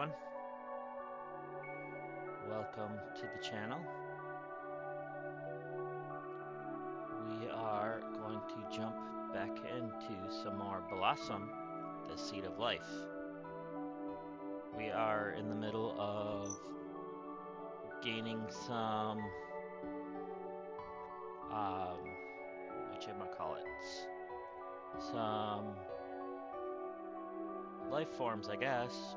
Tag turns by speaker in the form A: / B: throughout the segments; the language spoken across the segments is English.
A: everyone. Welcome to the channel. We are going to jump back into some more Blossom, the Seed of Life. We are in the middle of gaining some, some life forms, I guess.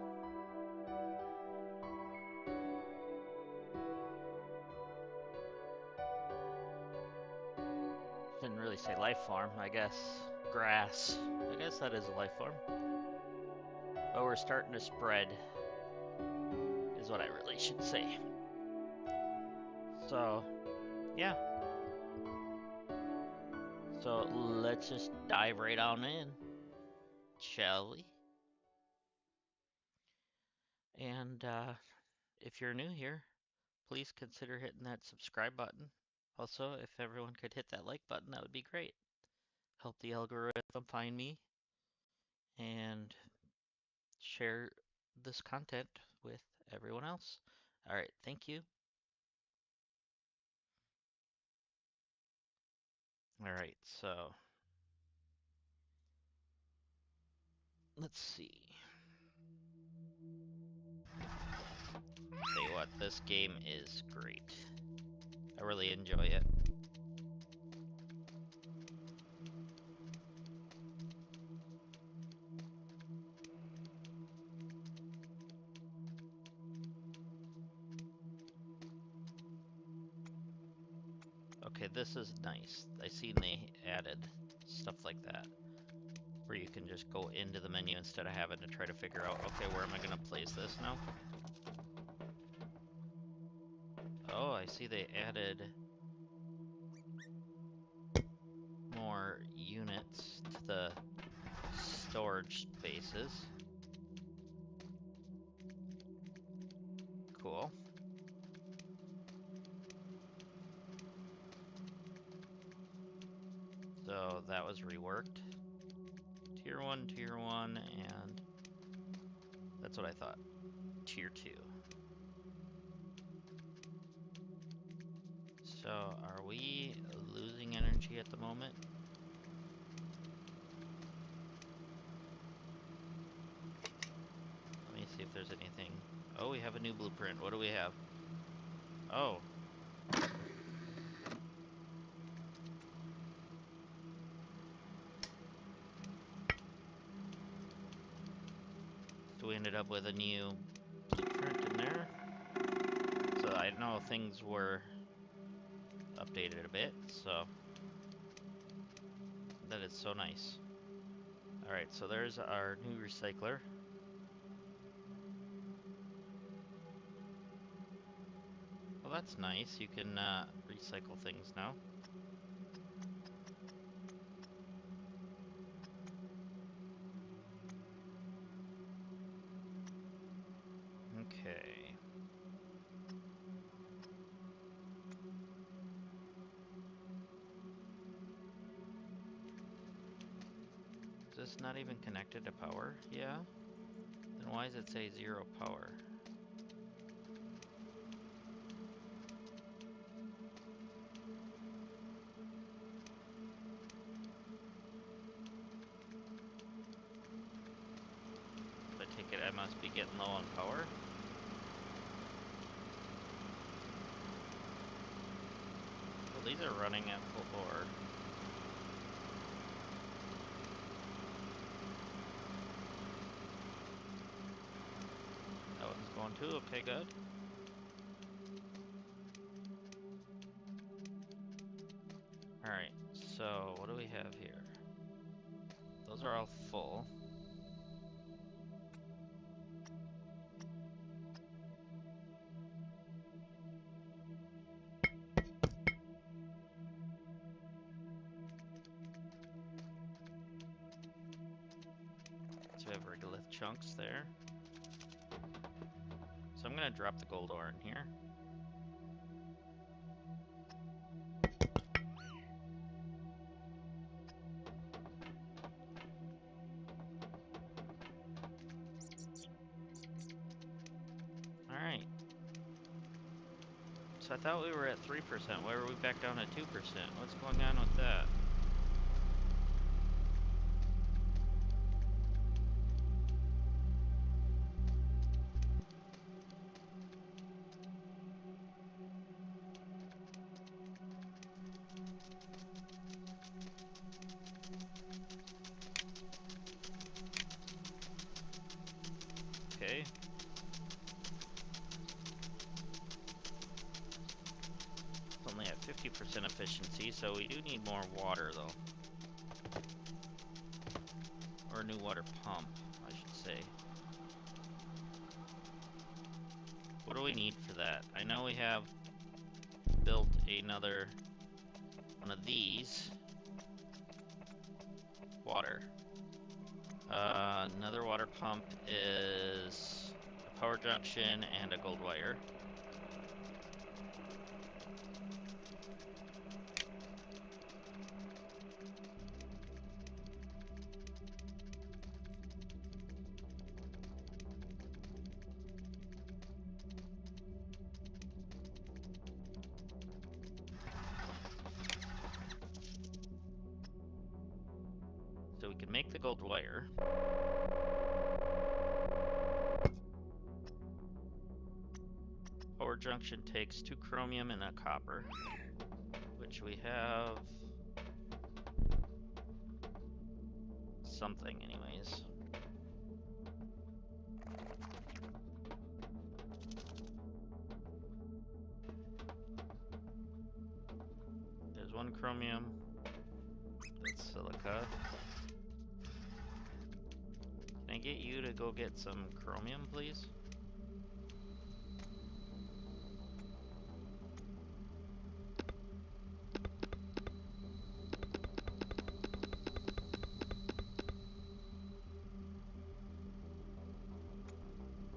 A: Didn't really say life form, I guess. Grass. I guess that is a life form. But we're starting to spread, is what I really should say. So, yeah. So let's just dive right on in, shall we? And if you're new here, please consider hitting that subscribe button. Also, if everyone could hit that like button, that would be great. Help the algorithm find me and share this content with everyone else. All right, thank you. All right, so let's see. Tell you what, this game is great. I really enjoy it. Okay, this is nice. I seen they added stuff like that, where you can just go into the menu instead of having to try to figure out, okay, where am I gonna place this now? Oh, I see they added more units to the storage spaces. Cool. So that was reworked. Tier 1, Tier 1, and that's what I thought. Tier 2. So are we losing energy at the moment? Let me see if there's anything. Oh, we have a new blueprint. What do we have? Oh. So we ended up with a new blueprint in there. So I know things were updated a bit, so that is so nice. Alright, so there's our new recycler. Well, that's nice. You can recycle things now. Okay. Is this not even connected to power? Yeah. Then why does it say 0 power? I take it I must be getting low on power. Well, these are running at full bore. That one's going too. Okay, good. Alright, so what do we have here? Those are all full. So we have regolith chunks there. So I'm gonna drop the gold ore in here. So I thought we were at 3%. Why are we back down at 2%? What's going on with that? Okay. It's only at 50% efficiency, so we do need more water, though. Or a new water pump, I should say. What do we need for that? I know we have built another one of these. Water. Another water pump is a power junction and a gold wire. So we can make the gold wire. Power junction takes 2 chromium and a copper, which we have something anyways. There's 1 chromium. That's silica. Can I get you to go get some chromium, please?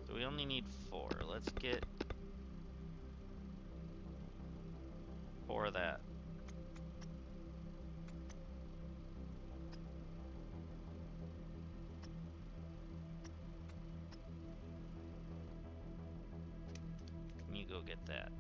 A: So we only need 4. Let's get 4 of that. Can you go get that?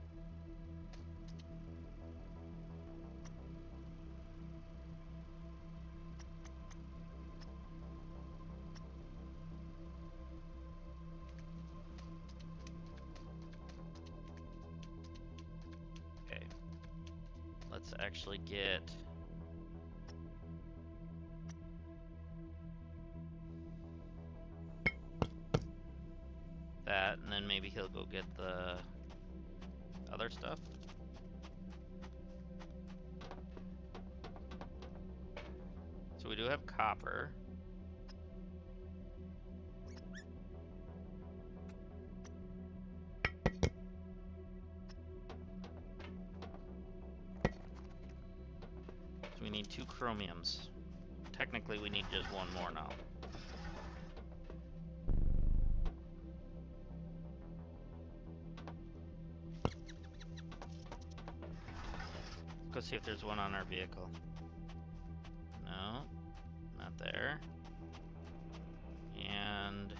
A: Okay. Let's actually get that, and then maybe he'll go get the other stuff. So we do have copper. So we need 2 chromiums. Technically we need just 1 more now. Let's go see if there's one on our vehicle. No, not there. And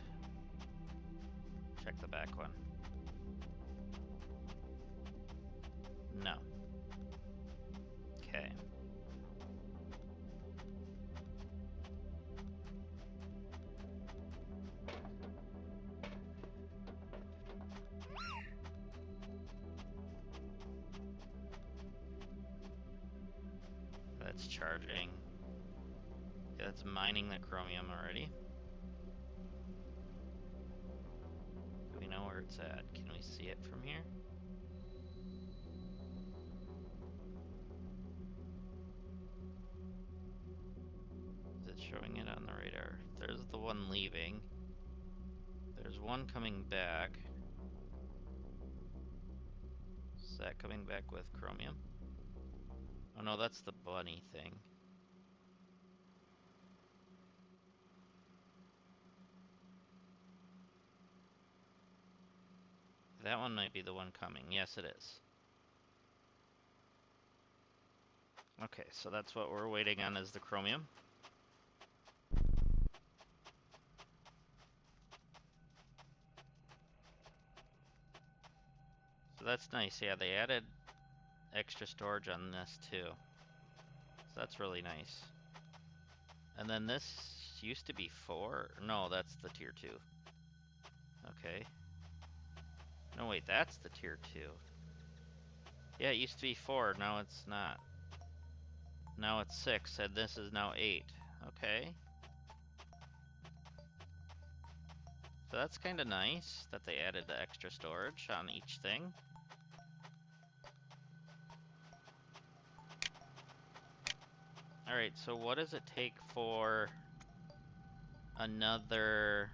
A: check the back one. No. Okay. That's charging. Okay, that's mining the chromium already. Do we know where it's at? Can we see it from here? Is it showing it on the radar? There's the one leaving. There's one coming back. Is that coming back with chromium? Oh no, that's the bunny thing. That one might be the one coming. Yes, it is. Okay, so that's what we're waiting on, is the chromium. So that's nice. Yeah, they added extra storage on this too. So that's really nice. And then this used to be 4. No, that's the tier 2. Okay. No, wait, that's the tier 2. Yeah, it used to be 4. Now it's not. Now it's 6, and this is now 8. Okay. So that's kind of nice that they added the extra storage on each thing. Alright, so what does it take for another...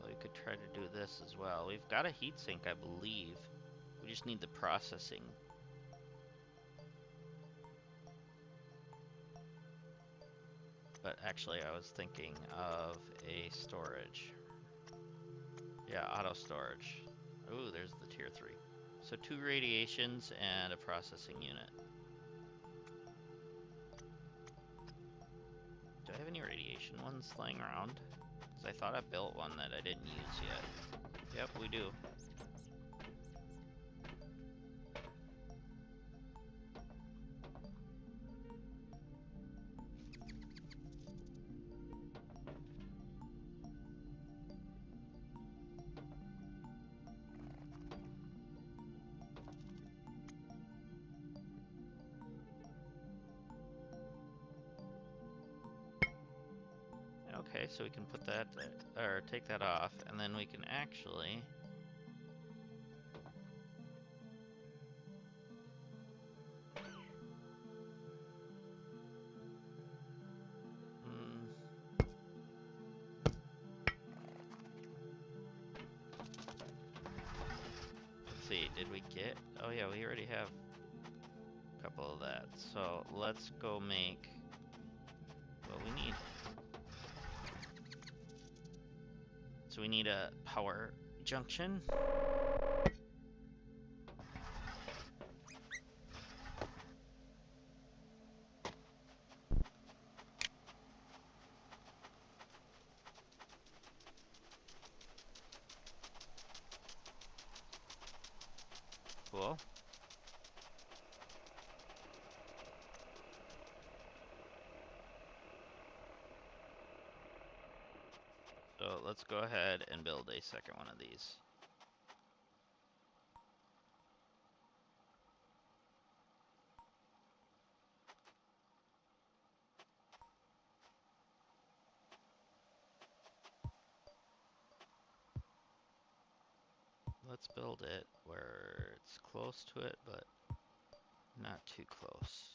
A: Well, we could try to do this as well. We've got a heatsink, I believe. We just need the processing. But actually, I was thinking of a storage. Yeah, auto storage. Ooh, there's the tier 3. So 2 radiations and a processing unit. Do I have any radiation ones laying around? Because I thought I built one that I didn't use yet. Yep, we do. Okay, so we can put that, or take that off, and then we can actually... Let's see, did we get... Oh yeah, we already have a couple of that. So let's go make what we need. So we need a power junction. Cool. So let's go ahead and build a second one of these. Let's build it where it's close to it, but not too close.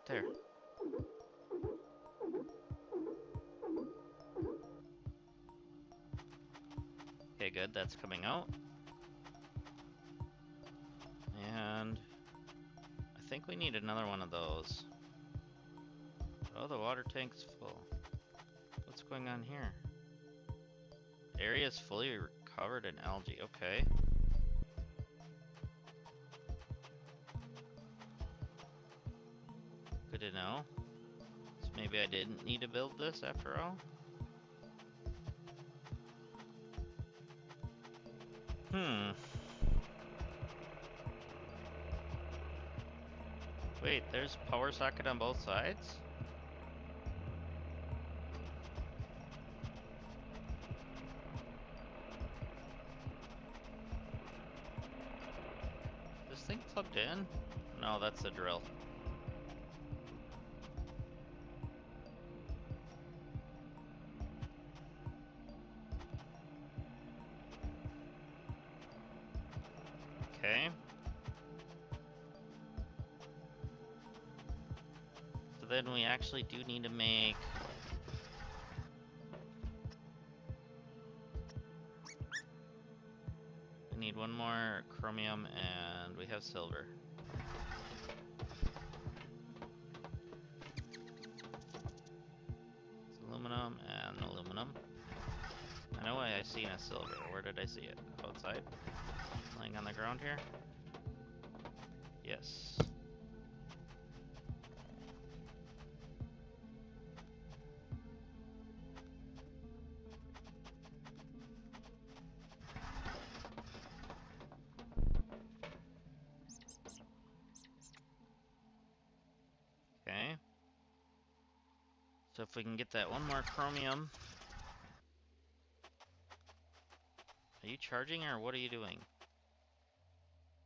A: There. Okay, good, that's coming out. And I think we need another one of those. Oh, the water tank's full. What's going on here? Area is fully covered in algae. Okay. Good to know. So maybe I didn't need to build this after all? Wait, there's power socket on both sides? This thing plugged in? No, that's the drill. Okay. So then we actually do need to make... We need one more chromium and we have silver. seen a silver. Where did I see it? Outside? Laying on the ground here? Yes. Okay. So if we can get that one more chromium. Are you charging or what are you doing?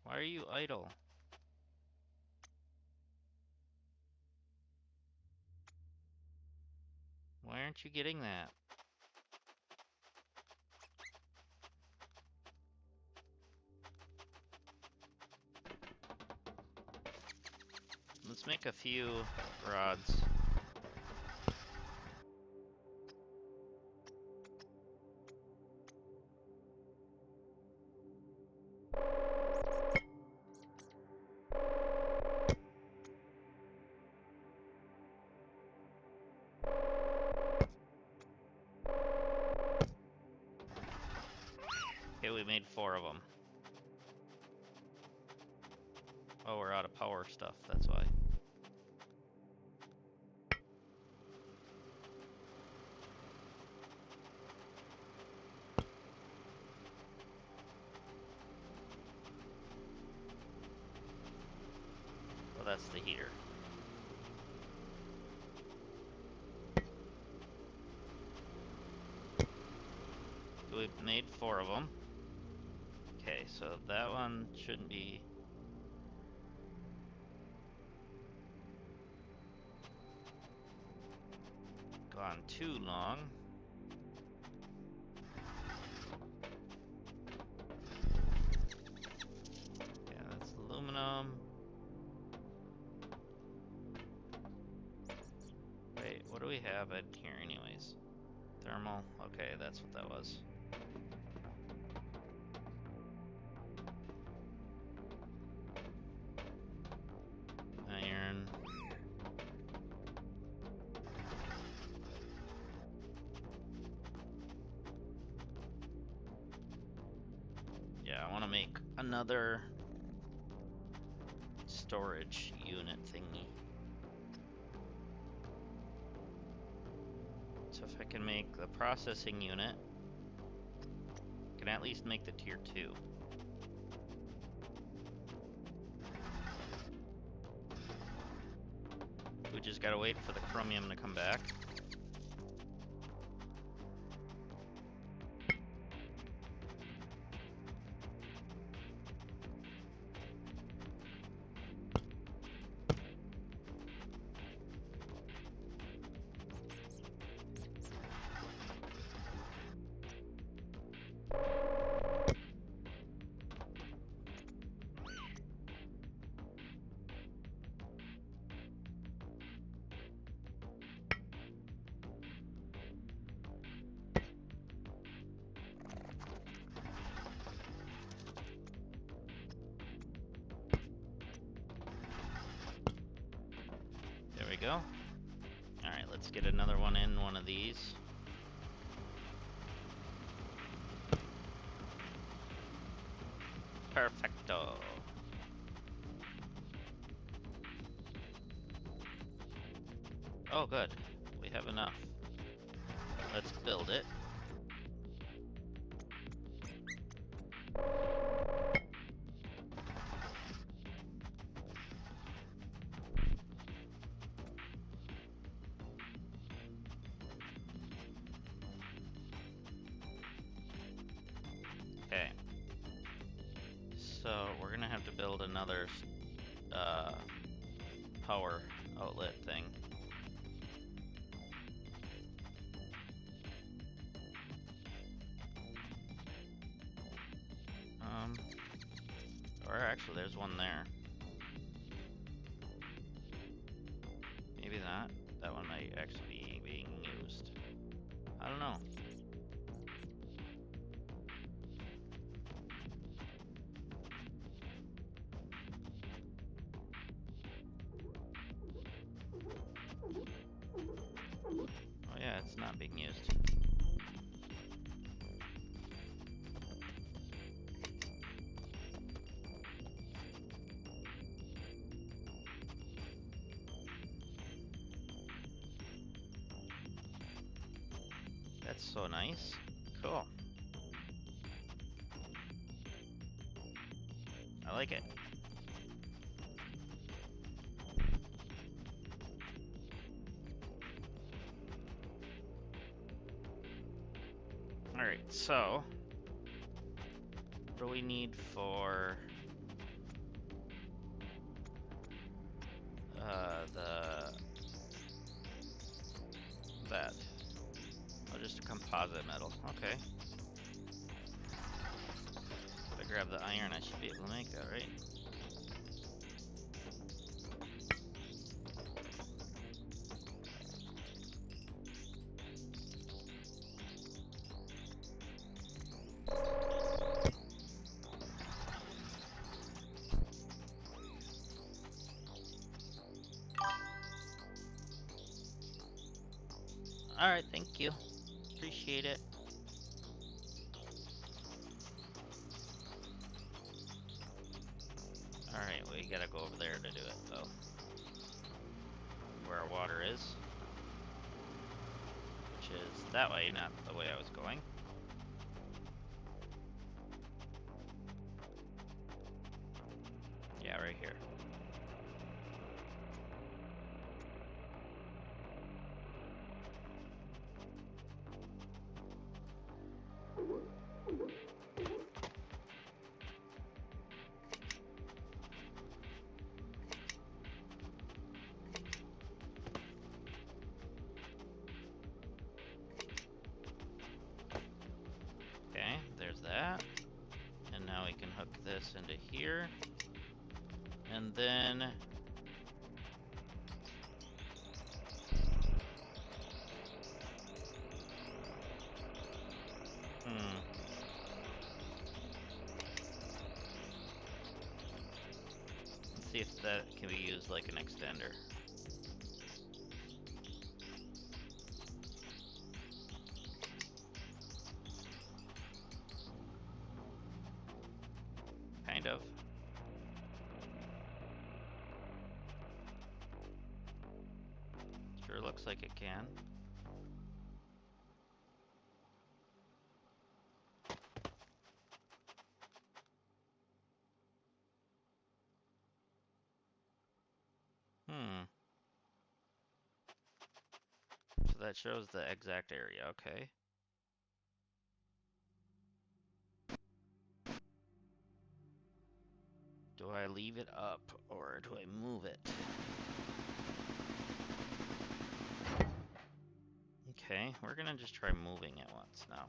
A: Why are you idle? Why aren't you getting that? Let's make a few rods. Okay, we made 4 of them. Oh, we're out of power stuff, that's why. Well, that's the heater. We've made 4 of them. Okay, so that one shouldn't be gone too long. Yeah, that's aluminum. Wait, what do we have in here anyways? Thermal. Okay, that's what that was. Iron. Yeah, I want to make another storage unit thingy. So if I can make the processing unit, I can at least make the tier 2. We just gotta wait for the chromium to come back. There we go. Alright, let's get another one in one of these. Perfecto. Oh, good. We have enough. Let's build it. Okay. So we're gonna have to build another power outlet thing. Or actually, there's one there. Maybe not. That one might actually be being used. I don't know. Oh yeah, it's not being used. that's so nice. Cool. I like it. Alright, so what do we need for that? Oh, just a composite metal. Okay. If I grab the iron, I should be able to make that, right? Alright, thank you. Appreciate it. Alright, we gotta go over there to do it, though. Where our water is. Which is that way, not the way I was going. Yeah, right here. Okay, there's that. And now we can hook this into here. And then... Let's see if that can be used like an extender. Kind of. Sure looks like it can. So that shows the exact area, okay. Do I leave it up or do I move it? Okay, we're gonna just try moving it once now.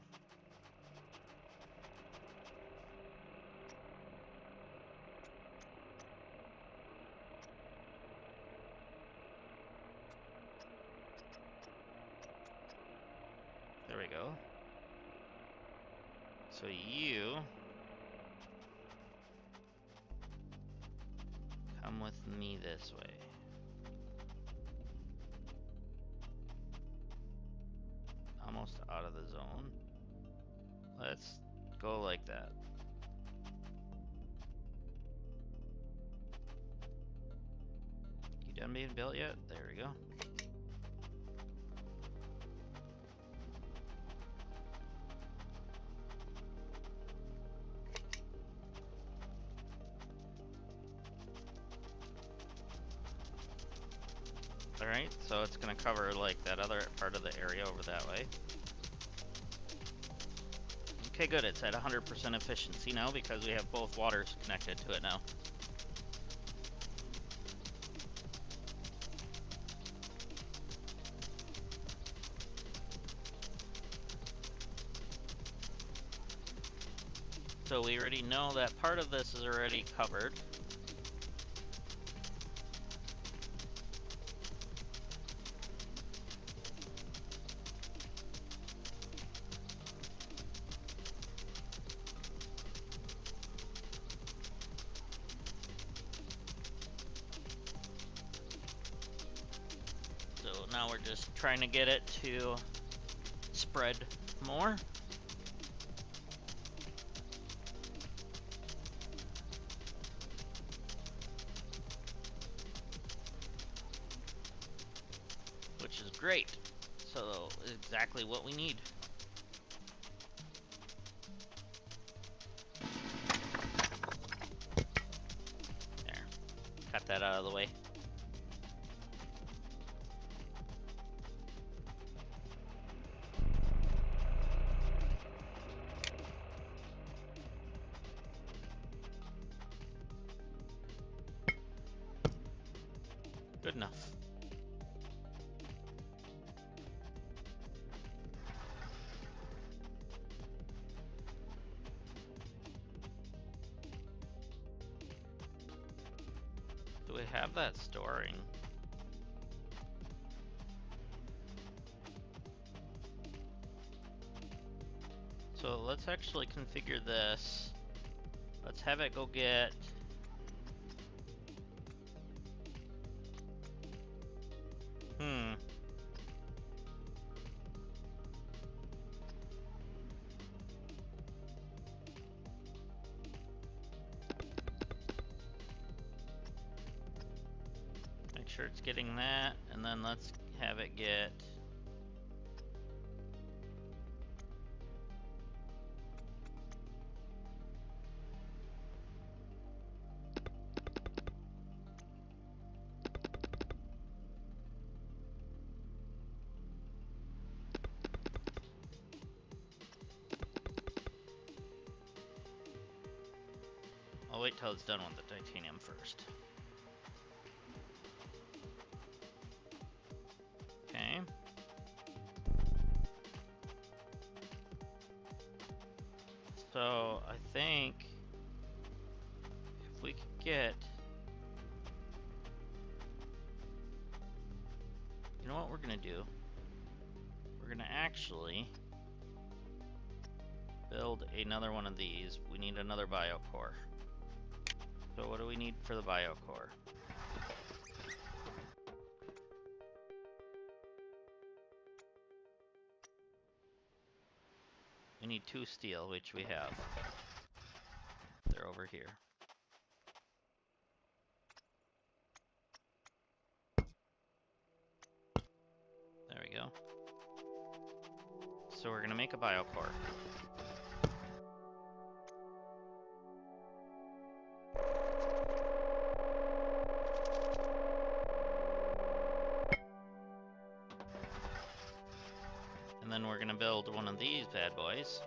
A: There we go. So you come with me this way. Almost out of the zone. Let's go like that. You done being built yet? There we go. Alright, so it's gonna cover like that other part of the area over that way. Okay, good, it's at 100% efficiency now because we have both waters connected to it now. So we already know that part of this is already covered. So now we're just trying to get it to spread more. Which is great. So exactly what we need. got that out of the way. Good enough. Do we have that storing? So let's actually configure this. Let's have it go get... Make sure it's getting that, and then let's have it get... I'll wait till it's done with the titanium first. Okay. So I think if we could get... You know what we're gonna do? We're gonna actually build another one of these. We need another biocore. So what do we need for the biocore? We need 2 steel, which we have. They're over here. There we go. So we're gonna make a biocore. And then we're gonna build one of these bad boys.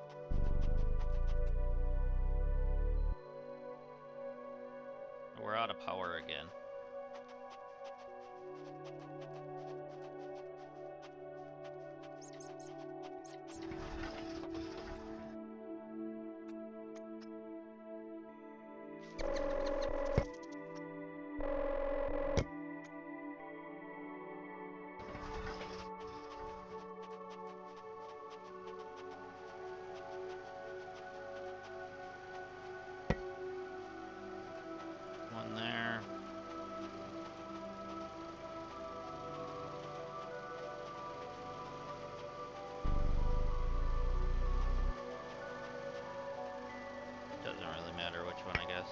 A: We're out of power again. One there. Doesn't really matter which one, I guess.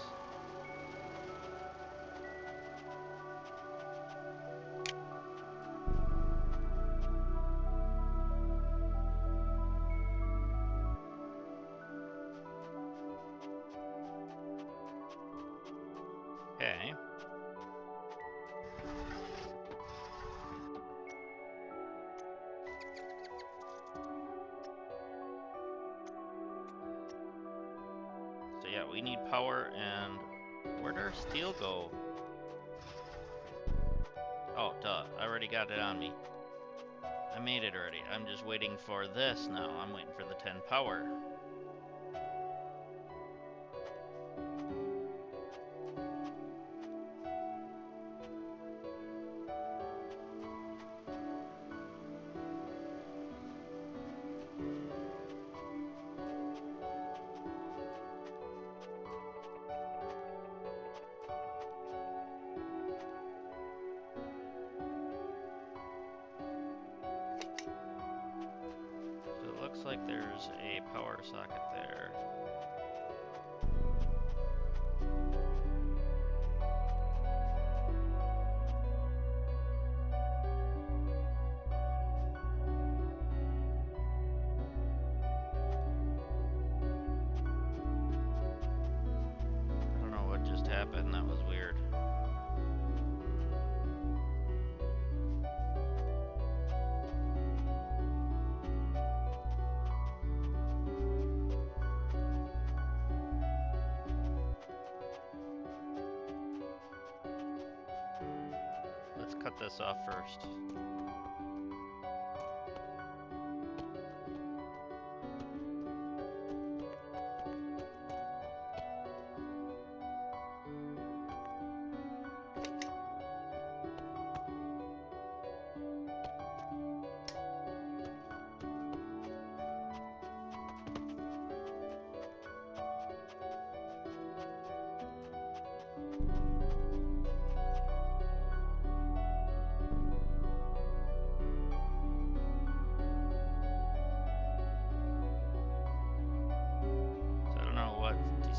A: Okay. So yeah, we need power, and where'd our steel go? Oh, duh, I already got it on me. I made it already. I'm just waiting for this now. I'm waiting for the 10 power. So it looks like there's a power socket there. I don't know what just happened. That was weird. shut this off first.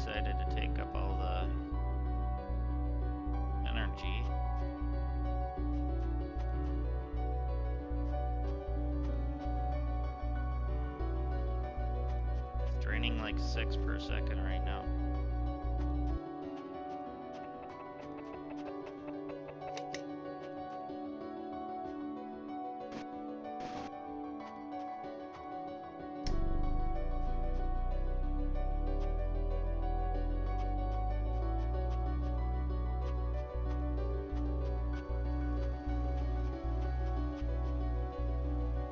A: Decided to take up all the energy. It's draining like 6 per second right now.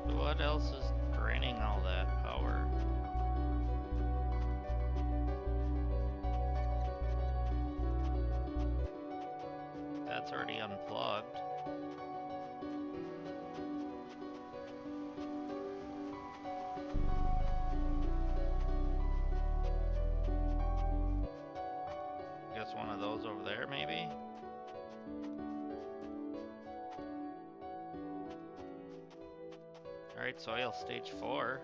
A: What else is draining all that power? That's already unplugged. Guess one of those over there, maybe? Alright, soil stage 4.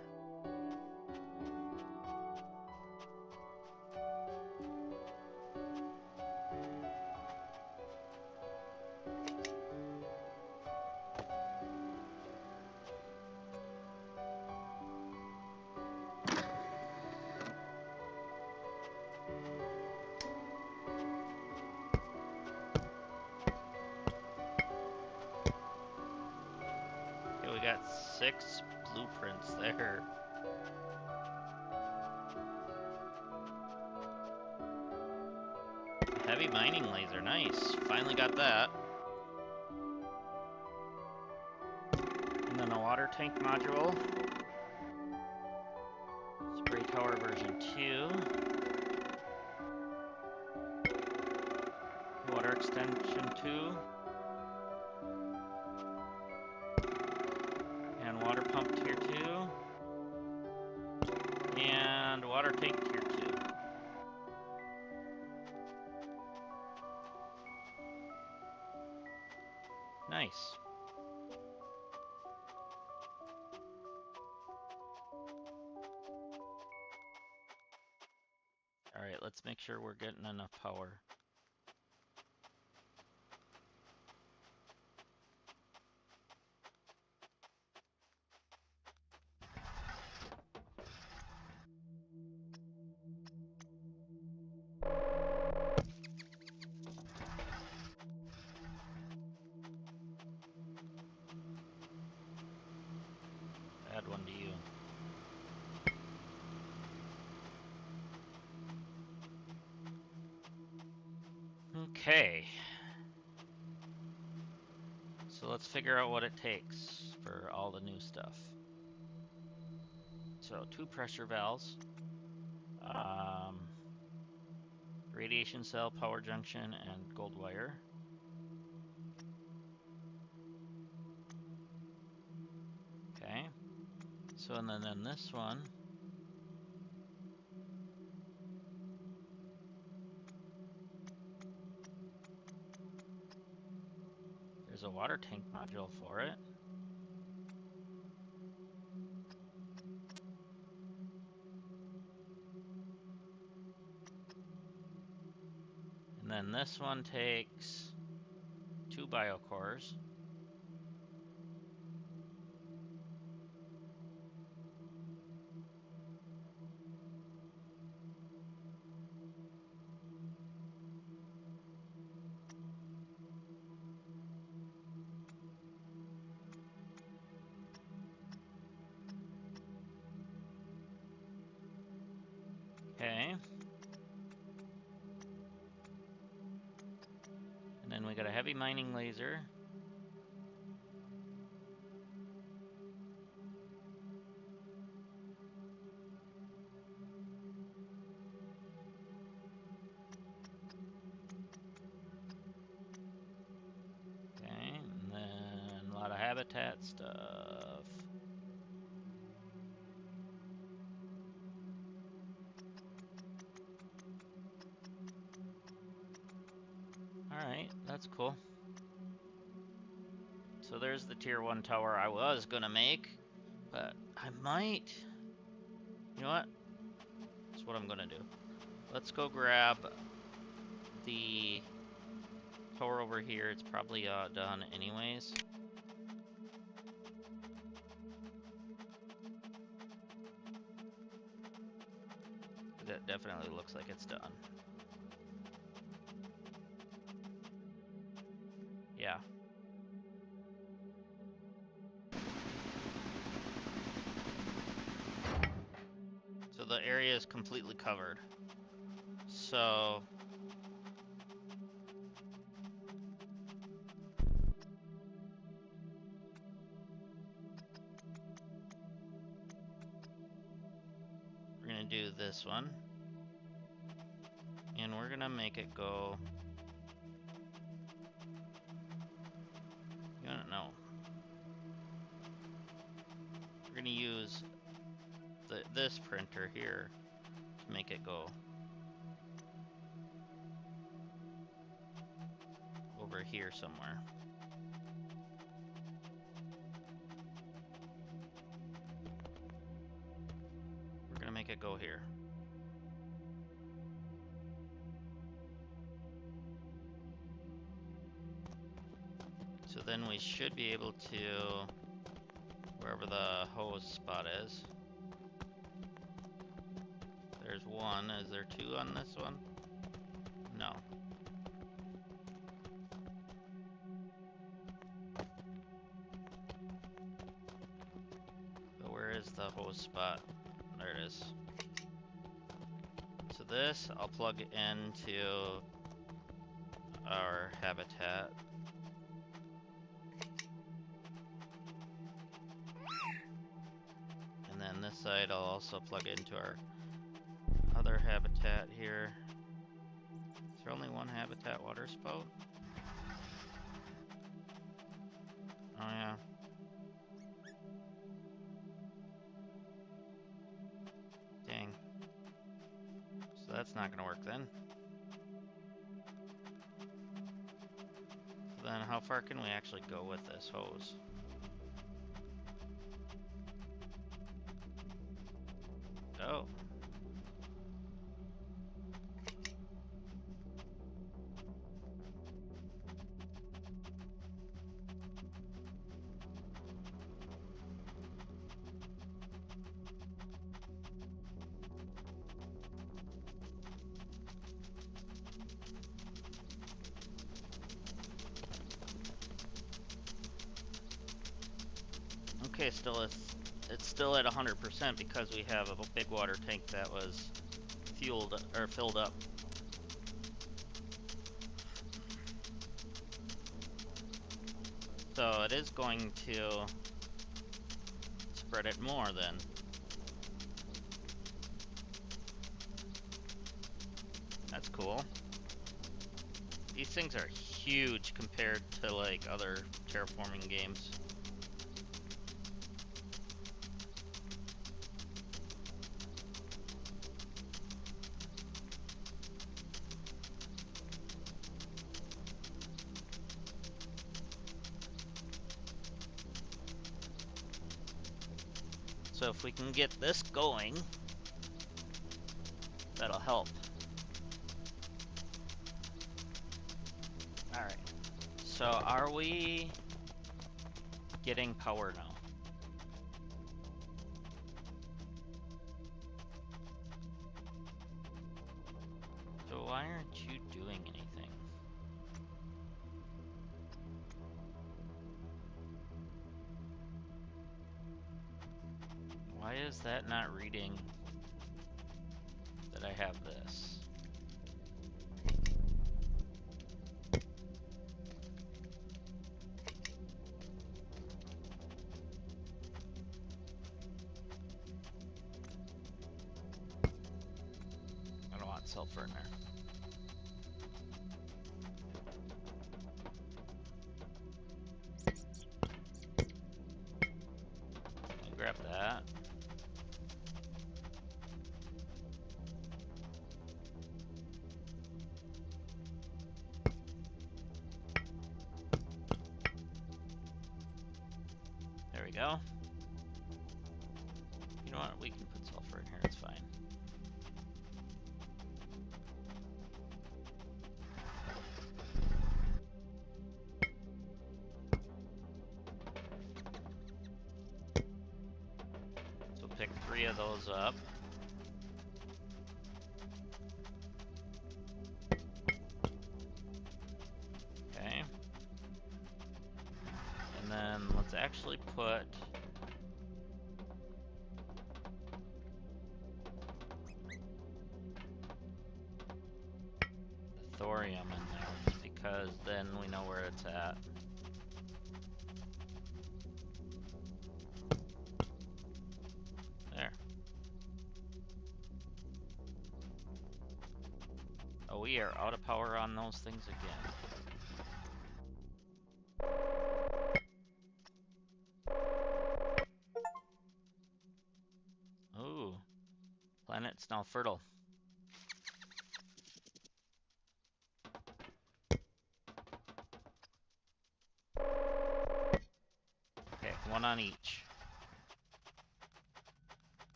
A: Okay, we got 6 blueprints there. Heavy mining laser, nice. Finally got that. And then a water tank module. Spray tower version 2. Water extension 2. And water pump tier 2. And water tank tier 2. Nice. Alright, let's make sure we're getting enough power. Add one to you. Okay. So let's figure out what it takes for all the new stuff. So 2 pressure valves, radiation cell, power junction, and gold wire. Okay. So and then this one. There's a water tank module for it. And then this one takes 2 biocores. Okay. And then we got a heavy mining laser. habitat stuff. Alright, that's cool. So there's the tier 1 tower I was gonna make, but I might... You know what? That's what I'm gonna do. Let's go grab the tower over here. It's probably done anyways. That definitely looks like it's done. Yeah. So the area is completely covered. So we're gonna do this one. And we're gonna make it go... You don't know. We're gonna use this printer here to make it go over here somewhere. We're gonna make it go here. So then we should be able to, wherever the hose spot is. There's one. Is there two on this one? No. So where is the hose spot? There it is. So this I'll plug into our habitat. And then this side I'll also plug into our other habitat here. Is there only one habitat water spout? Oh yeah. Dang. So that's not gonna work then. So then how far can we actually go with this hose? Oh. Okay, it's still at 100% because we have a big water tank that was fueled or filled up. So it is going to spread it more then. That's cool. These things are huge compared to like other terraforming games. So if we can get this going, that'll help. Alright. So are we getting power now? So why aren't you doing anything? Why is that not reading that I have this? I don't want sulfur in there. we go. You know what? We can put sulfur in here. It's fine. So pick 3 of those up. Okay. And then let's actually put the thorium in there, just because then we know where it's at. There. Oh, we are out of power on those things again. Ooh. Planet's now fertile. Okay, 1 on each.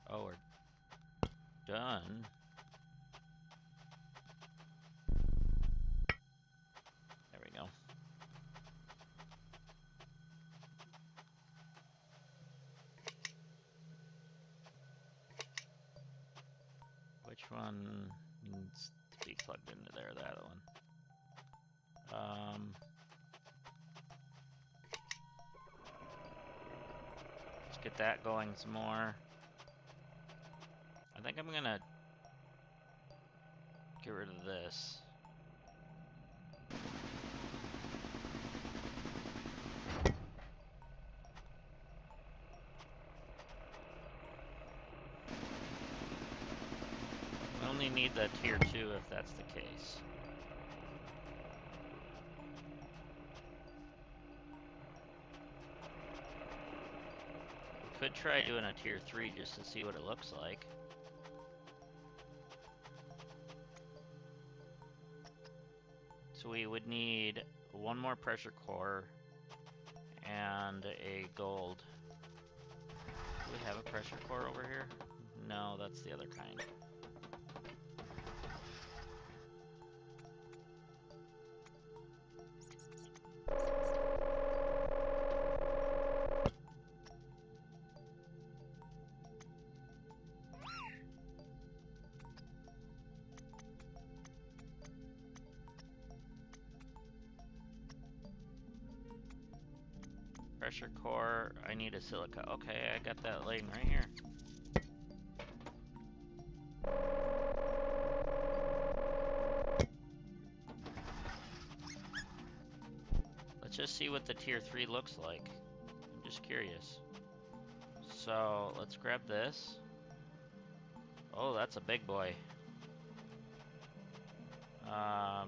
A: Oh, we're done. There we go. Which one needs to be plugged into there? The other one. Let's get that going some more. I think I'm gonna get rid of this. We only need the tier 2 if that's the case. We could try doing a tier 3 just to see what it looks like. So we would need 1 more pressure core and a gold. Do we have a pressure core over here? No, that's the other kind. Pressure core, I need a silica. Okay, I got that laying right here. Let's just see what the tier 3 looks like. I'm just curious. So, let's grab this. Oh, that's a big boy. I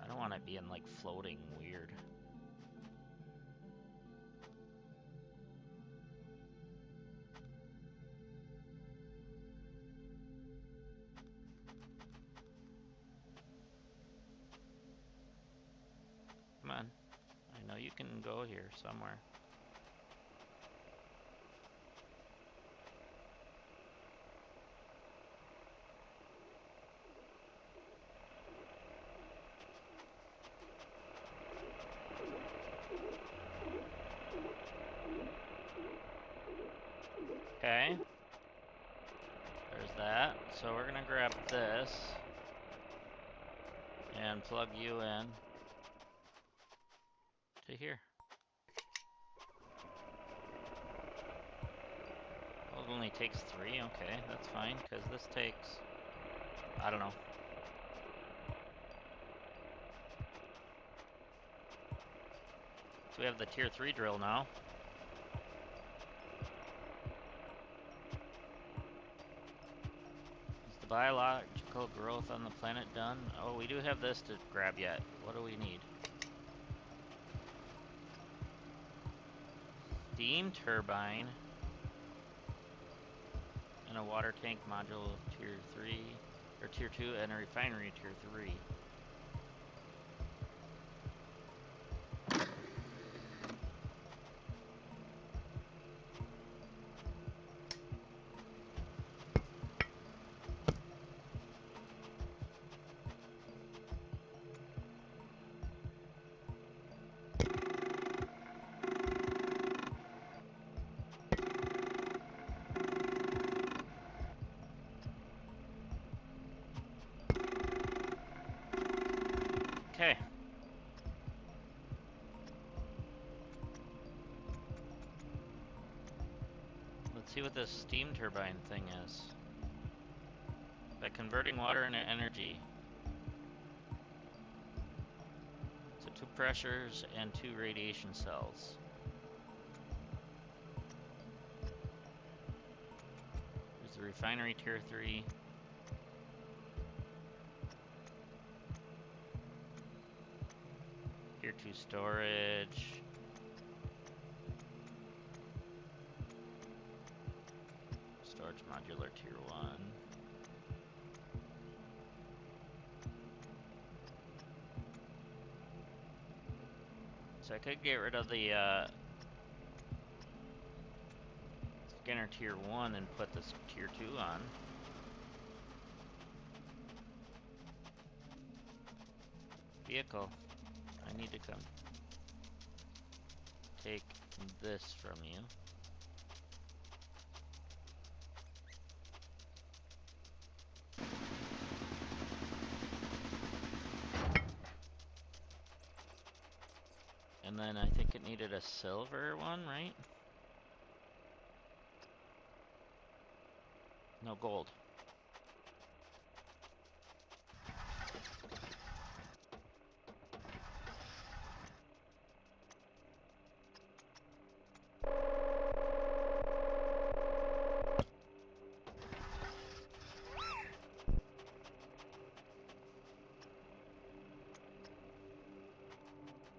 A: don't want it being like floating weird. Come on. I know you can go here somewhere. Okay. There's that. So we're gonna grab this and plug you in to here. Well, it only takes 3. Okay, that's fine, because this takes, I don't know. So we have the tier 3 drill now. Is the biological growth on the planet done? Oh, we do have this to grab yet. What do we need? Steam turbine. And a water tank module tier 3, or tier 2, and a refinery tier 3. Okay. Let's see what this steam turbine thing is. By converting water into energy. So 2 pressures and 2 radiation cells. There's the refinery tier 3. Tier 2 storage. Storage modular tier 1. So I could get rid of the scanner tier 1 and put this tier 2 on. Vehicle. I need to come take this from you. And then I think it needed a silver one, right? No, gold.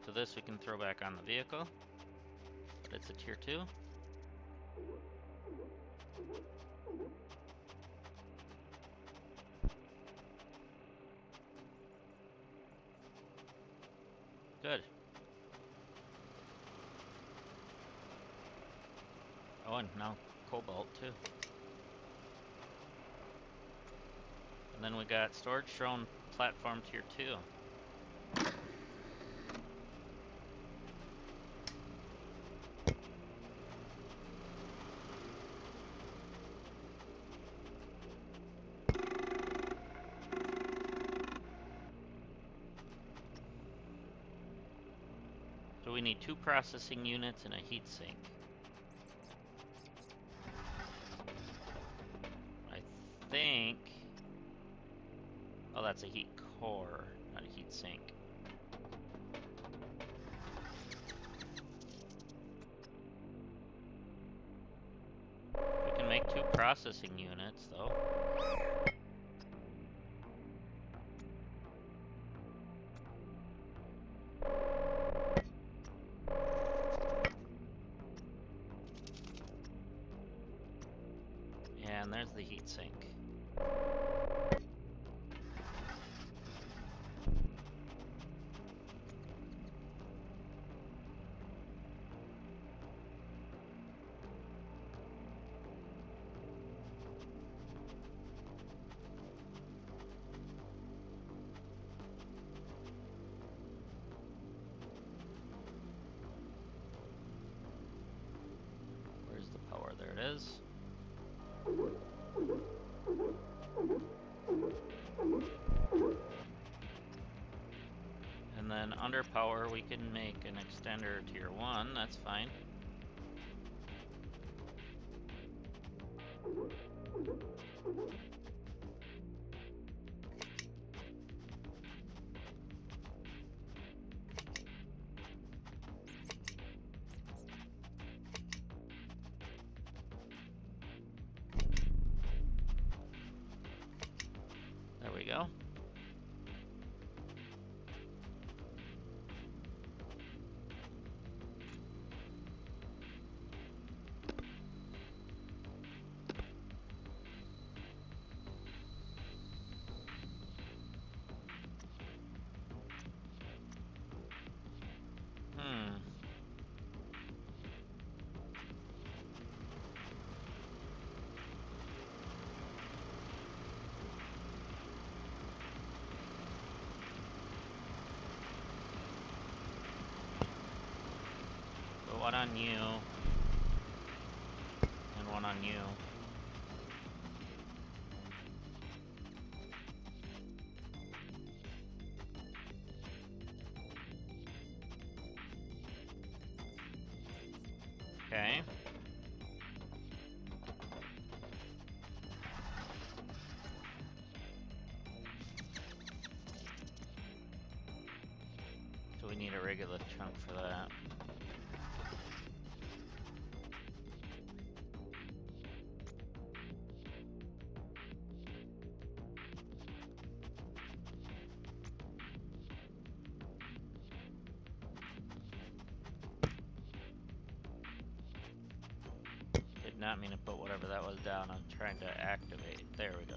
A: So this we can throw back on the vehicle, but it's a tier 2. Good. Oh, and now cobalt too. And then we got storage drone platform tier 2. So we need 2 processing units and a heat sink. I think... Oh, that's a heat core, not a heat sink. We can make 2 processing units, though. And there's the heat sink. Where's the power? There it is. And then under power we can make an extender tier 1, that's fine. One on you. And one on you. Okay. So we need a regular chunk for that. Did not mean to put whatever that was down. I'm trying to activate. There we go.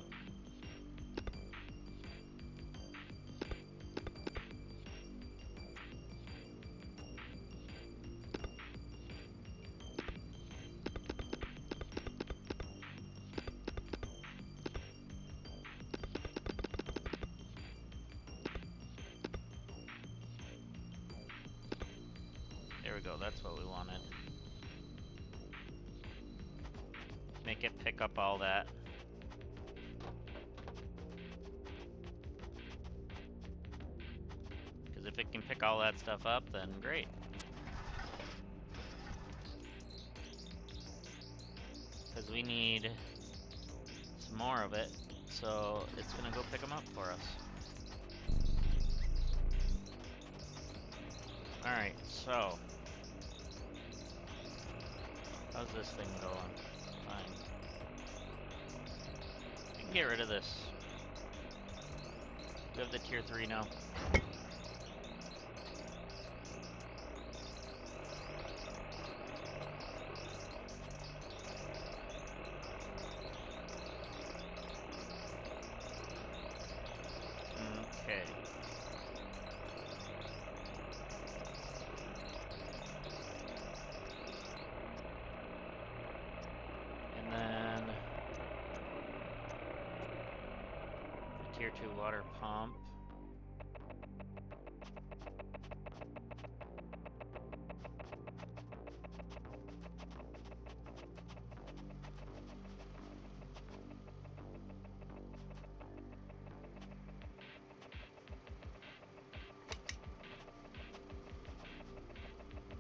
A: There we go, that's what we wanted. Make it pick up all that. Because if it can pick all that stuff up, then great. Because we need some more of it, so it's gonna go pick them up for us. Alright, so how's this thing going? Fine. We can get rid of this. We have the tier 3 now. Okay. And then the tier 2 water pump.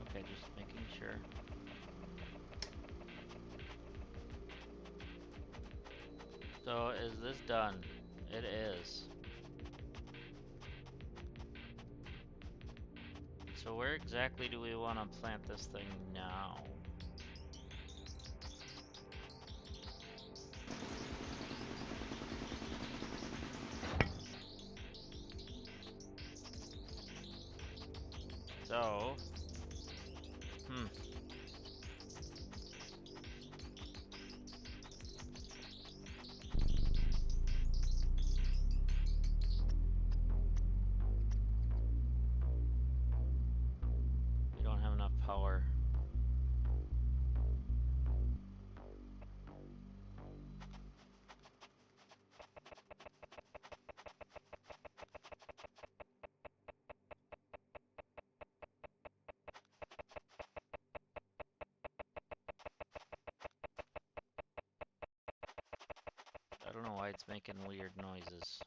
A: Okay, just making sure. So, is this done? It is. So where exactly do we want to plant this thing now? So, we don't have enough power. I don't know why it's making weird noises.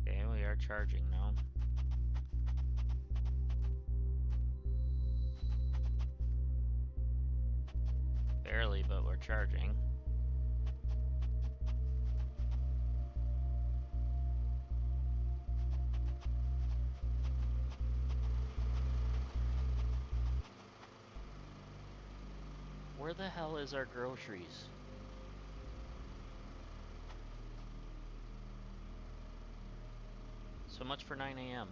A: Okay, we are charging now. Barely, but we're charging. Where the hell is our groceries? So much for 9 a.m.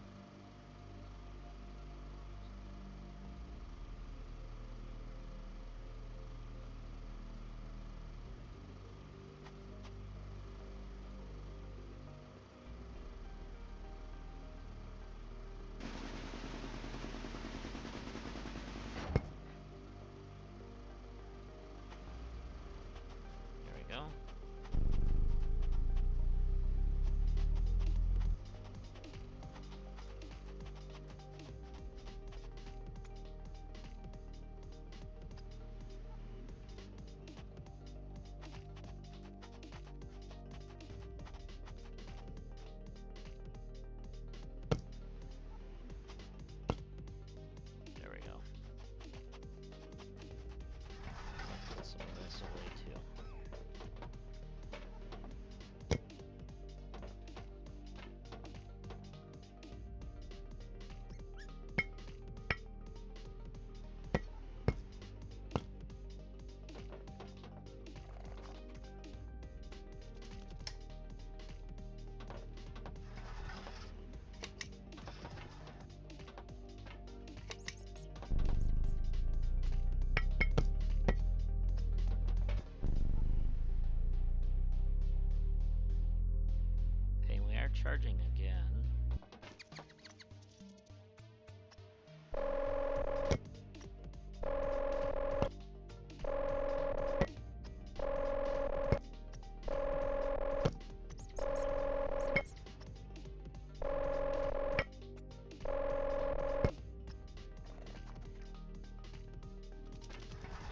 A: charging again.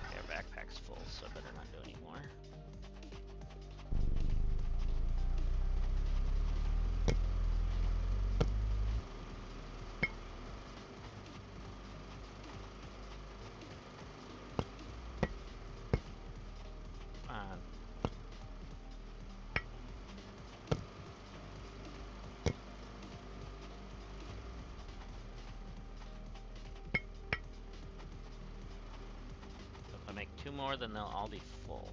A: Okay, our backpack's full, so I better not do any more. Come on. If I make 2 more, then they'll all be full.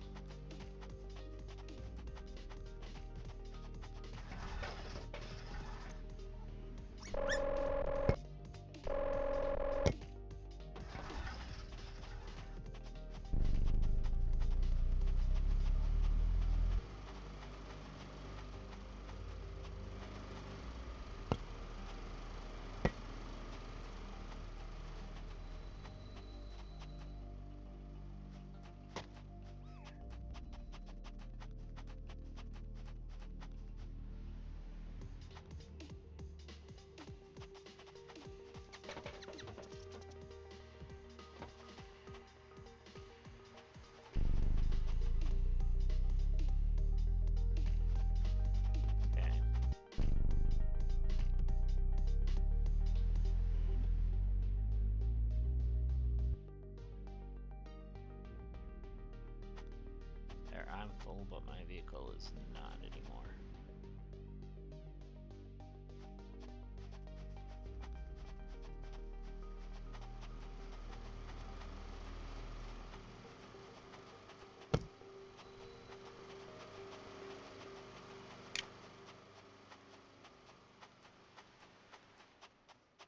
A: There, I'm full, but my vehicle is not anymore.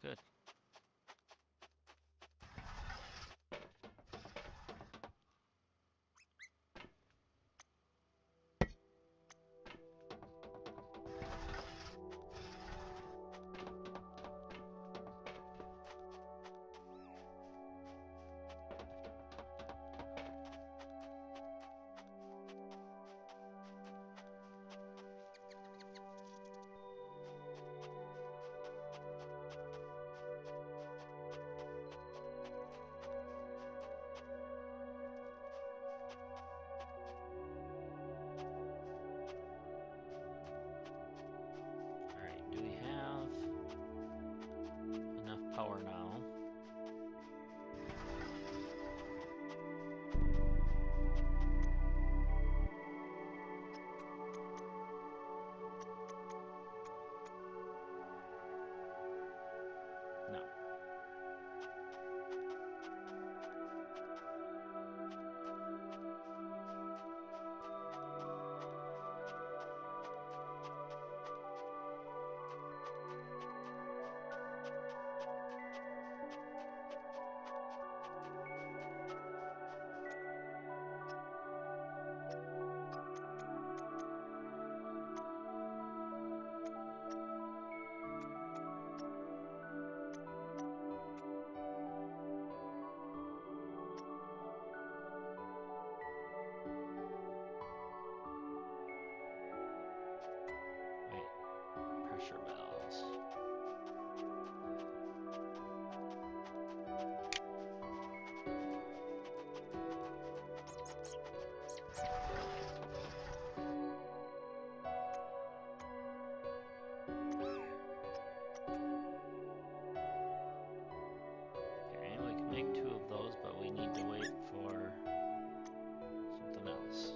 A: Good. Alright, do we have enough power now? No. Wait, pressure bells. Okay, we can make 2 of those, but we need to wait for something else.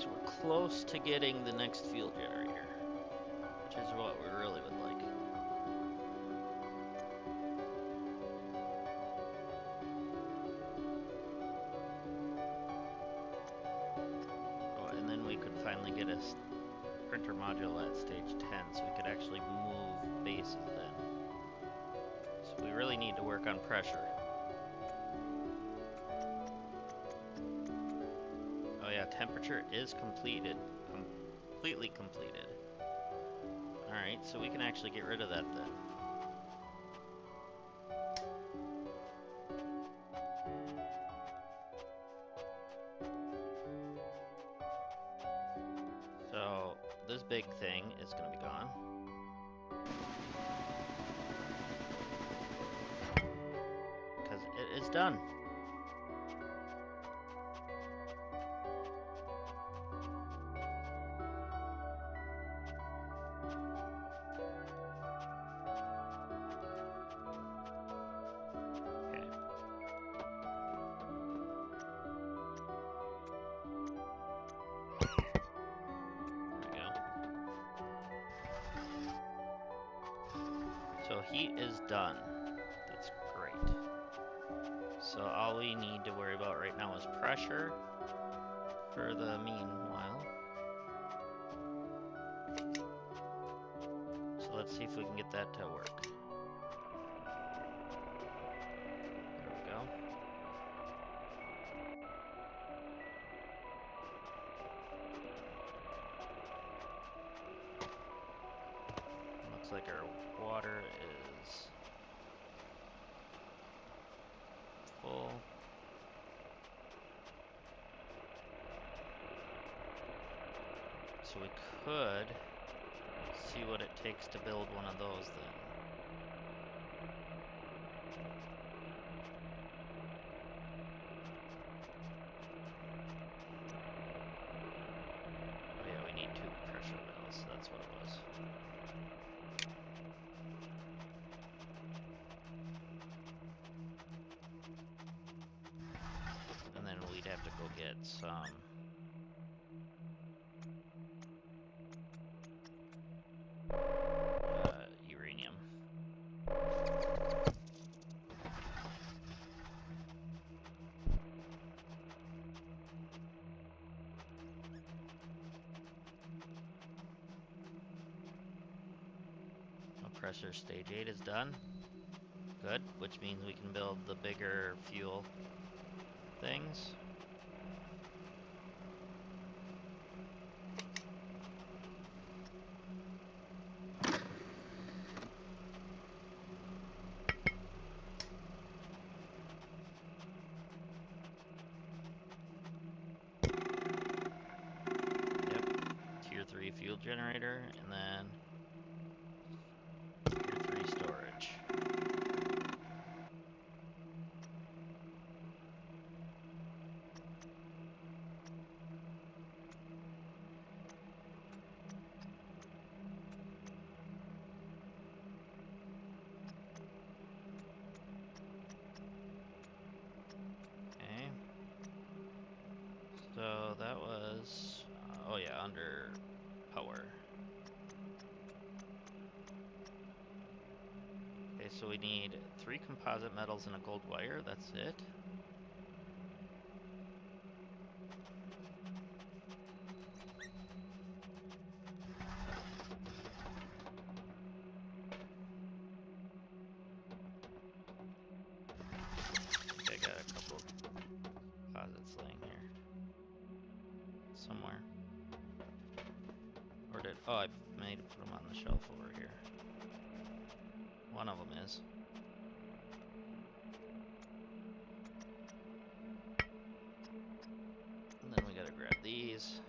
A: So we're close to getting the next fuel generator, which is what we really would like. Oh, and then we could finally get a printer module at stage 10, so we could actually move bases then. So we really need to work on pressure. Oh yeah, temperature is completed. Completely completed. Alright, so we can actually get rid of that then. So this big thing is going to be gone. Because it is done. Okay. There we go. So heat is done. That's great. So all we need to worry about right now is pressure for the meanwhile. So let's see if we can get that to work. There we go. Looks like our water is full. So we could see what it takes to build one of those then. Oh yeah, we need 2 pressure valves, that's what it was. And then we'd have to go get some uranium. Pressure stage 8 is done. Good, which means we can build the bigger fuel things. Yep, tier 3 fuel generator, and then tier 3 storage. Okay. So that was, oh yeah, under power. Okay, so we need 3 composite metals and a gold wire, that's it. I got a couple composites laying here somewhere. Or did, oh, I may have put them on the shelf over here. One of them is. And then we gotta grab these.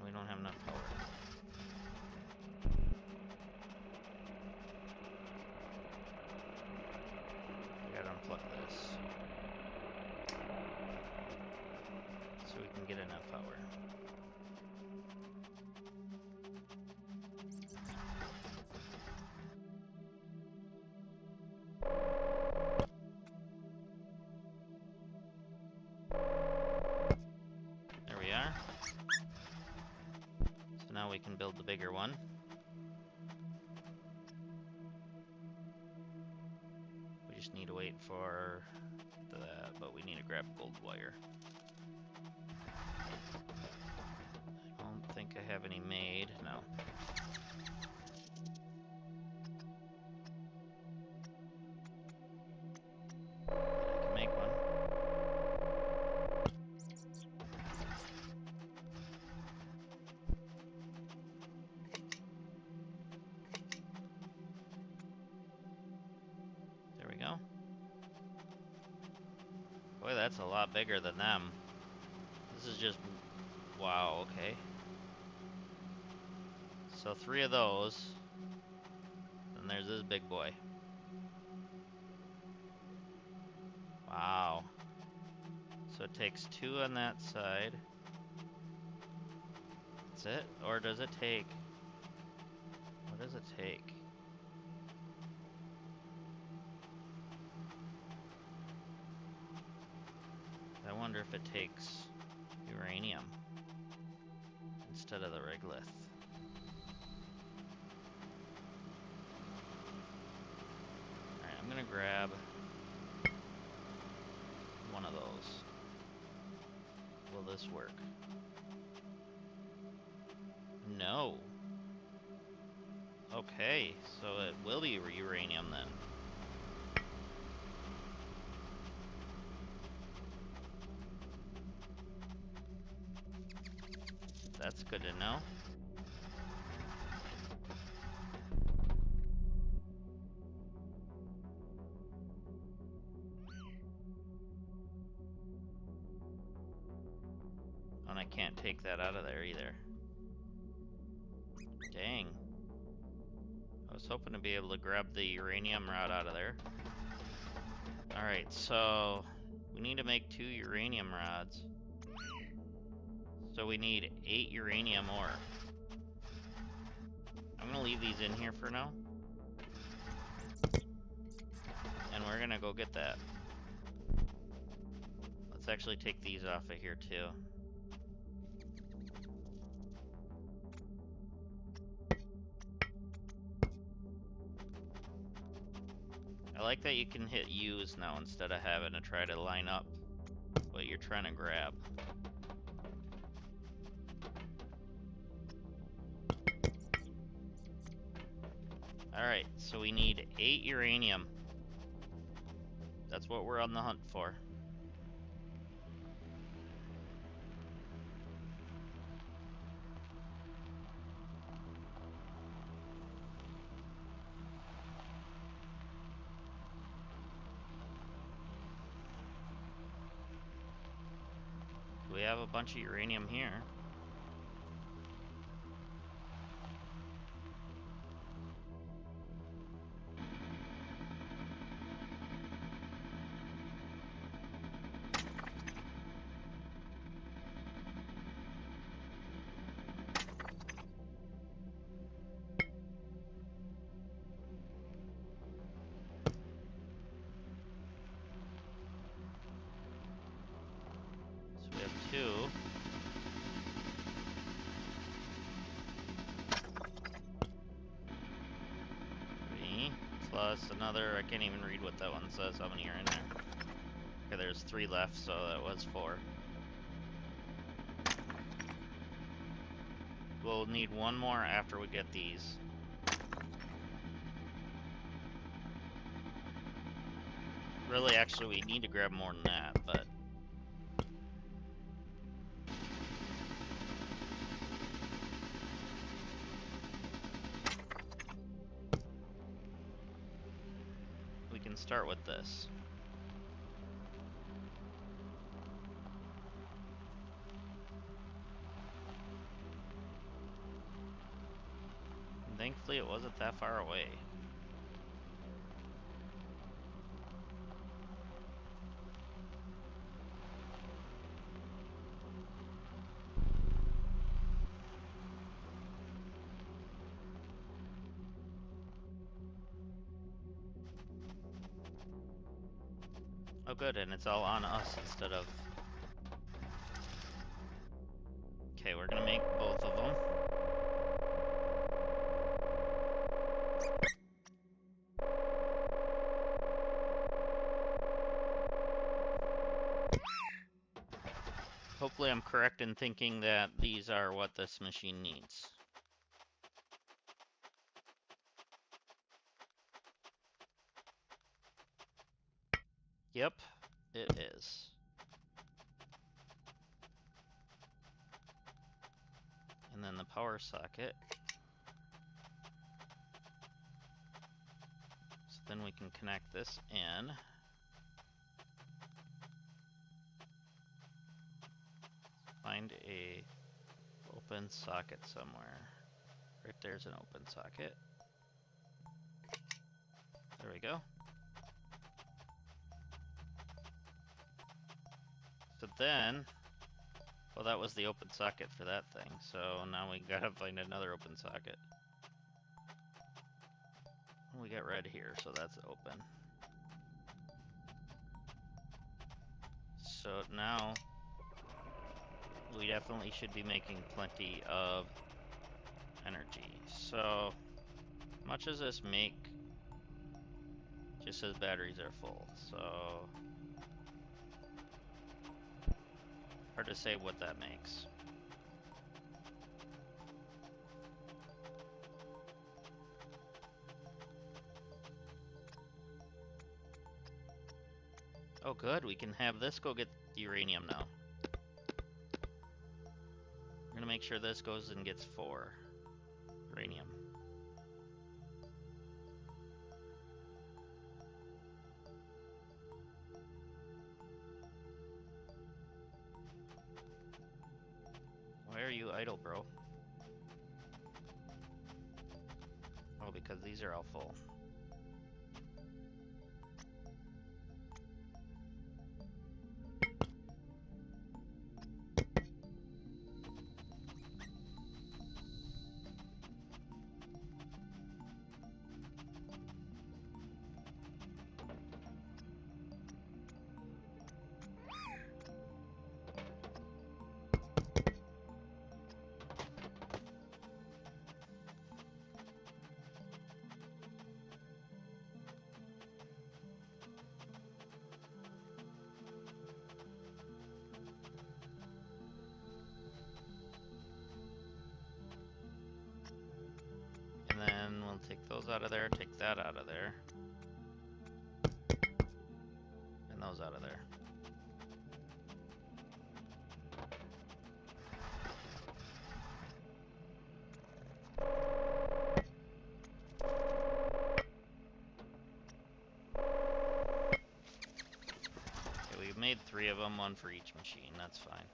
A: We don't have enough power. I gotta unplug this so we can get enough power. build the bigger one. We just need to wait for that, but we need to grab gold wire. I don't think I have any made, no. But I can make one. There we go. Boy, that's a lot bigger than them. This is just... wow, okay. So 3 of those. And there's this big boy. Wow. So it takes 2 on that side. That's it? Or does it take... what does it take? I wonder if it takes uranium instead of the regolith. Alright, I'm gonna grab one of those. Will this work? No. Okay, so it will be uranium then. That's good to know. And I can't take that out of there either. Dang. I was hoping to be able to grab the uranium rod out of there. Alright, so we need to make 2 uranium rods. So we need 8 uranium ore. I'm gonna leave these in here for now. And we're gonna go get that. Let's actually take these off of here too. I like that you can hit use now instead of having to try to line up what you're trying to grab. Alright, so we need 8 uranium. That's what we're on the hunt for. We have a bunch of uranium here. So we have 2. Plus another, I can't even read what that one says, how many are in there. Okay, there's 3 left, so that was 4. We'll need 1 more after we get these. Really, actually, we need to grab more than that, but... we can start with this. And thankfully, it wasn't that far away. Oh good, and it's all on us instead of... okay, we're gonna make both of them. hopefully I'm correct in thinking that these are what this machine needs. Yep, it is. And then the power socket. So then we can connect this in. Find a open socket somewhere. Right there's an open socket. There we go. So then, well, that was the open socket for that thing. So now we gotta find another open socket. We got red here, so that's open. So now we definitely should be making plenty of energy. So much as this make just says batteries are full. So hard to say what that makes. Oh good, we can have this go get the uranium now. I'm gonna make sure this goes and gets 4 uranium. Why are you idle, bro? Oh, because these are all full. And then we'll take those out of there, take that out of there. And those out of there. Okay, we've made 3 of them, 1 for each machine, that's fine.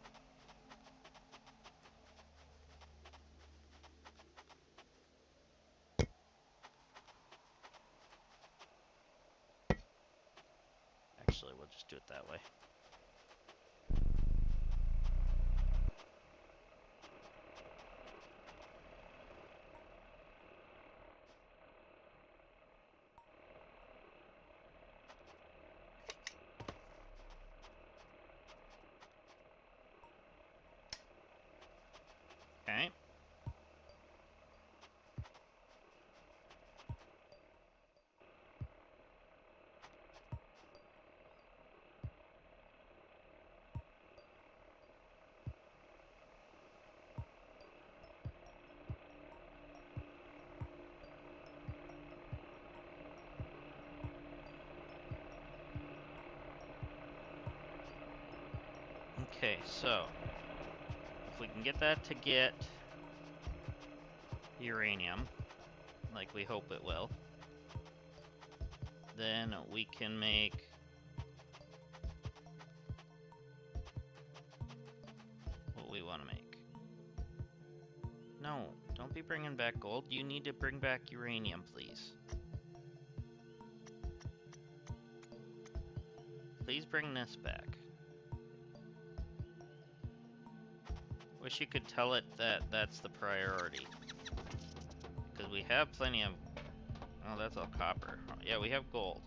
A: Actually, we'll just do it that way. Okay. Okay, so if we can get that to get uranium, like we hope it will, then we can make what we want to make. No, don't be bringing back gold. You need to bring back uranium, please. Please bring this back. Wish you could tell it that that's the priority. Because we have plenty of... Oh, that's all copper. Yeah, we have gold.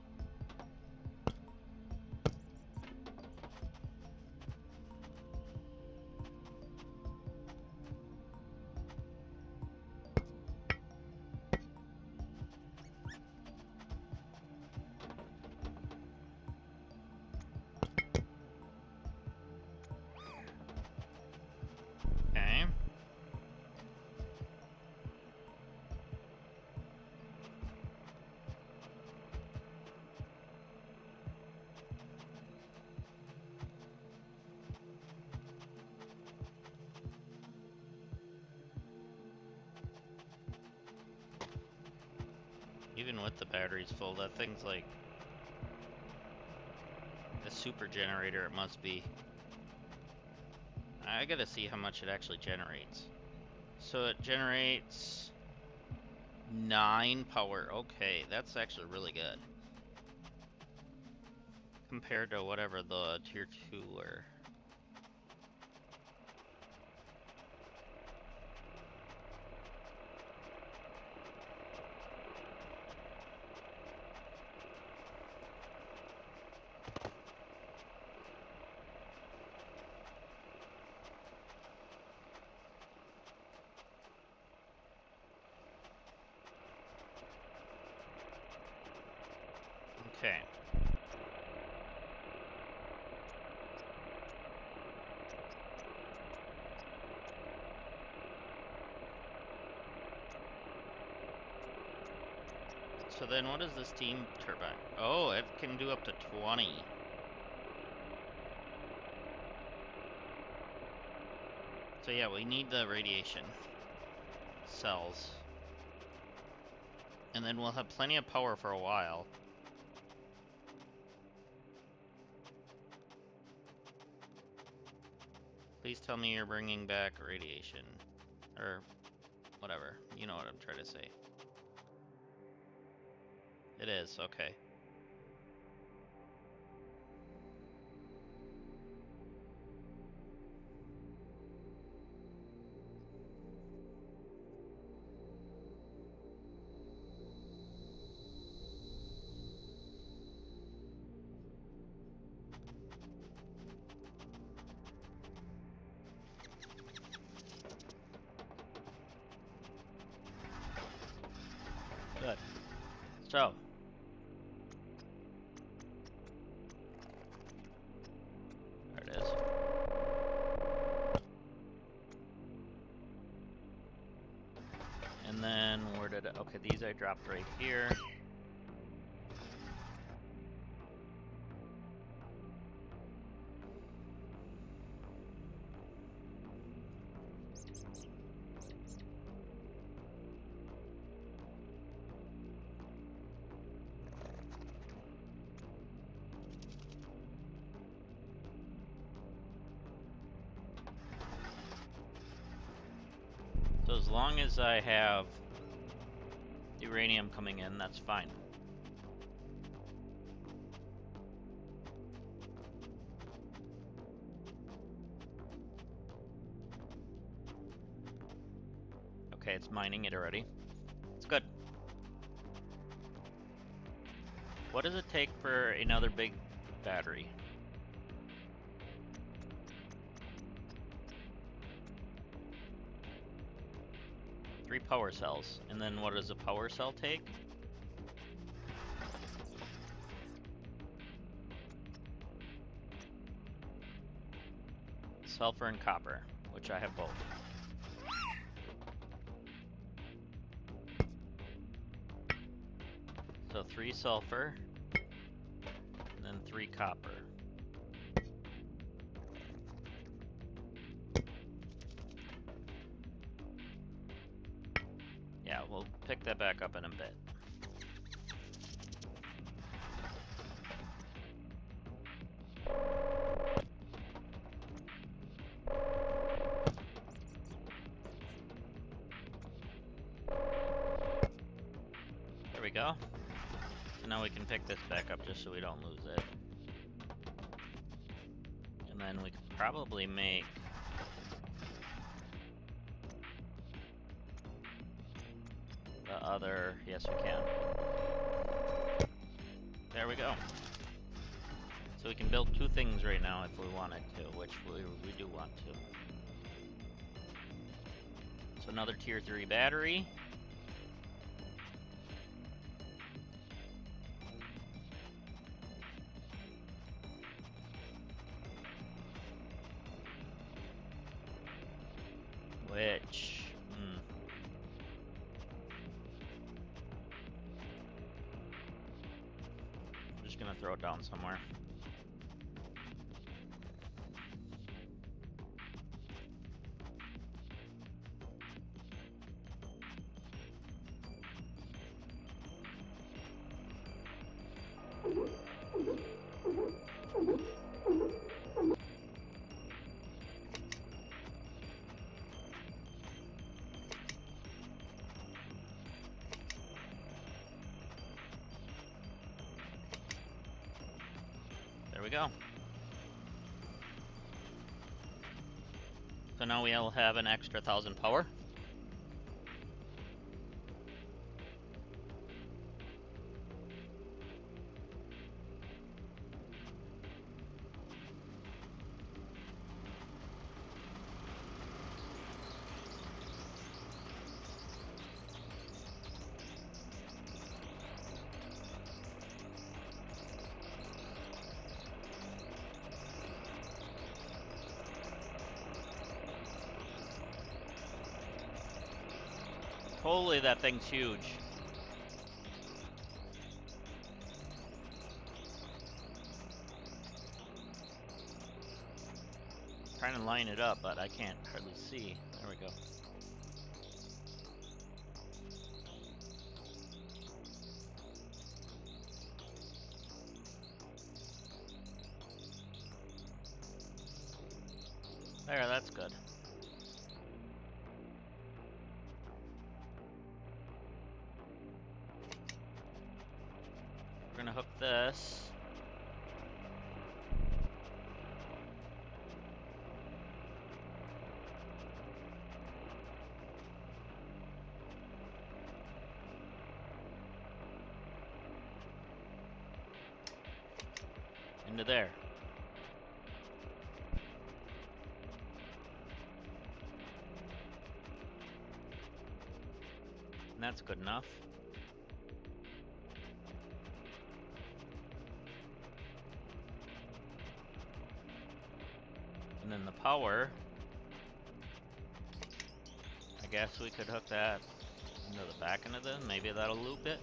A: even with the batteries full, that thing's like a super generator. It must be. I gotta see how much it actually generates. So it generates 9 power. Okay, that's actually really good. Compared to whatever the tier 2 were. Okay. So then what is this steam turbine? Oh, it can do up to 20. So yeah, we need the radiation cells. And then we'll have plenty of power for a while. Please tell me you're bringing back radiation. Or whatever. You know what I'm trying to say. It is, okay. Good. So. There it is. And then where did it, okay, these I dropped right here. So as long as I have uranium coming in, that's fine. Okay, it's mining it already. It's good. What does it take for another big battery? Three power cells. And then what does a power cell take? Sulfur and copper, which I have both. So 3 sulfur, and then 3 copper. Yeah, we'll pick that back up in a bit. There we go. So now we can pick this back up just so we don't lose it. And then we could probably make the other, yes we can. There we go. So we can build 2 things right now if we wanted to, which we do want to. So another tier 3 battery. Which, I'm just gonna throw it down somewhere. There we go. So now we'll have an extra 1,000 power. Holy, that thing's huge. Trying to line it up, but I can't hardly see. There we go. There, that's good. We're gonna hook this. Into there. And that's good enough. And then the power, I guess we could hook that into the back end of this. Maybe that'll loop it.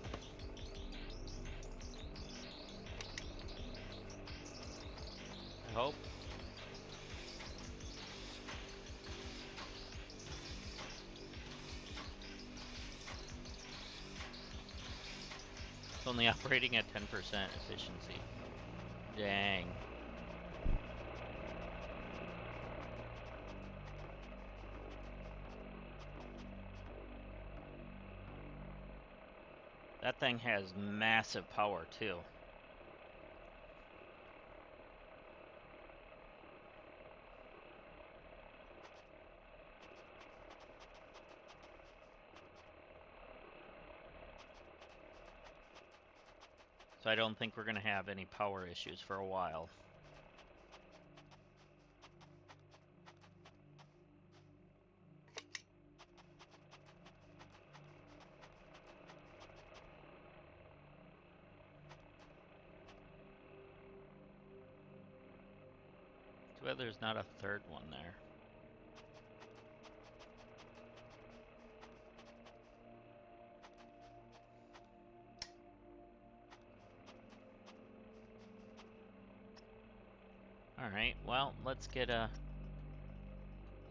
A: I hope. It's only operating at 10% efficiency. Dang. That thing has massive power too. So I don't think we're gonna have any power issues for a while. Too bad there's not a third one there. Alright, well, let's get a...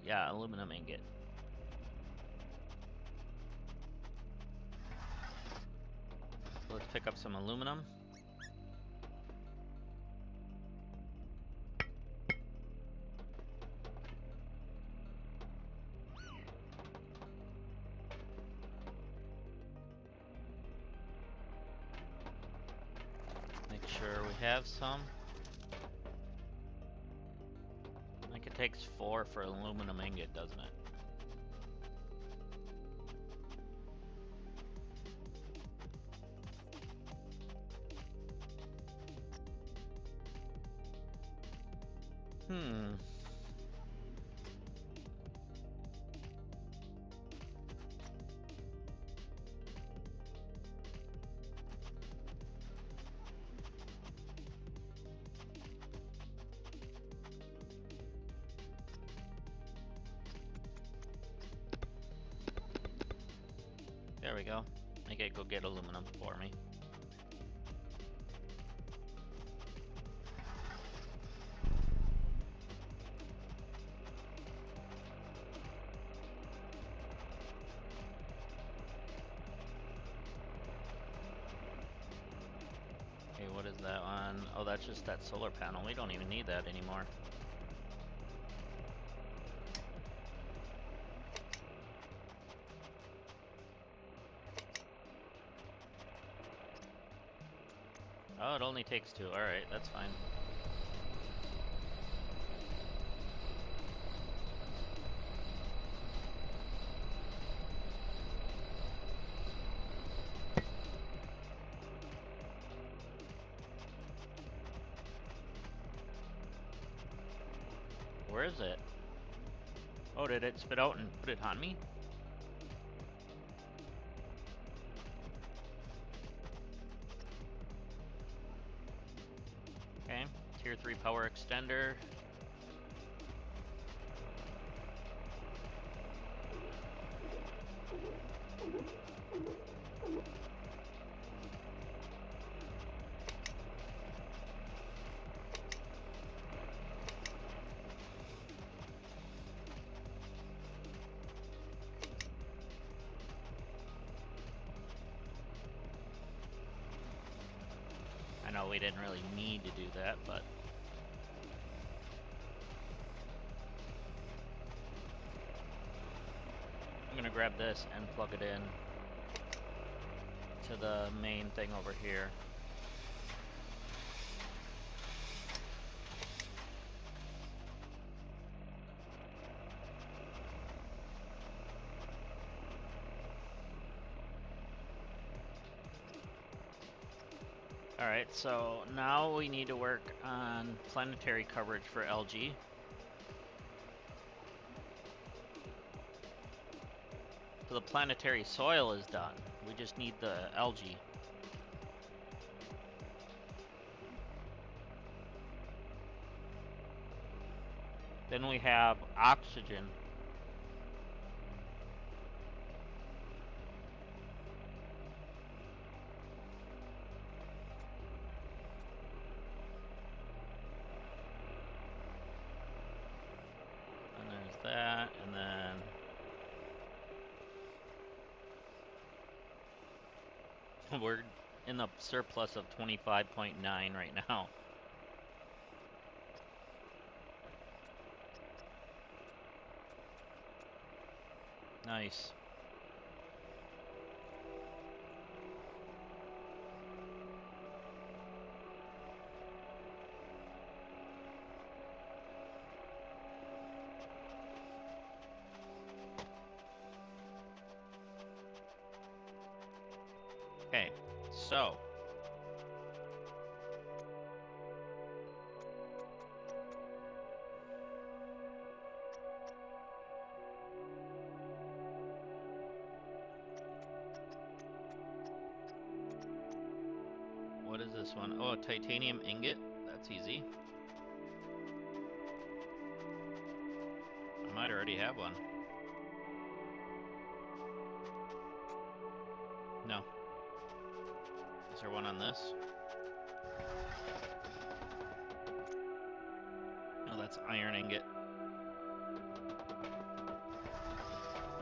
A: yeah, aluminum ingot. Let's pick up some aluminum. Make sure we have some. I think it takes 4 for aluminum ingot, doesn't it? There we go. Make it go get aluminum for me. Okay, what is That one, oh, that's just that solar panel. We don't even need that anymore. Oh, it only takes 2. Alright, that's fine. Where is it? Oh, did it spit out and put it on me? Okay, tier 3 power extender. I know we didn't really need to do that, but I'm gonna grab this and plug it in to the main thing over here. Alright, so now we need to work on planetary coverage for LG. So the planetary soil is done. We just need the algae. Then we have oxygen. And there's that, and then we're in the surplus of 25.9 right now. Nice. Okay, so what is this one? Oh, a titanium ingot. That's easy. I might already have one. No. Is there one on this? No, that's iron ingot.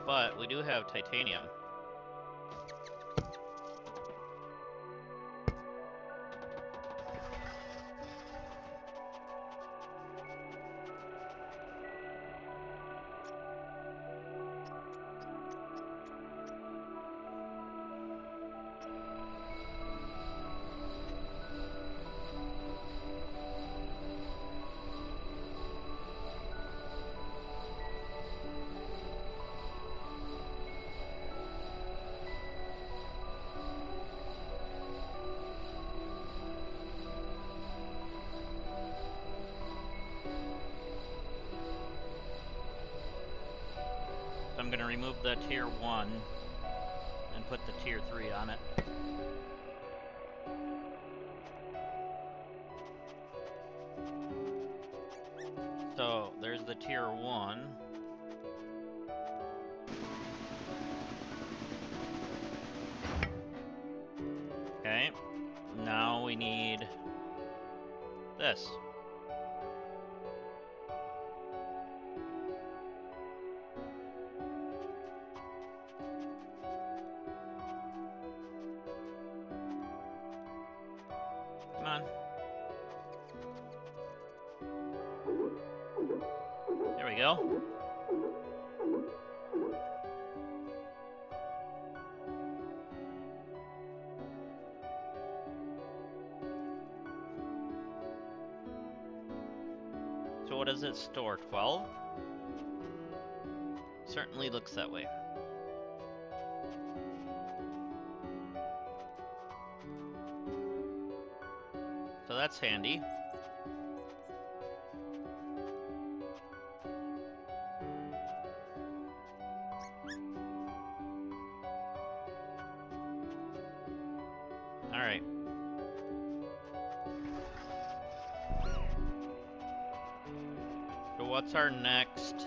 A: But we do have titanium. So I'm going to remove the tier 1 and put the tier 3 on it. So there's the tier 1. Okay, now we need this. Come on. go. So what does it store? 12? Certainly looks that way. So that's handy. Alright. So what's our next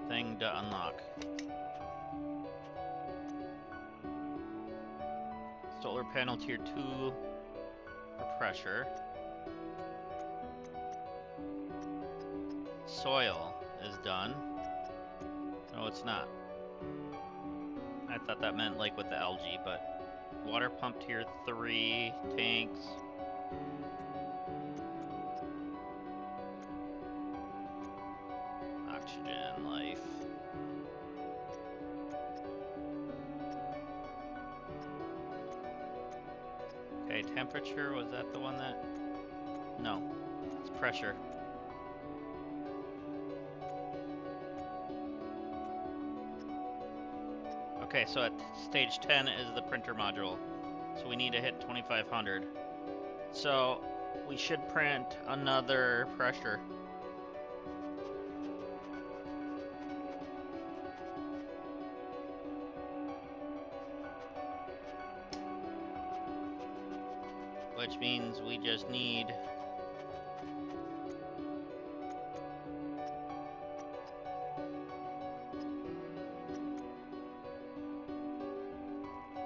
A: thing to unlock? Solar panel tier 2 for pressure. Soil is done. No, it's not. I thought that meant like with the algae, but water pump tier 3, tanks. Oxygen, life. Okay, temperature, was that the one that? No, it's pressure. Okay, so at stage 10 is the printer module. So we need to hit 2500. So we should print another pressure. Which means we just need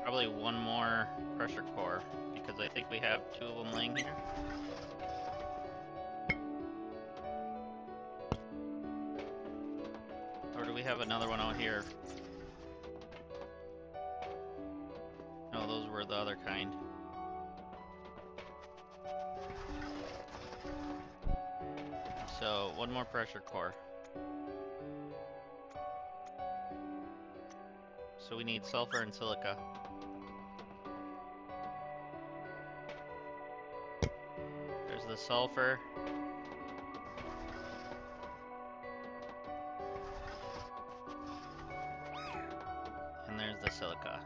A: probably one more pressure core, because I think we have 2 of them laying here. Or do we have another one out here? No, those were the other kind. So, one more pressure core. So we need sulfur and silica. There's the sulfur. And there's the silica.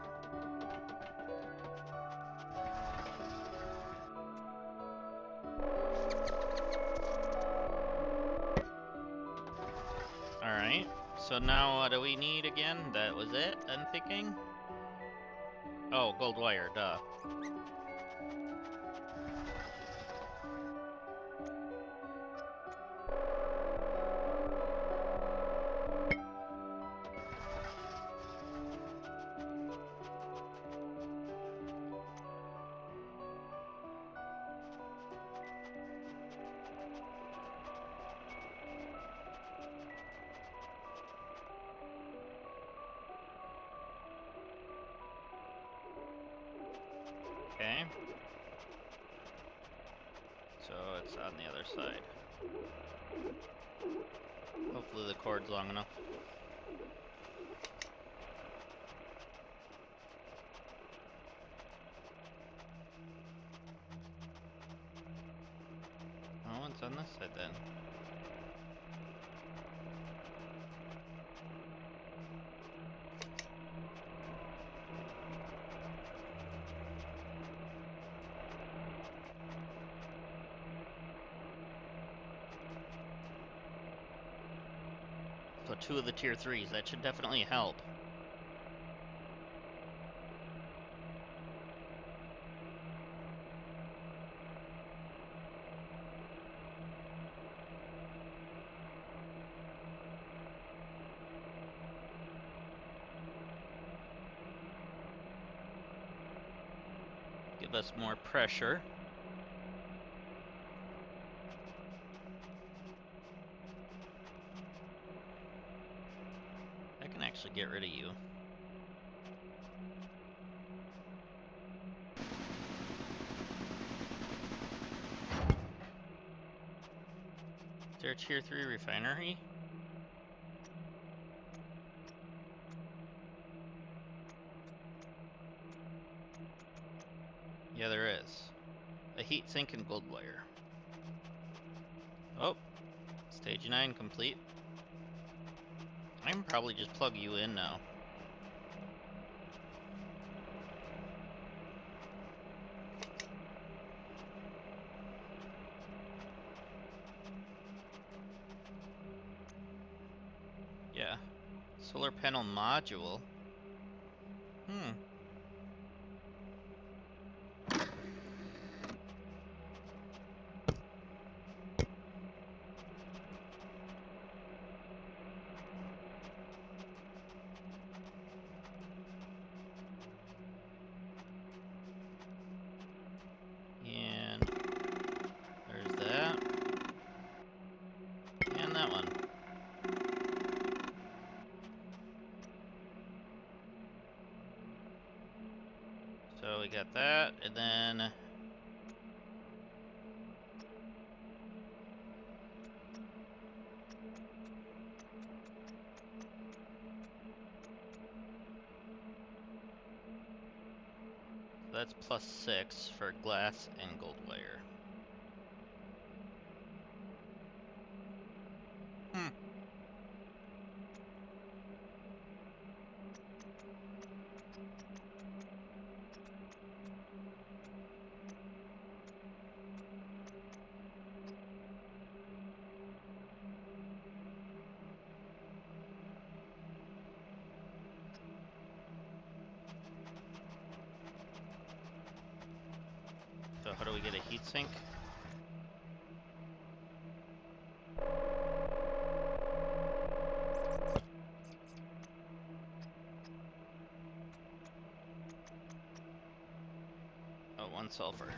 A: Alright, so now what do we need again? That was it, I'm thinking? Oh, gold wire, duh. Okay. So it's on the other side. Hopefully the cord's long enough. Oh, it's on this side then. So 2 of the tier 3s, that should definitely help. Give us more pressure. I can actually get rid of you. there a tier 3 refinery? Yeah, there is. A heat sink and gold wire. Oh, stage 9 complete. I can probably just plug you in now. Yeah. Solar panel module. And there's that. And that one. So we got that, and then so that's +6 for glass and gold wire. So how do we get a heatsink? Oh, 1 sulfur.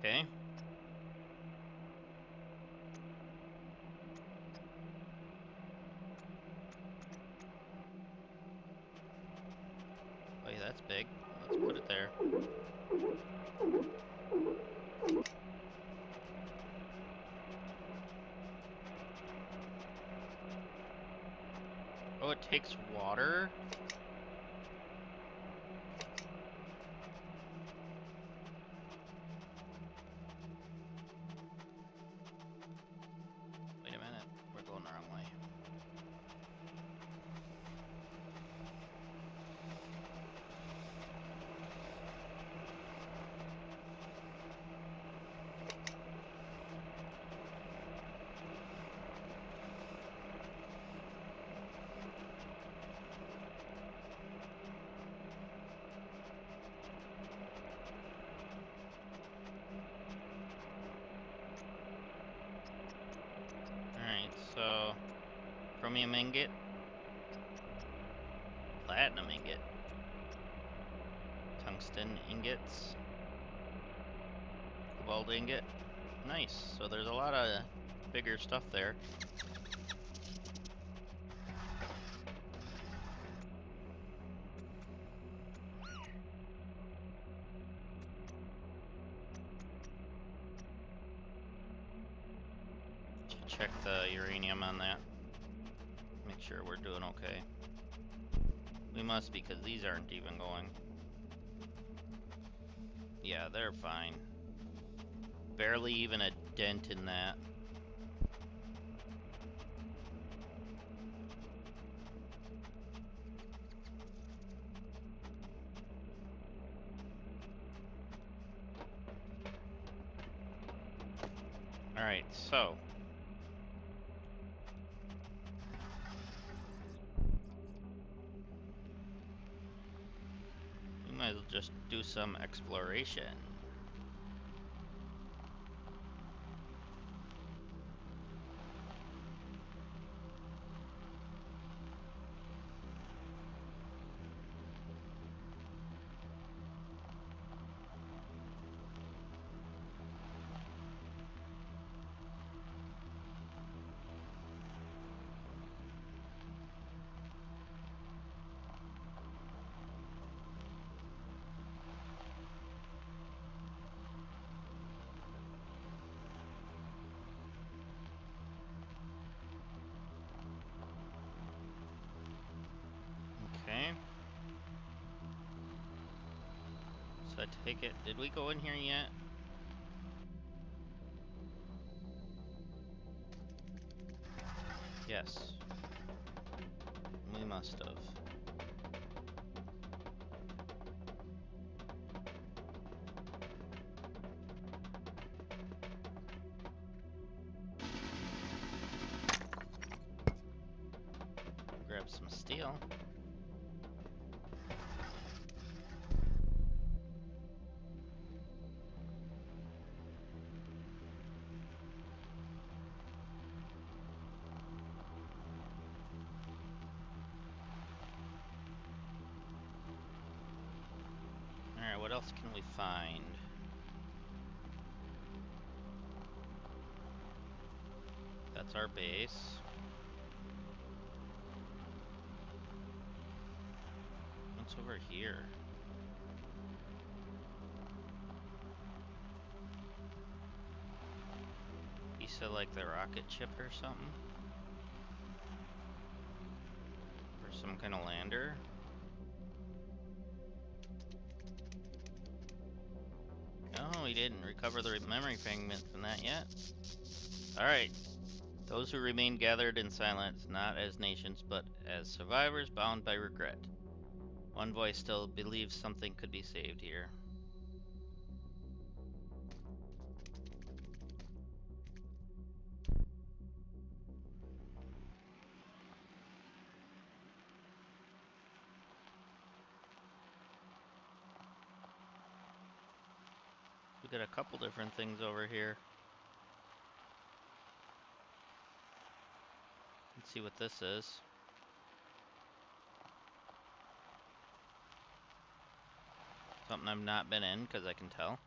A: Okay. Oh yeah, that's big. Let's put it there. Oh, it takes water? Wait a minute, we're going the wrong way. Alright, so chromium ingot, platinum ingot, tungsten ingots, cobalt ingot. Nice. So there's a lot of bigger stuff there. Check the uranium on that. Make sure we're doing okay. We must, because these aren't even going. Yeah, they're fine. Barely even a dent in that. Alright, so we might as well just do some exploration. I take it. Did we go in here yet? Yes. We must have. Grab some steel. Alright, what else can we find? That's our base. What's over here? Piece of like the rocket ship or something? Or some kind of lander? No, we didn't recover the memory fragment from that yet. Alright. Those who remain gathered in silence, not as nations, but as survivors bound by regret. One voice still believes something could be saved here. We got a couple different things over here. Let's see what this is. Something I've not been in, because I can tell.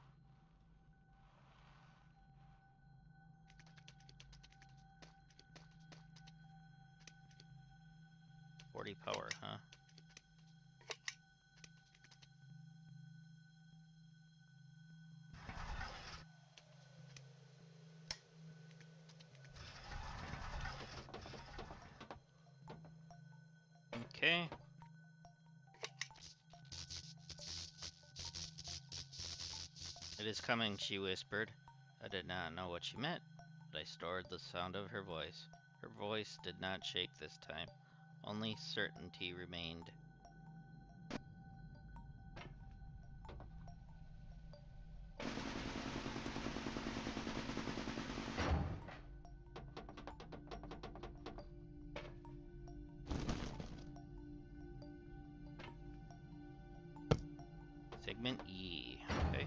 A: .40 power, huh? Okay. It is coming, she whispered. I did not know what she meant, but I stored the sound of her voice. Her voice did not shake this time. Only certainty remained. Segment E. Okay.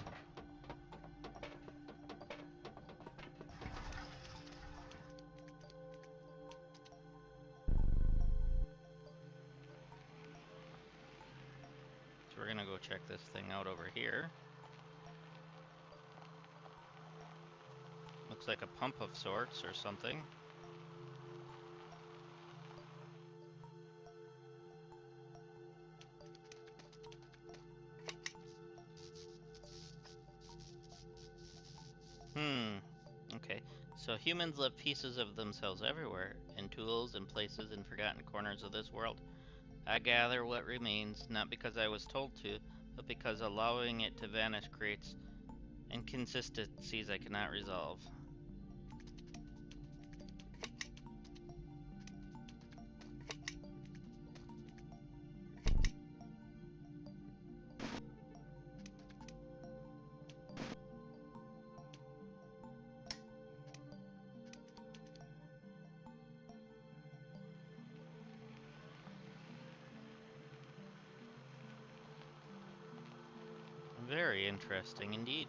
A: So we're gonna go check this thing out over here. Looks like a pump of sorts or something. Okay. So humans left pieces of themselves everywhere, in tools and places in forgotten corners of this world. I gather what remains, not because I was told to, but because allowing it to vanish creates inconsistencies I cannot resolve. Very interesting indeed.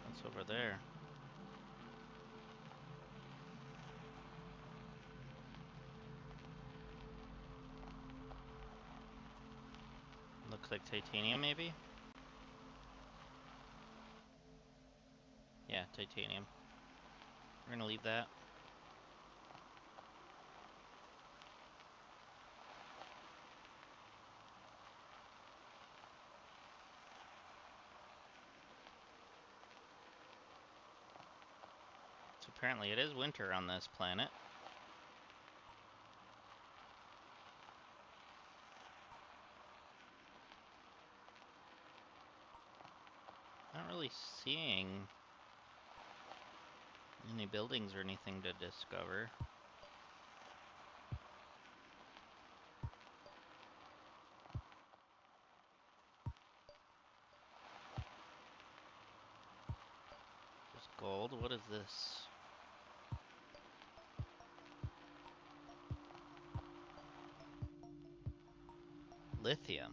A: What's over there? Looks like titanium, maybe? Yeah, titanium. We're gonna leave that. Apparently it is winter on this planet. Not really seeing any buildings or anything to discover. There's gold. What is this? Lithium.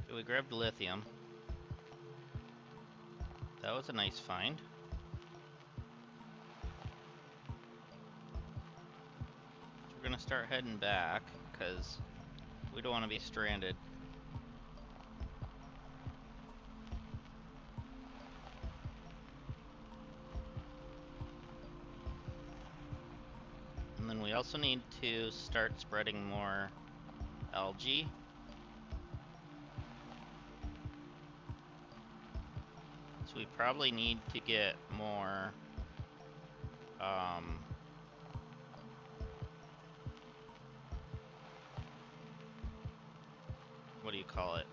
A: So we grabbed lithium. That was a nice find. So we're gonna start heading back, because we don't want to be stranded. And then we also need to start spreading more algae. So we probably need to get more, what do you call it?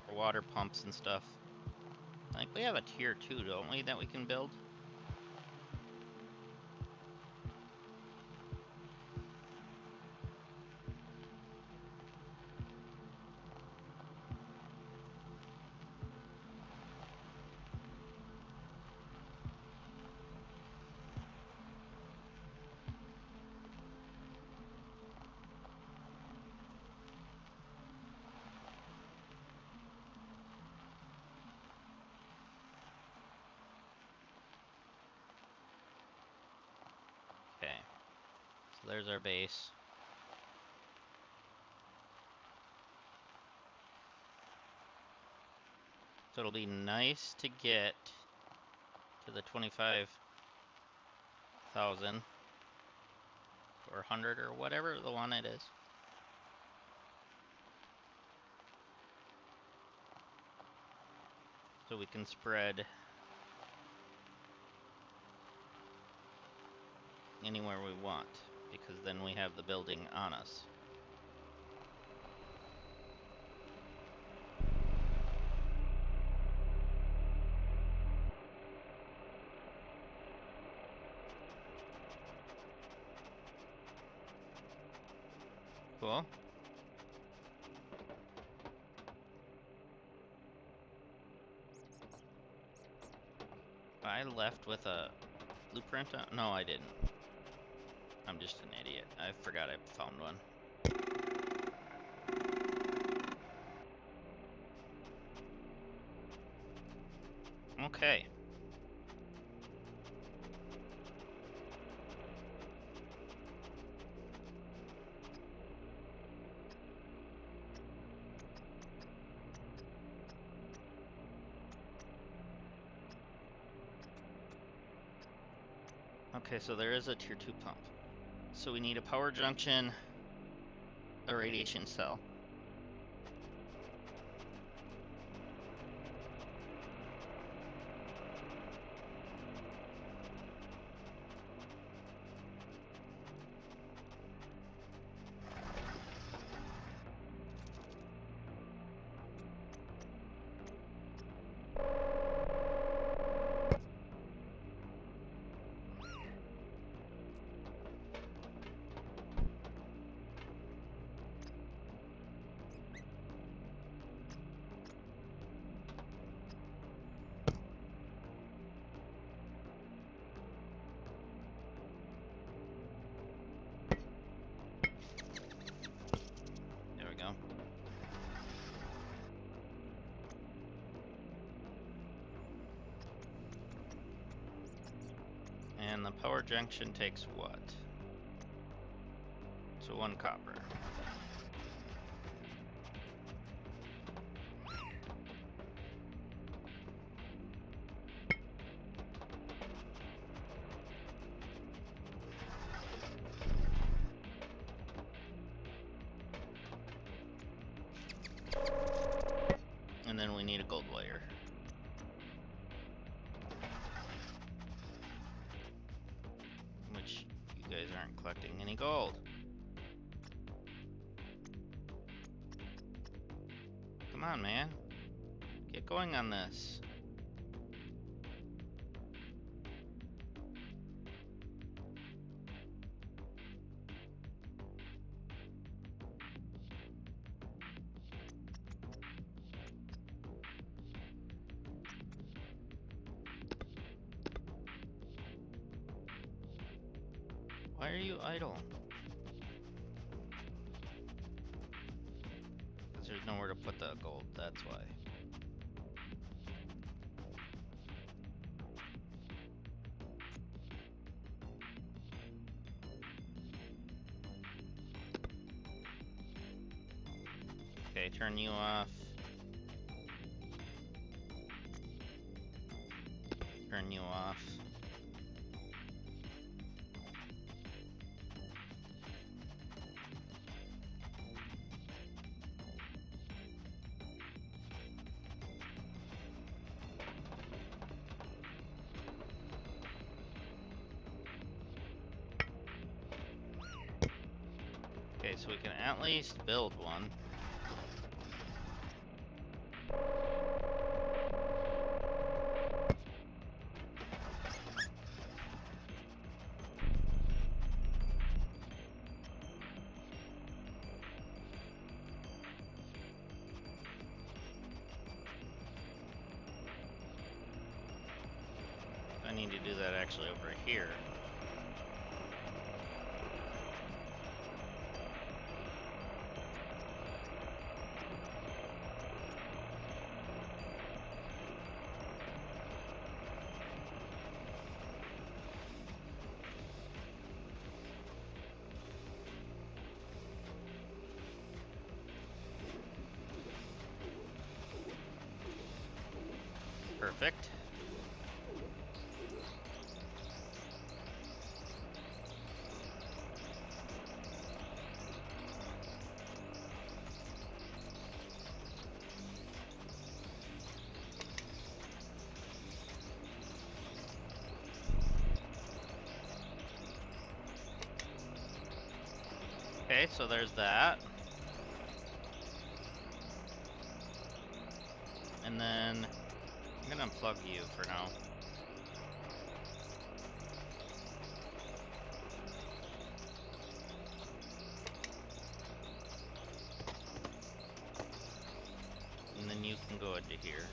A: More water pumps and stuff. I think we have a tier 2, don't we, that we can build? Okay. So there's our base. So it'll be nice to get to the 25,000 or 100 or whatever the one it is. So we can spread anywhere we want, because then we have the building on us. Cool. I left with a blueprint on? No, I didn't. I'm just an idiot. I forgot I found one. Okay. Okay, so there is a tier 2 pump. So we need a power junction, a radiation cell. And the power junction takes what? So 1 copper. And then we need a gold wire. Which you guys aren't collecting any gold. Come on, man. Get going on this. Why are you idle? Because there's nowhere to put the gold, that's why. Okay, turn you off. Turn you off. Okay, so we can at least build one. I need to do that actually over here. Perfect. Okay, so there's that. And then I'm gonna unplug you for now. And then you can go into here.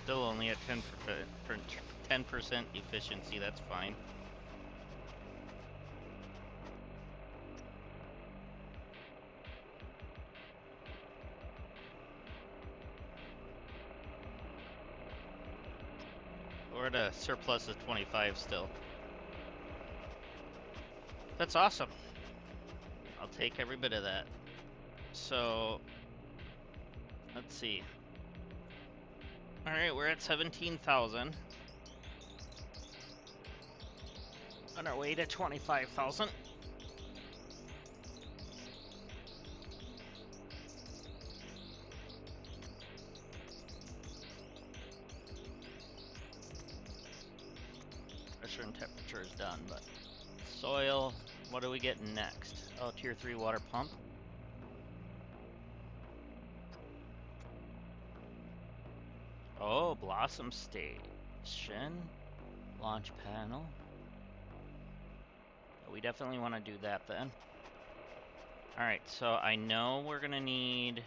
A: Still only at 10% efficiency, that's fine. We're at a surplus of 25 still. That's awesome. I'll take every bit of that. So, let's see. Alright, we're at 17,000. On our way to 25,000. Pressure and temperature is done, but soil, what are we getting next? Oh, tier 3 water pump. Oh, blossom station. Launch panel. We definitely want to do that then. Alright, so I know we're gonna need...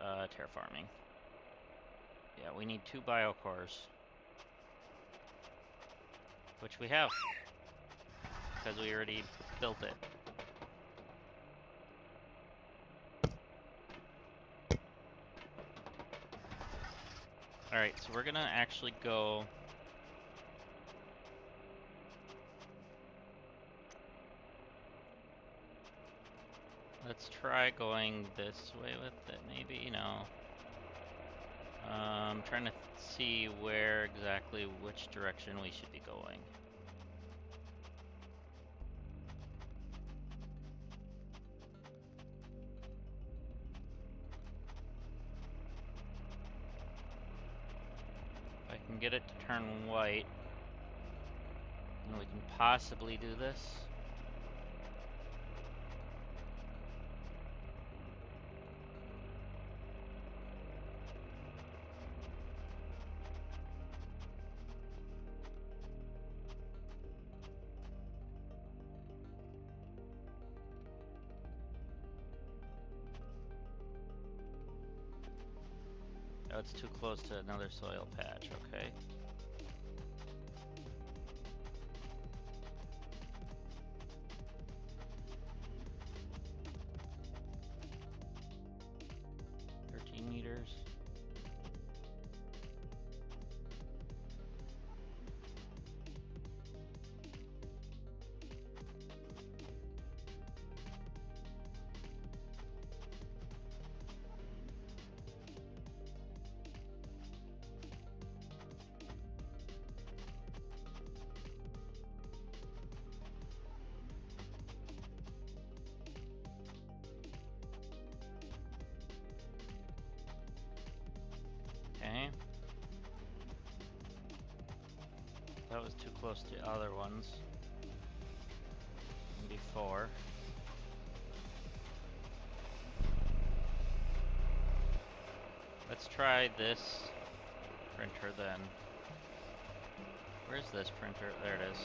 A: terraforming. Yeah, we need 2 biocores. Which we have. Because we already built it. Alright, so we're gonna actually go... Let's try going this way with it, maybe? No. Trying to see where exactly, which direction we should be going. If I can get it to turn white, then we can possibly do this. Oh, it's too close to another soil patch, okay. Meters. Okay. That was too close to other ones. Before. Let's try this printer then. Where's this printer? There it is.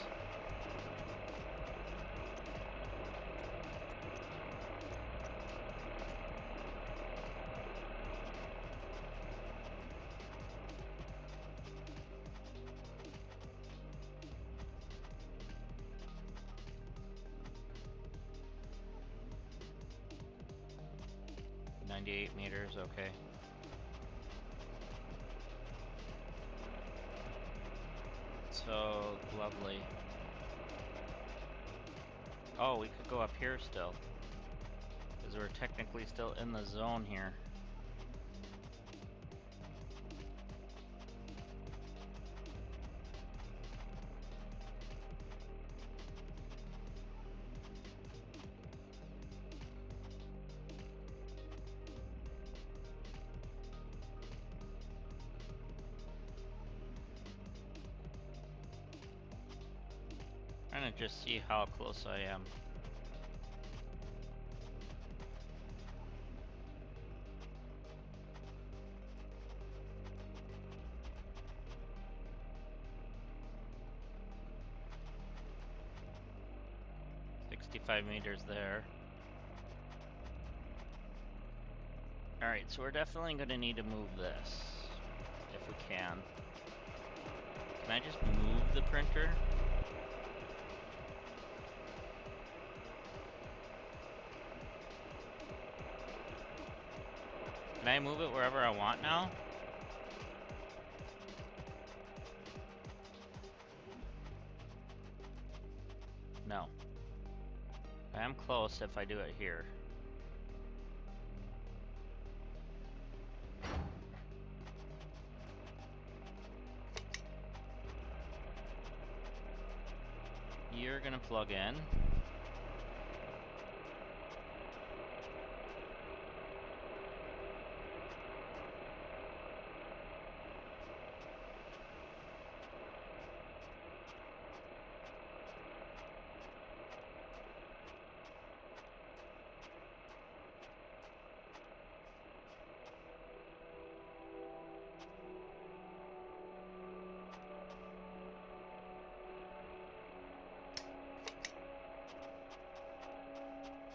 A: $98, okay. So lovely. Oh, we could go up here still. Because we're technically still in the zone here. Trying to just see how close I am. $65 there. Alright, so we're definitely going to need to move this. If we can. Can I just move the printer? Can I move it wherever I want now? No. I am close if I do it here. You're gonna plug in.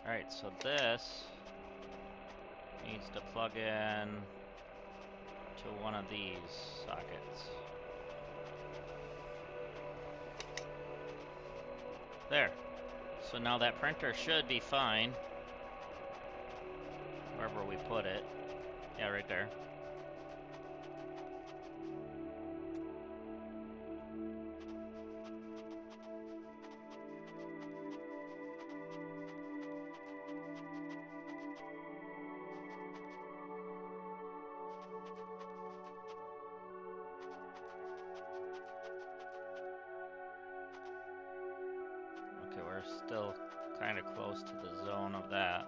A: Alright, so this needs to plug in to one of these sockets. There. So now that printer should be fine. Wherever we put it. Yeah, right there. Okay, we're still kind of close to the zone of that.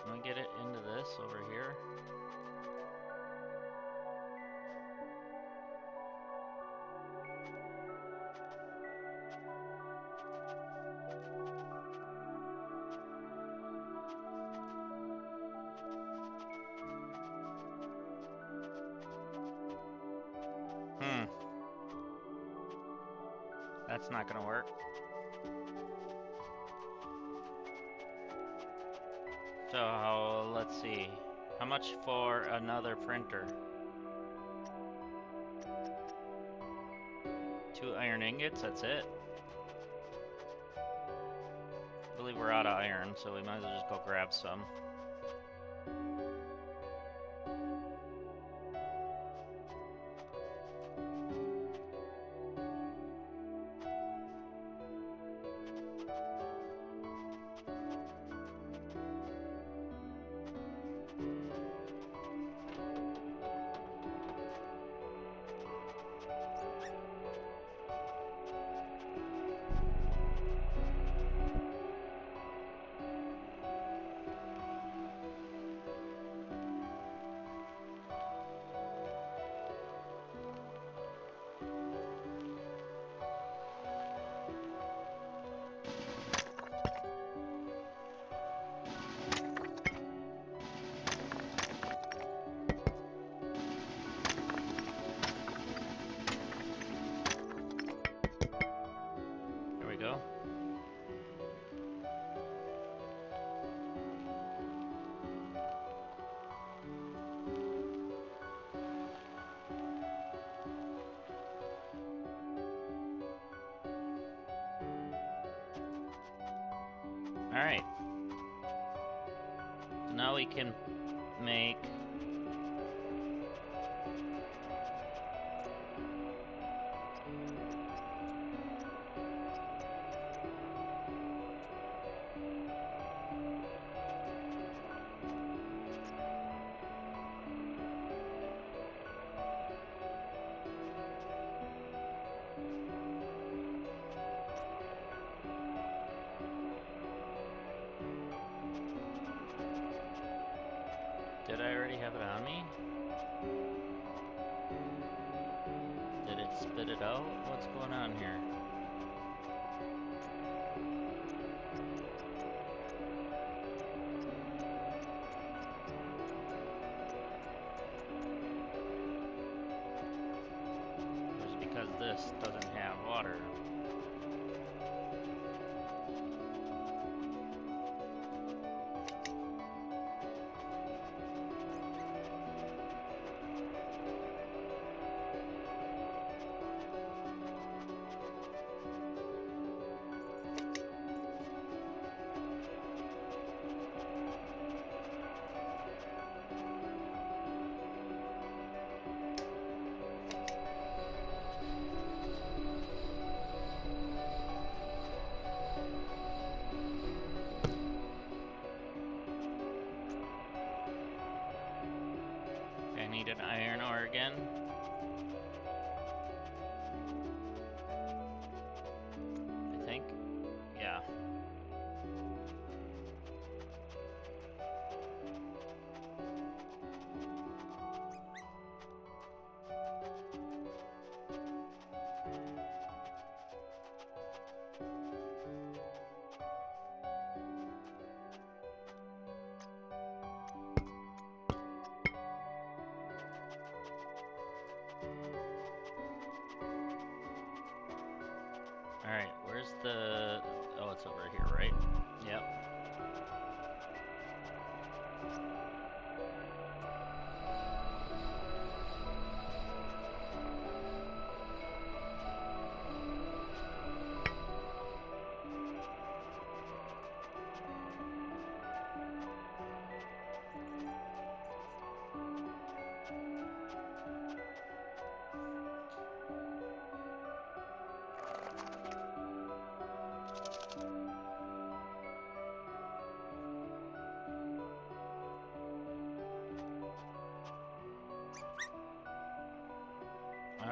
A: Can we get it into this over here? That's not gonna work. So, let's see. How much for another printer? 2 iron ingots, that's it. I believe we're out of iron, so we might as well just go grab some. There we go. Alright. Now we can make Did I already have it on me? Did it spit it out? What's going on here? Just because this doesn't have water.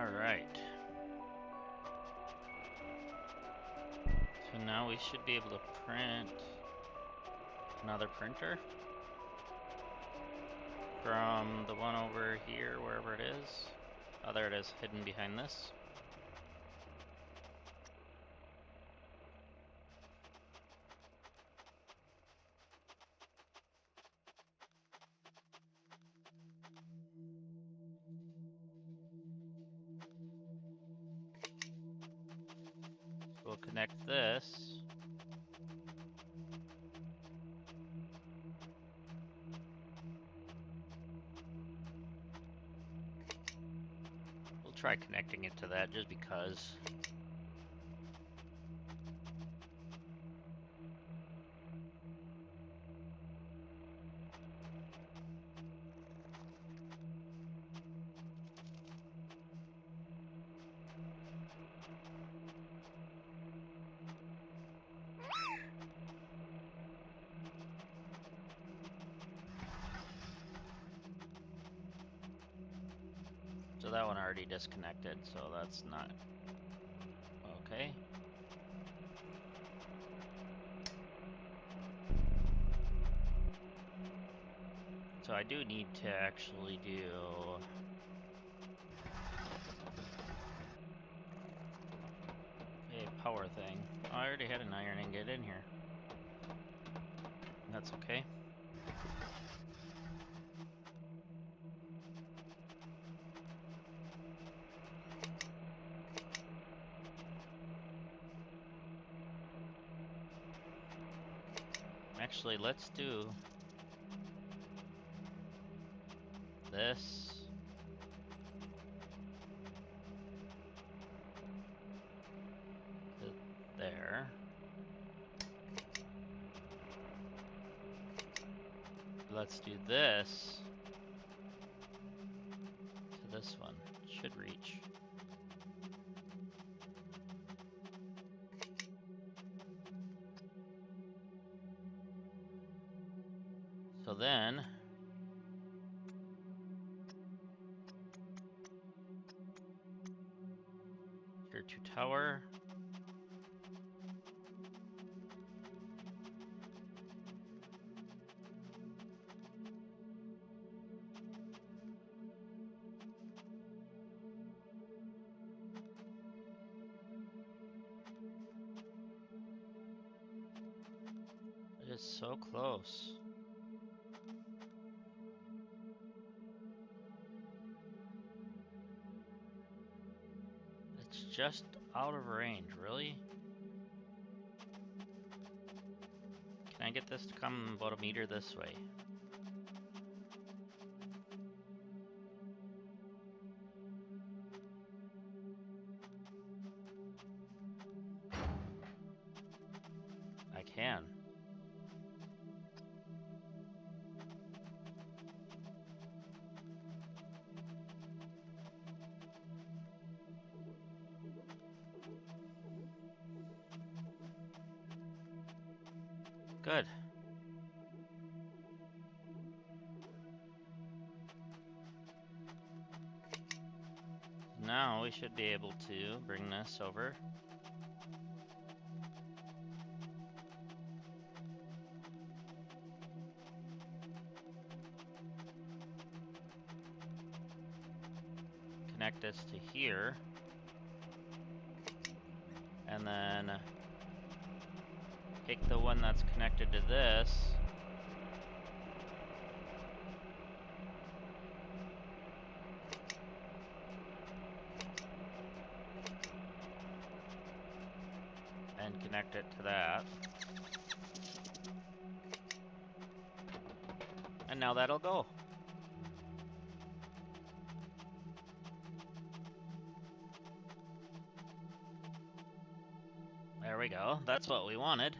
A: Alright. So now we should be able to print another printer from the one over here, wherever it is. Oh, there it is, hidden behind this. So we'll connect this. We'll try connecting it to that just because. So that one already disconnected, so that's not okay. So I do need to actually do a power thing. Oh, I already had an iron ingot in here. That's okay. Actually, let's do this. To there. Let's do this to this one. Should reach. So then tier 2 tower. It is so close. It's just out of range, really? Can I get this to come about a meter this way? I can. Good. Now we should be able to bring this over. Connect this to here. And then take the one that's connected to this. And connect it to that. And now that'll go. There we go. That's what we wanted.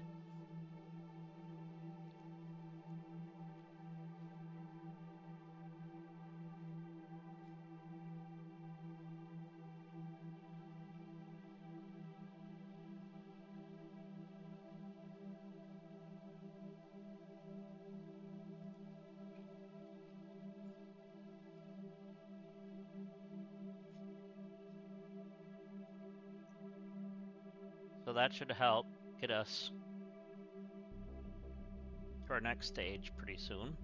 A: that should help get us to our next stage pretty soon.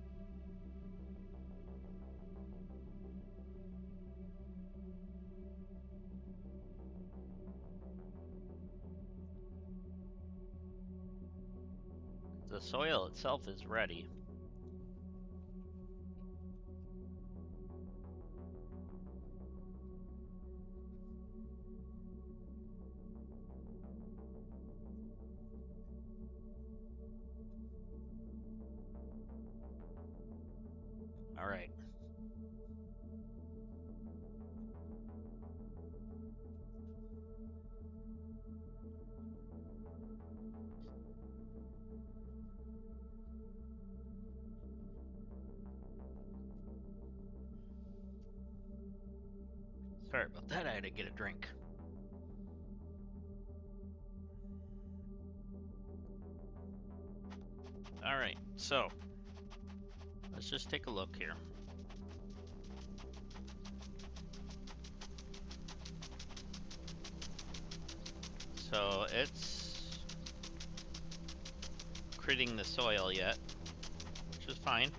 A: The soil itself is ready. All right. Sorry about that, I had to get a drink. Alright, so let's just take a look here. So it's critting the soil yet, which is fine.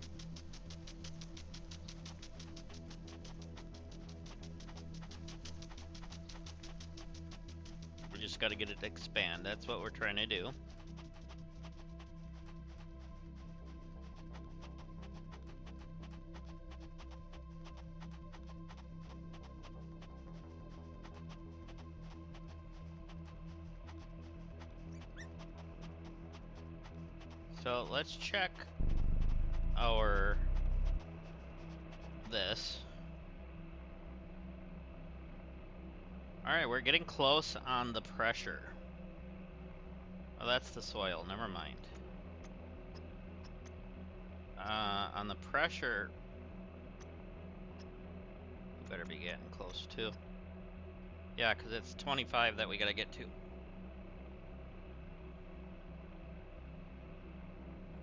A: We just got to get it to expand. That's what we're trying to do. So let's check our this. Alright, we're getting close on the pressure. Oh, that's the soil, never mind. On the pressure, we better be getting close too. Yeah, because it's 25 that we gotta get to.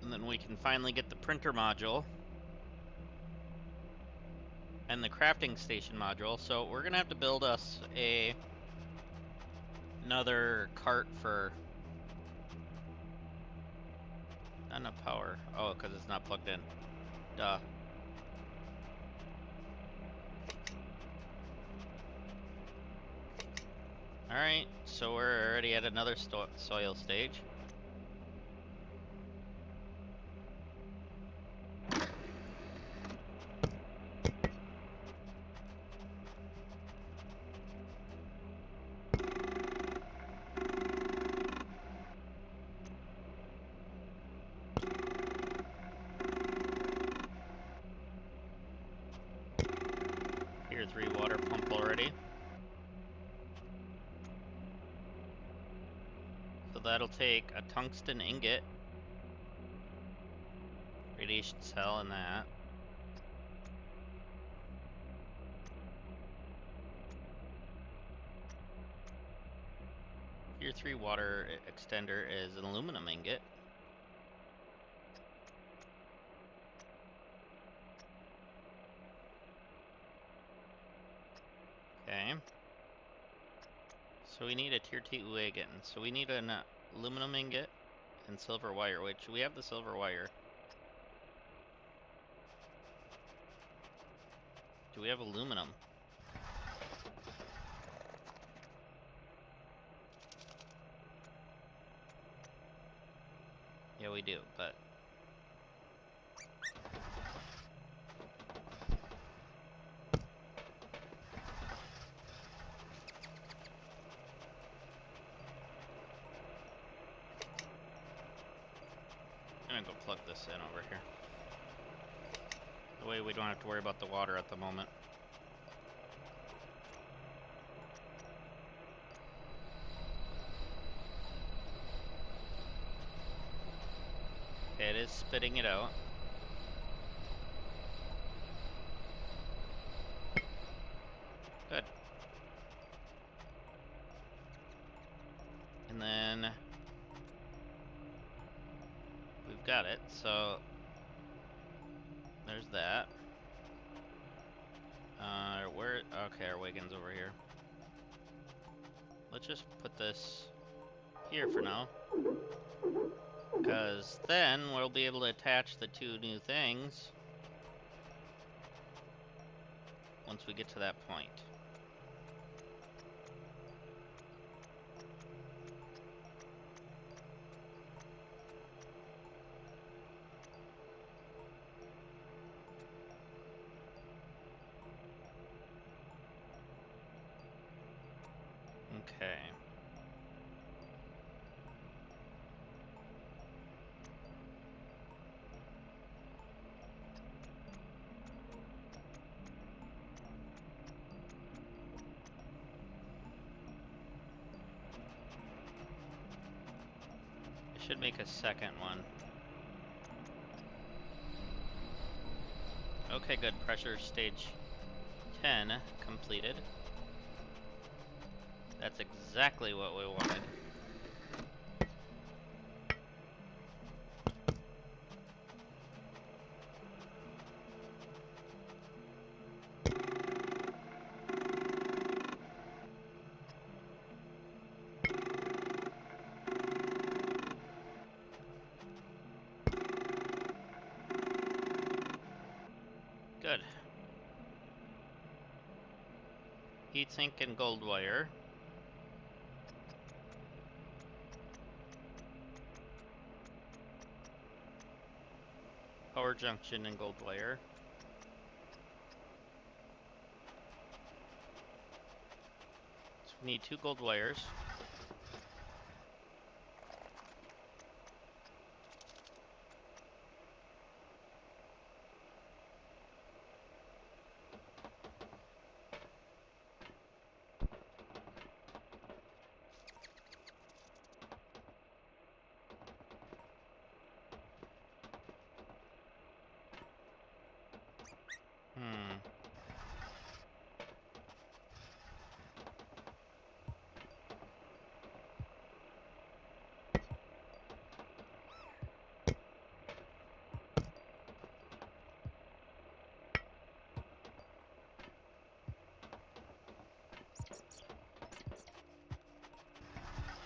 A: And then we can finally get the printer module and the crafting station module. So we're gonna have to build us another cart for not enough power. Oh, because it's not plugged in. Duh. Alright, so we're already at another soil stage. Tier 3 water pump already. So that'll take a tungsten ingot, radiation cell, and that. Tier 3 water extender is an aluminum ingot. Okay. So we need a tier 2 again. So we need an aluminum ingot and silver wire, which we have the silver wire. Do we have aluminum? Yeah, we do, but I'm gonna go plug this in over here. That way we don't have to worry about the water at the moment. Okay, it is spitting it out. Good. And then we've got it, so there's that. Okay, our wagon's over here. Let's just put this here for now. Because then we'll be able to attach the two new things once we get to that point. Okay. I should make a second one. Okay, good. Pressure stage 10 completed. That's exactly what we wanted. Good. Heatsink and gold wire. Power junction and gold wire. So we need 2 gold wires.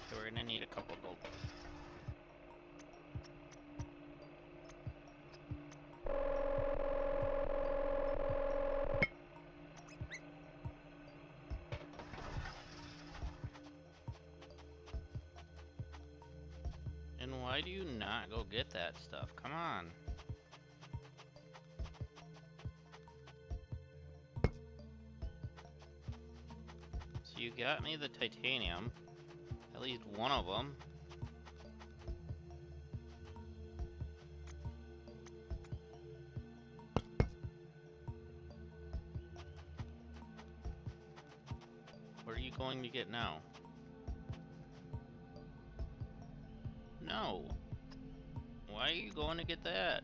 A: So we're gonna need a couple gold. And why do you not go get that stuff? Come on. So you got me the titanium. At least one of them. What are you going to get now? No. Why are you going to get that?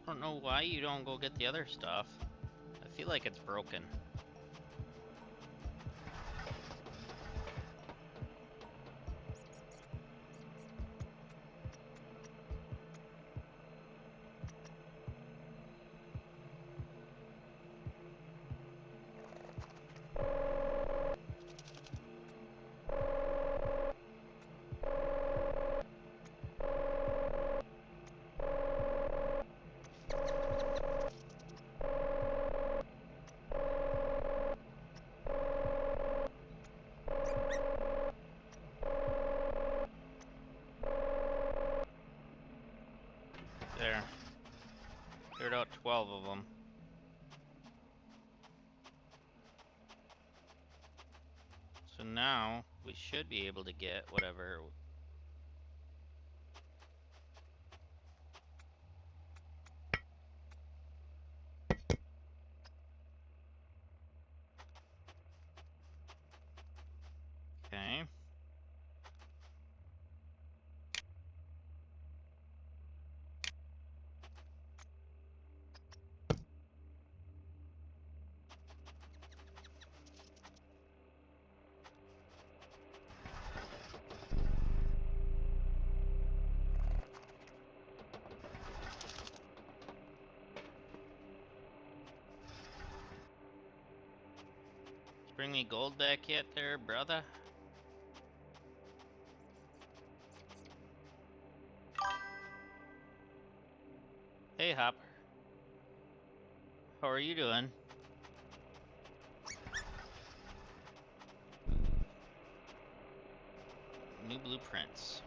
A: I don't know why you don't go get the other stuff. I feel like it's broken. There. Cleared out 12 of them. So now we should be able to get whatever. Okay. Bring me gold back yet there, brother? Hey, Hopper. How are you doing? New blueprints.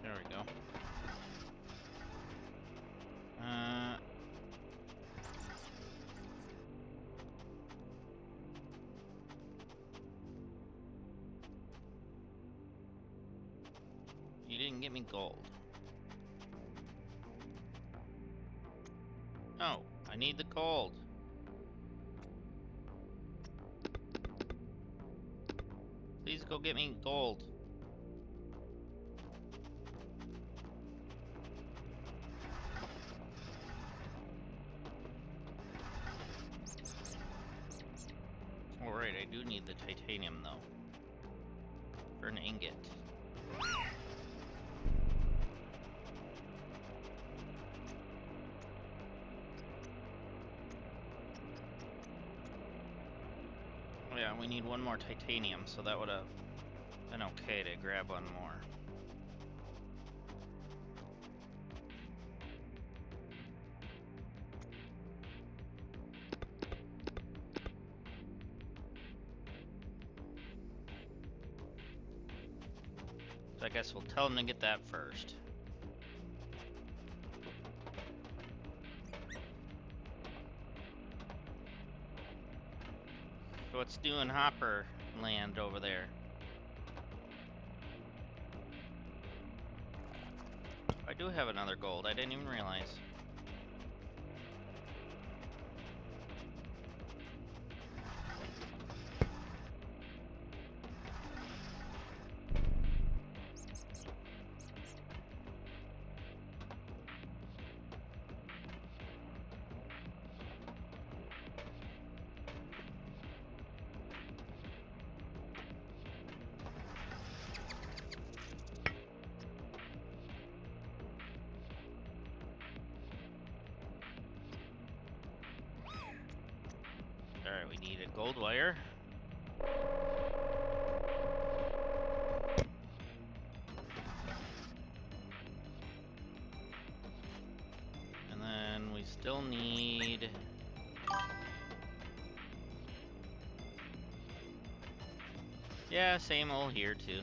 A: There we go. You didn't get me gold. No, I need the gold. Please go get me gold. Alright, I do need the titanium though. For an ingot. Oh yeah, we need one more titanium, so that would have been okay to grab one more. So I guess we'll tell him to get that first. So what's doing Hopper land over there? I do have another gold, I didn't even realize. Alright, we need a gold wire. And then we still need... Yeah, same old here too.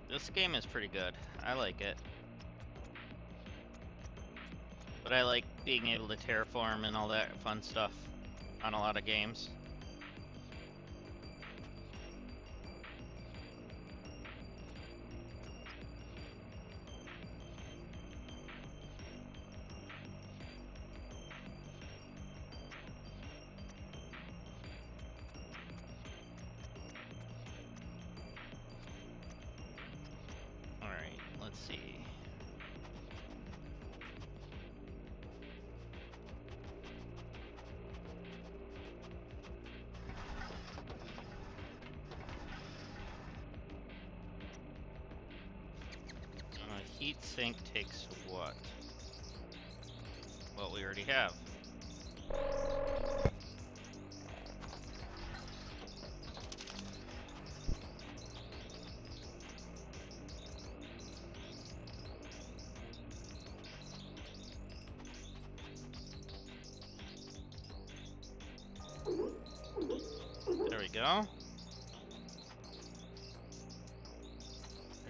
A: This game is pretty good. I like it. But I like being able to terraform and all that fun stuff on a lot of games. Alright, let's see. Heat sink takes what? Well, we already have. There we go.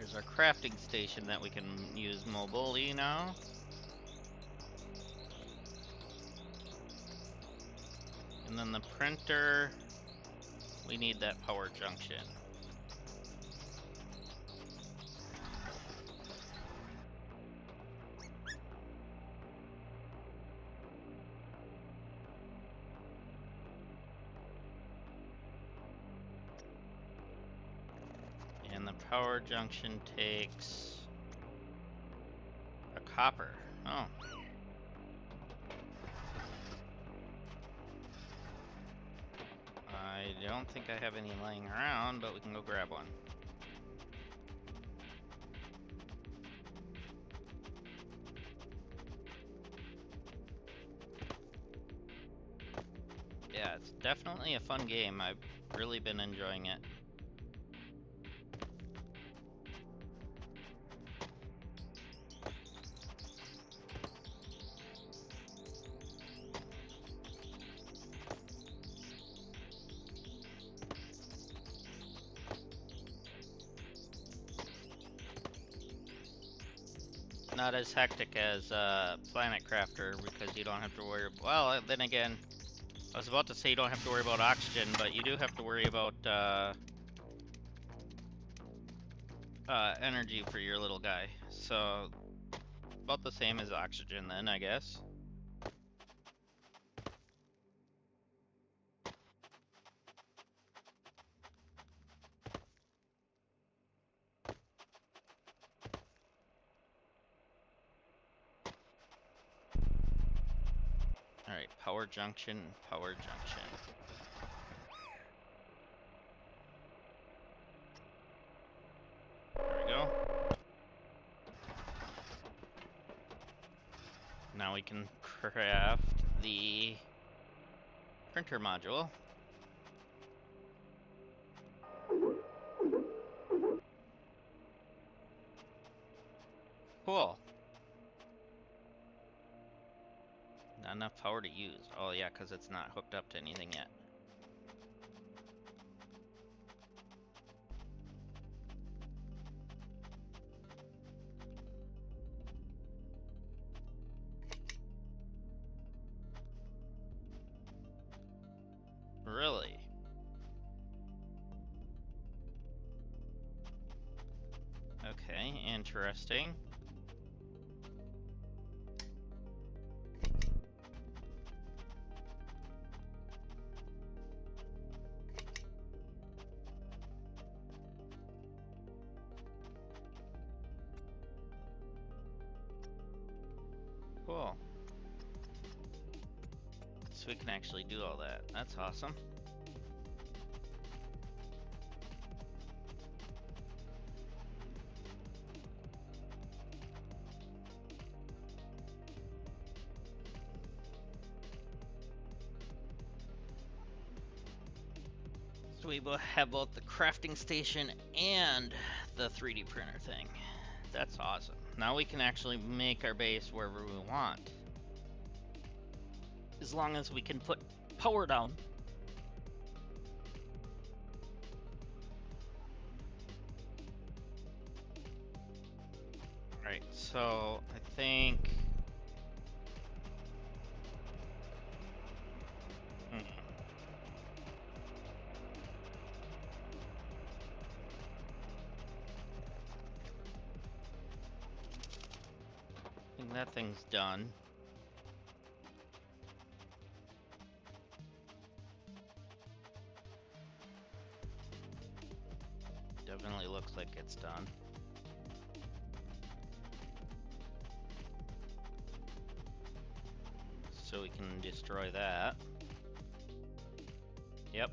A: Here's our crafting station that we can use mobilely now. And then the printer, we need that power junction. And the power junction takes a copper. Oh. I don't think I have any laying around, but we can go grab one. Yeah, it's definitely a fun game. I've really been enjoying it. Not as hectic as Planet Crafter because you don't have to worry. Well, then again, I was about to say you don't have to worry about oxygen, but you do have to worry about energy for your little guy. So about the same as oxygen, then I guess. All right, power junction, power junction. There we go. Now we can craft the printer module. Cool. Not enough power to use. Oh yeah, because it's not hooked up to anything yet. Really? Okay, interesting. Cool. So we can actually do all that. That's awesome. So we have both the crafting station and the 3D printer thing. That's awesome. Now we can actually make our base wherever we want. As long as we can put power down. Alright, so I think... I think that thing's done. Definitely looks like it's done. So we can destroy that. Yep.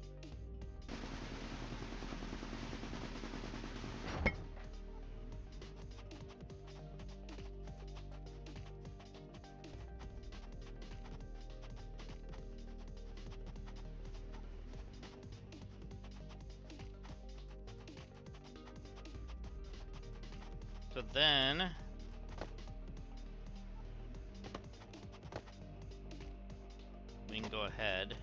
A: So then... we can go ahead.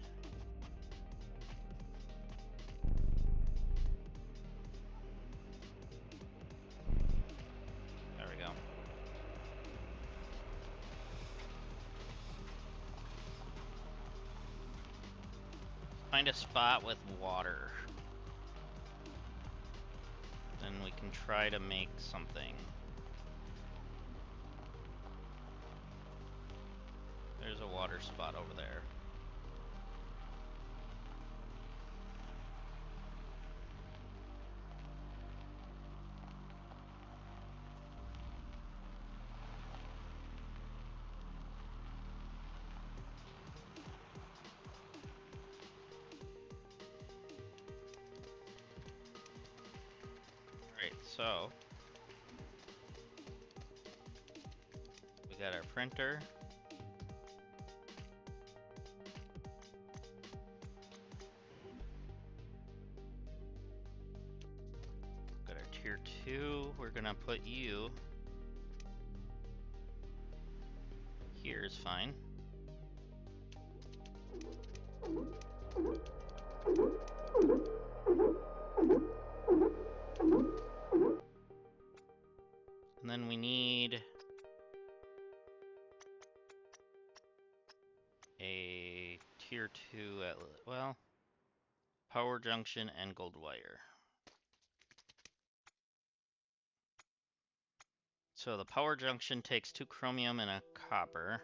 A: Find a spot with water. Then we can try to make something. There's a water spot over there. Alright, so we got our printer. Got our tier 2. We're gonna put you here is fine. And then we need a tier 2 at, well, power junction and gold wire. So the power junction takes 2 chromium and a copper.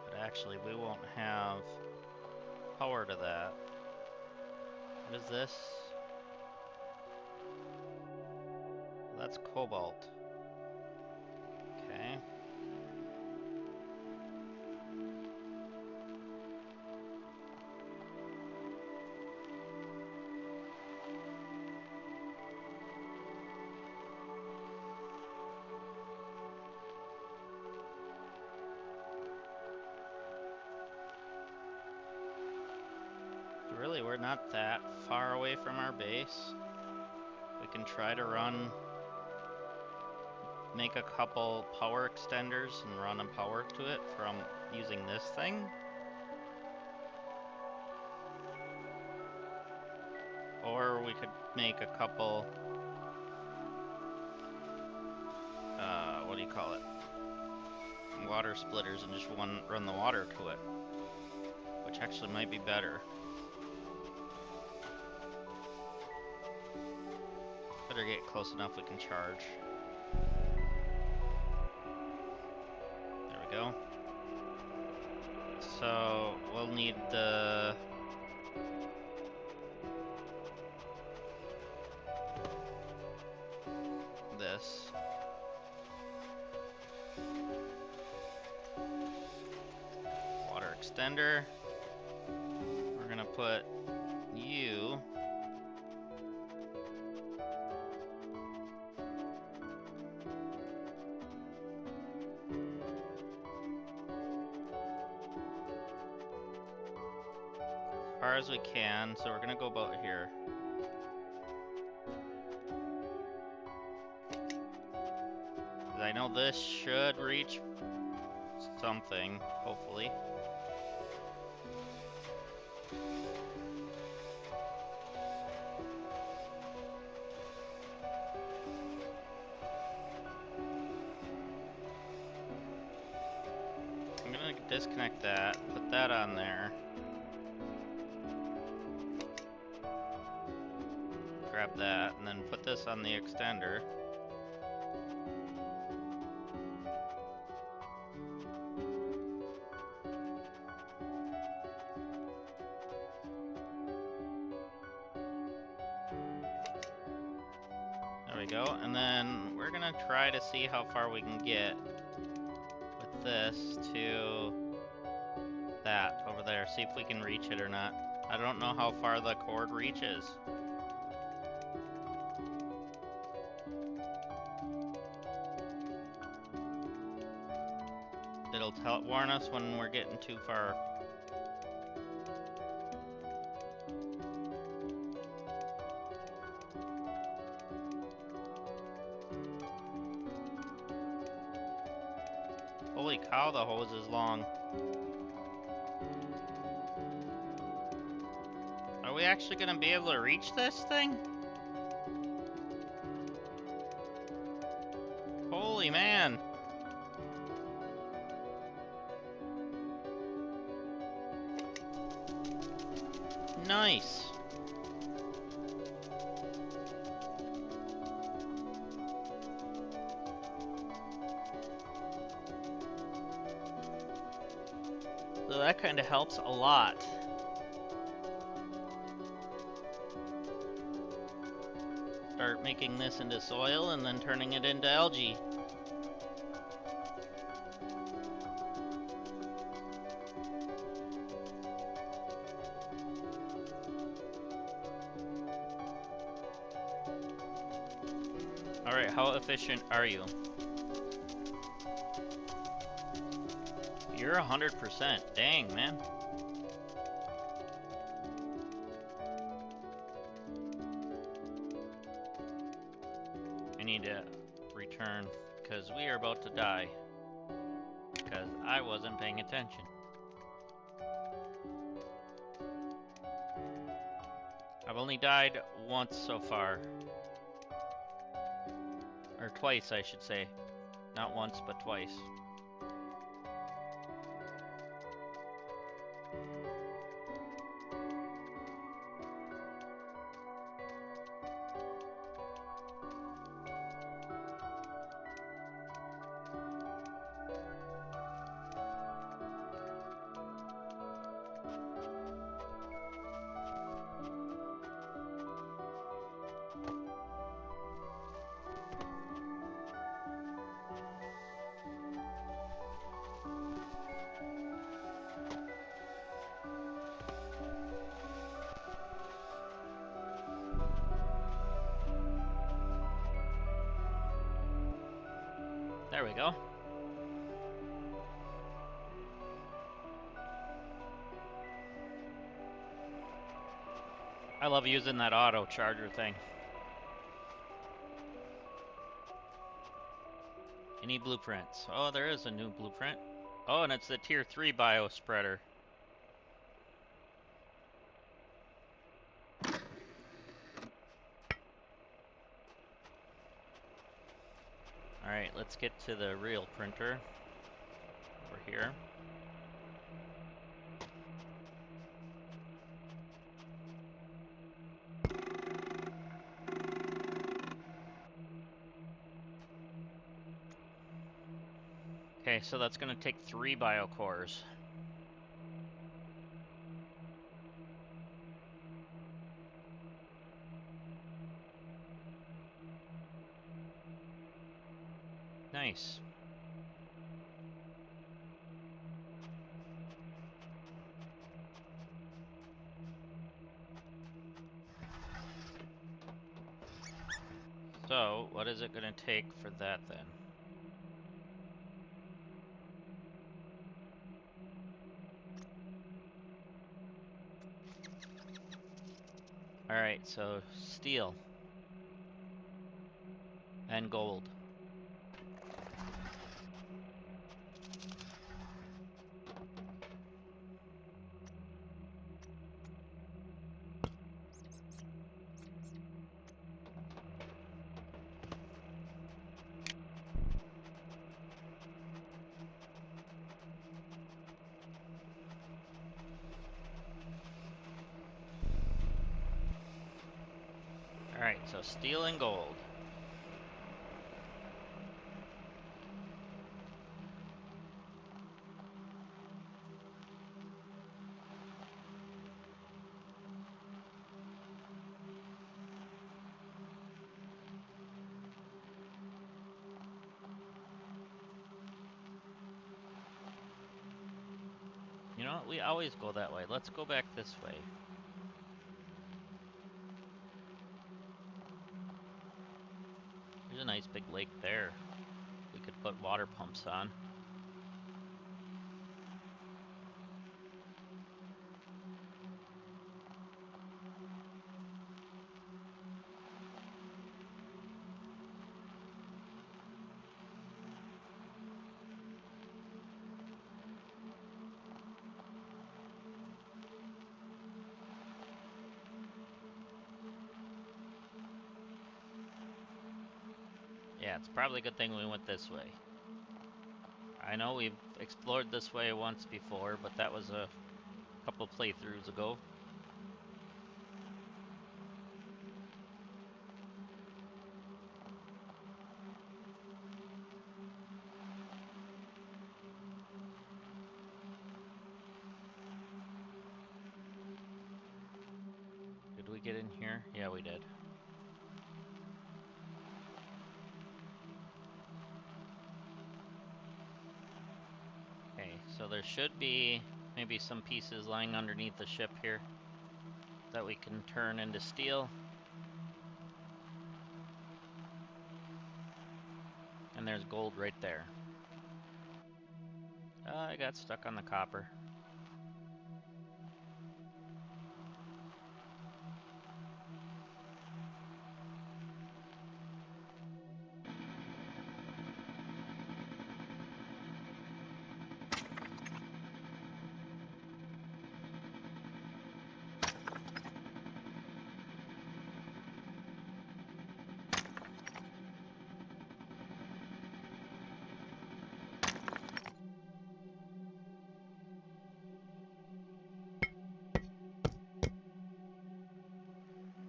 A: But actually, we won't have power to that. What is this? That's cobalt. Okay. Really, we're not that far away from our base. We can try to make a couple power extenders and run a power to it from using this thing. Or we could make a couple, what do you call it? Water splitters and just run the water to it. Which actually might be better. Better get close enough we can charge. There we go. So we'll need this. Water extender. We're gonna put you as far as we can, so we're gonna go about here. I know this should reach something, hopefully. I'm gonna disconnect that, put that on there. Grab that, and then put this on the extender. There we go, and then we're gonna try to see how far we can get with this to that over there, see if we can reach it or not. I don't know how far the cord reaches. It'll warn us when we're getting too far. Holy cow, how the hose is long. Are we actually gonna be able to reach this thing? Holy man! Nice! So that kind of helps a lot. Start making this into soil and then turning it into algae. Alright, how efficient are you? You're 100%. Dang, man. I need to return because we are about to die. Because I wasn't paying attention. I've only died once so far. Or twice, I should say. Not once, but twice. There we go. I love using that auto charger thing. Any blueprints? Oh, there is a new blueprint. Oh, and it's the tier 3 biospreader. Alright, let's get to the real printer. Over here. Okay, so that's gonna take 3 biocores. Nice. So, what is it gonna take for that then? Alright, so steel. And gold. Alright, so steel and gold. You know what? We always go that way. Let's go back this way. There's a nice big lake there. We could put water pumps on. Yeah, it's probably a good thing we went this way. I know we've explored this way once before, but that was a couple playthroughs ago. Did we get in here? Yeah, we did. Okay, so there should be maybe some pieces lying underneath the ship here that we can turn into steel. And there's gold right there. I got stuck on the copper.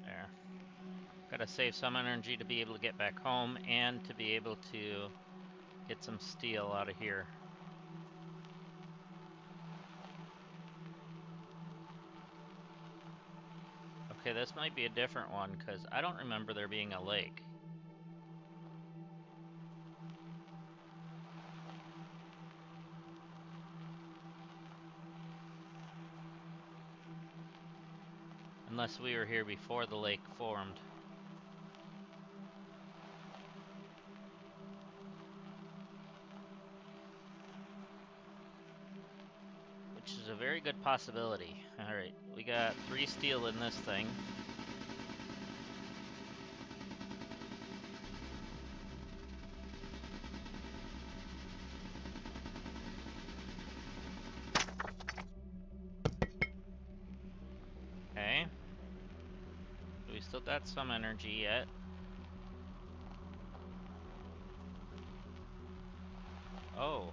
A: There. Gotta save some energy to be able to get back home and to be able to get some steel out of here. Okay, this might be a different one because I don't remember there being a lake. Unless we were here before the lake formed. Which is a very good possibility. Alright, we got 3 steel in this thing. Okay. We still got some energy yet. Oh.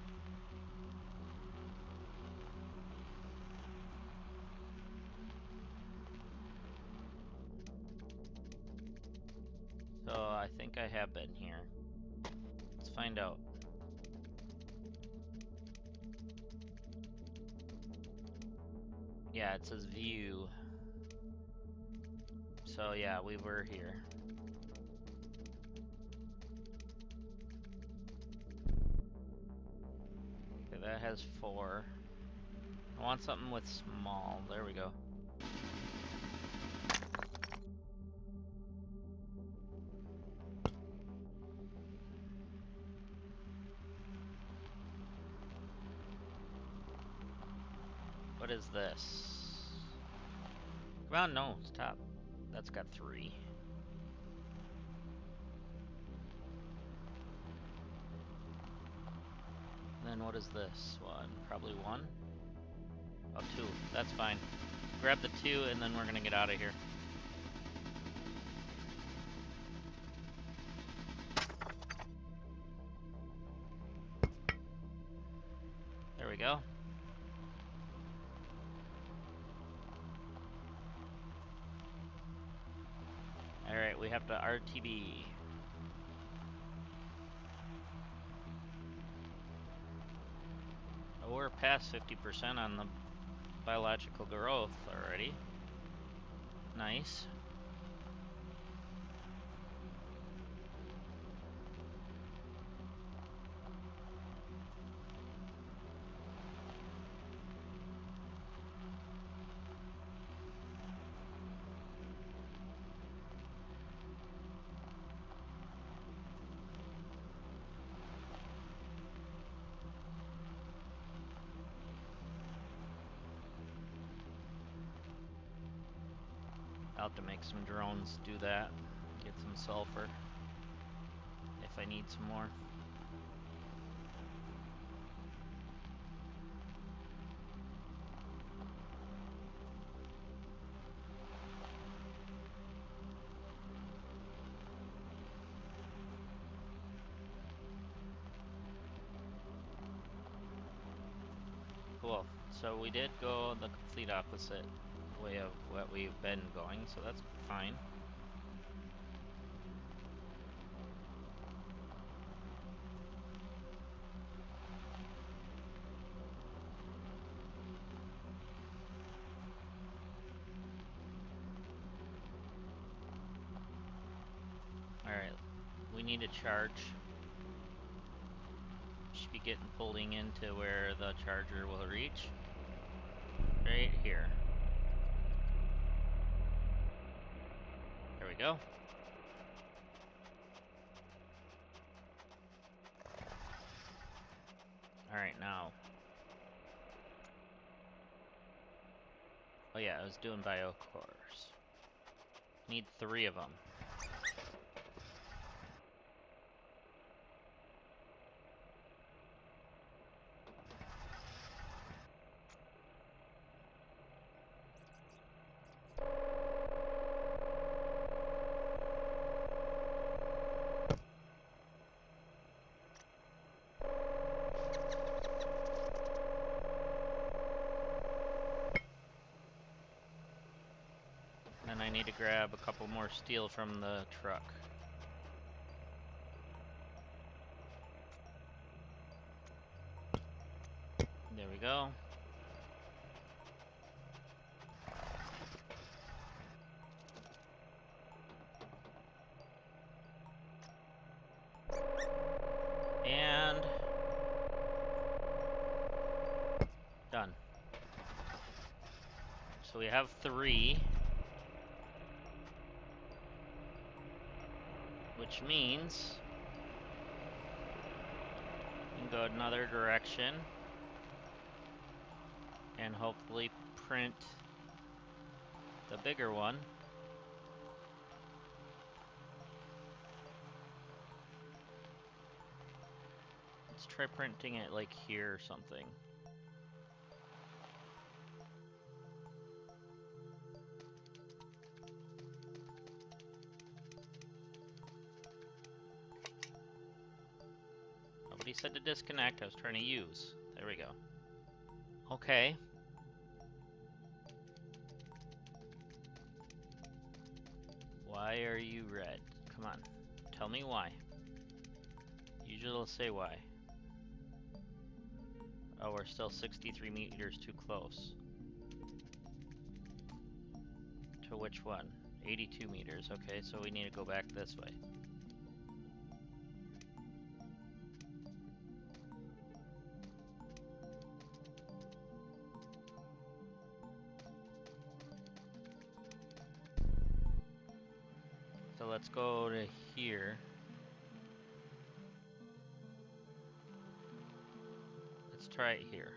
A: So I think I have been here. Let's find out. Yeah, it says view. So yeah, we were here. Okay, that has 4. I want something with small. There we go. What is this? Come on, no, stop. That's got 3. And then what is this one? Probably 1? Oh, 2. That's fine. Grab the 2 and then we're gonna get out of here. There we go. Alright, we have to RTB. Oh, we're past 50% on the biological growth already. Nice. I'll have to make some drones do that. Get some sulfur. If I need some more. Cool. So we did go the complete opposite way of what we've been going, so that's fine. Alright, we need a charge. Should be pulling into where the charger will reach. Right here. There we go. Alright, now. Oh yeah, I was doing biocores. Need 3 of them. Then I need to grab a couple more steel from the truck. There we go. And done. So we have 3, which means we can go another direction and hopefully print the bigger one. Let's try printing it like here or something. Nobody said to disconnect, I was trying to use. There we go. Okay. Why are you red? Come on, tell me why. Usually it'll say why. Oh, we're still 63 meters too close. To which one? 82 meters, okay, so we need to go back this way. So let's go to here. Let's try it here.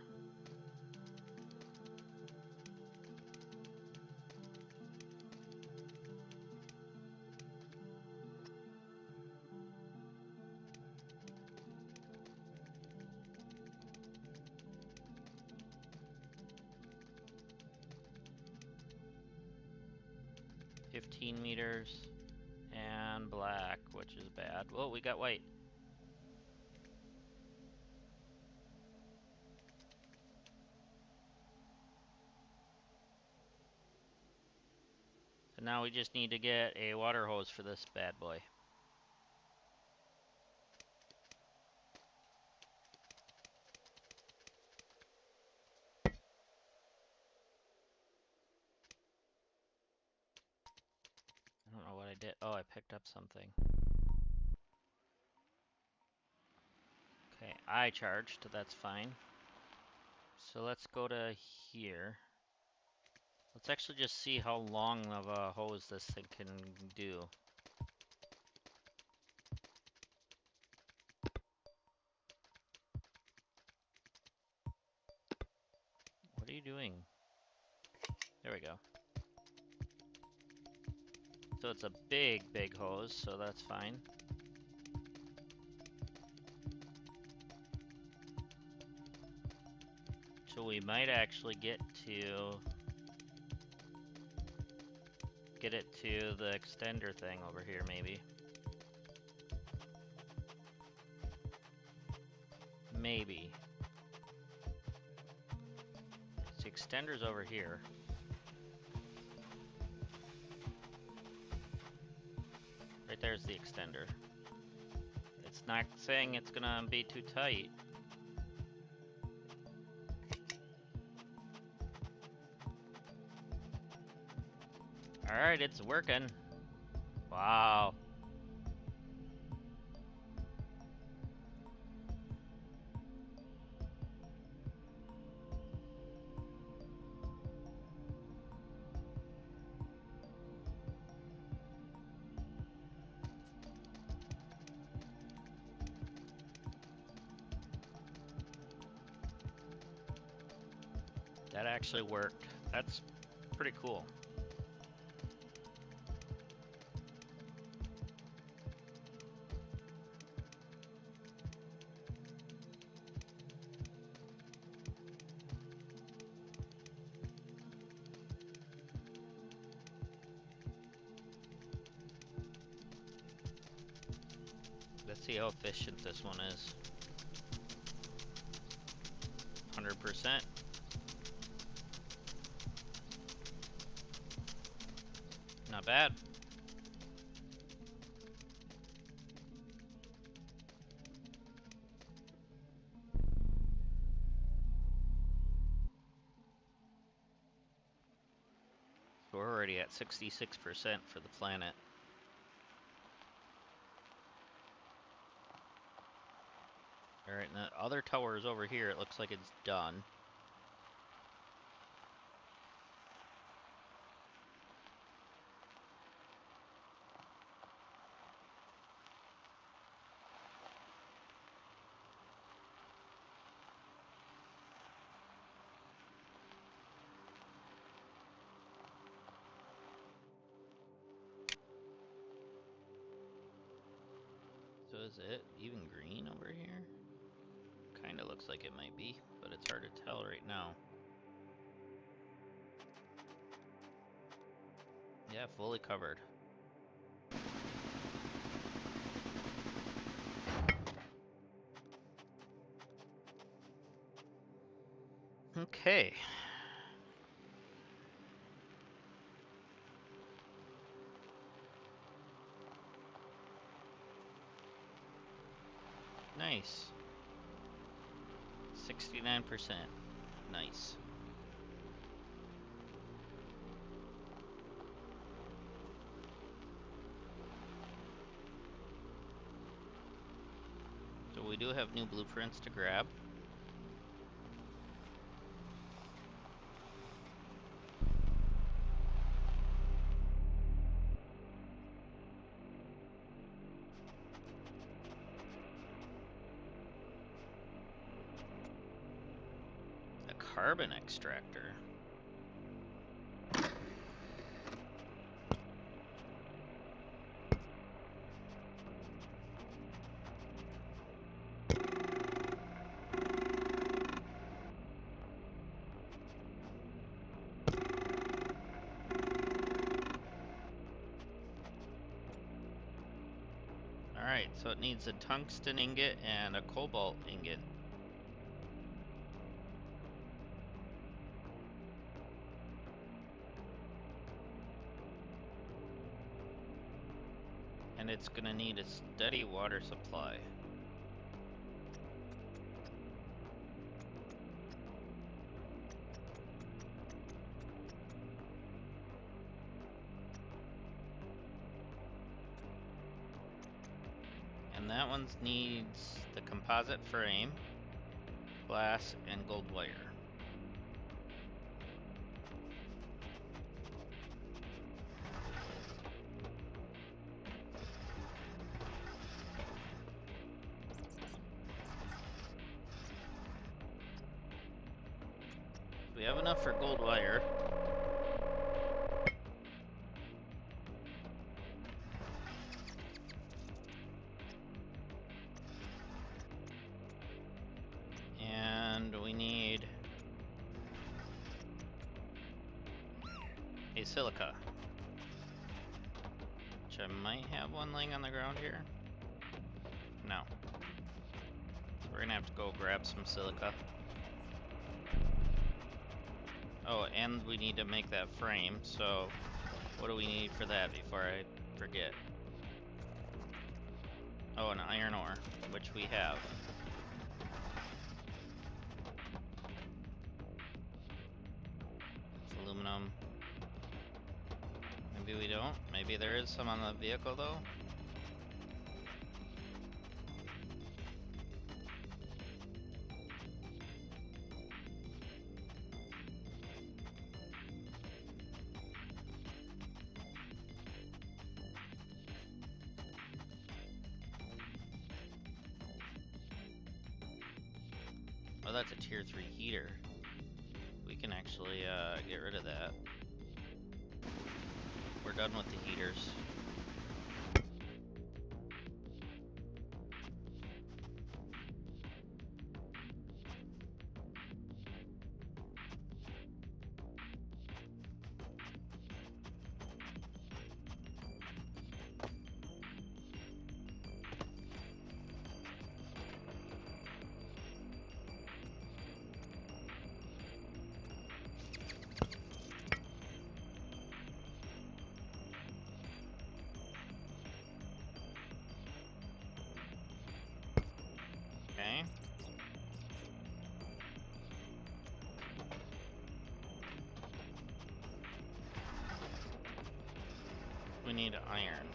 A: $15 meters and black, which is bad. Whoa, we got white. So now we just need to get a water hose for this bad boy. I don't know what I did. Oh, I picked up something. Okay, I charged, that's fine. So let's go to here. Let's actually just see how long of a hose this thing can do. What are you doing? There we go. So it's a big, big hose, so that's fine. So we might actually get it to the extender thing over here, maybe. Maybe. extender's over here. Right there's the extender. It's not saying it's gonna be too tight. Alright, it's working. Wow. That actually worked. That's pretty cool. Let's see how efficient this one is. 100%. Not bad. So we're already at 66% for the planet. Alright, and the other tower is over here. It looks like it's done. So is it even green over here? Kinda looks like it might be, but it's hard to tell right now. Yeah, fully covered. Okay. Nice. 69%. Nice. So we do have new blueprints to grab. A carbon extractor. Alright, so it needs a tungsten ingot and a cobalt ingot. And it's gonna need a steady water supply. And that one needs the composite frame, glass, and gold wire. We have enough for gold wire. And we need a silica, which I might have one laying on the ground here. No. So we're gonna have to go grab some silica. Oh, and we need to make that frame, so what do we need for that before I forget? Oh, an iron ore, which we have. Aluminum. Maybe we don't. Maybe there is some on the vehicle, though. Oh, that's a tier 3 heater. We can actually get rid of that. We're done with the heaters. Okay. We need iron.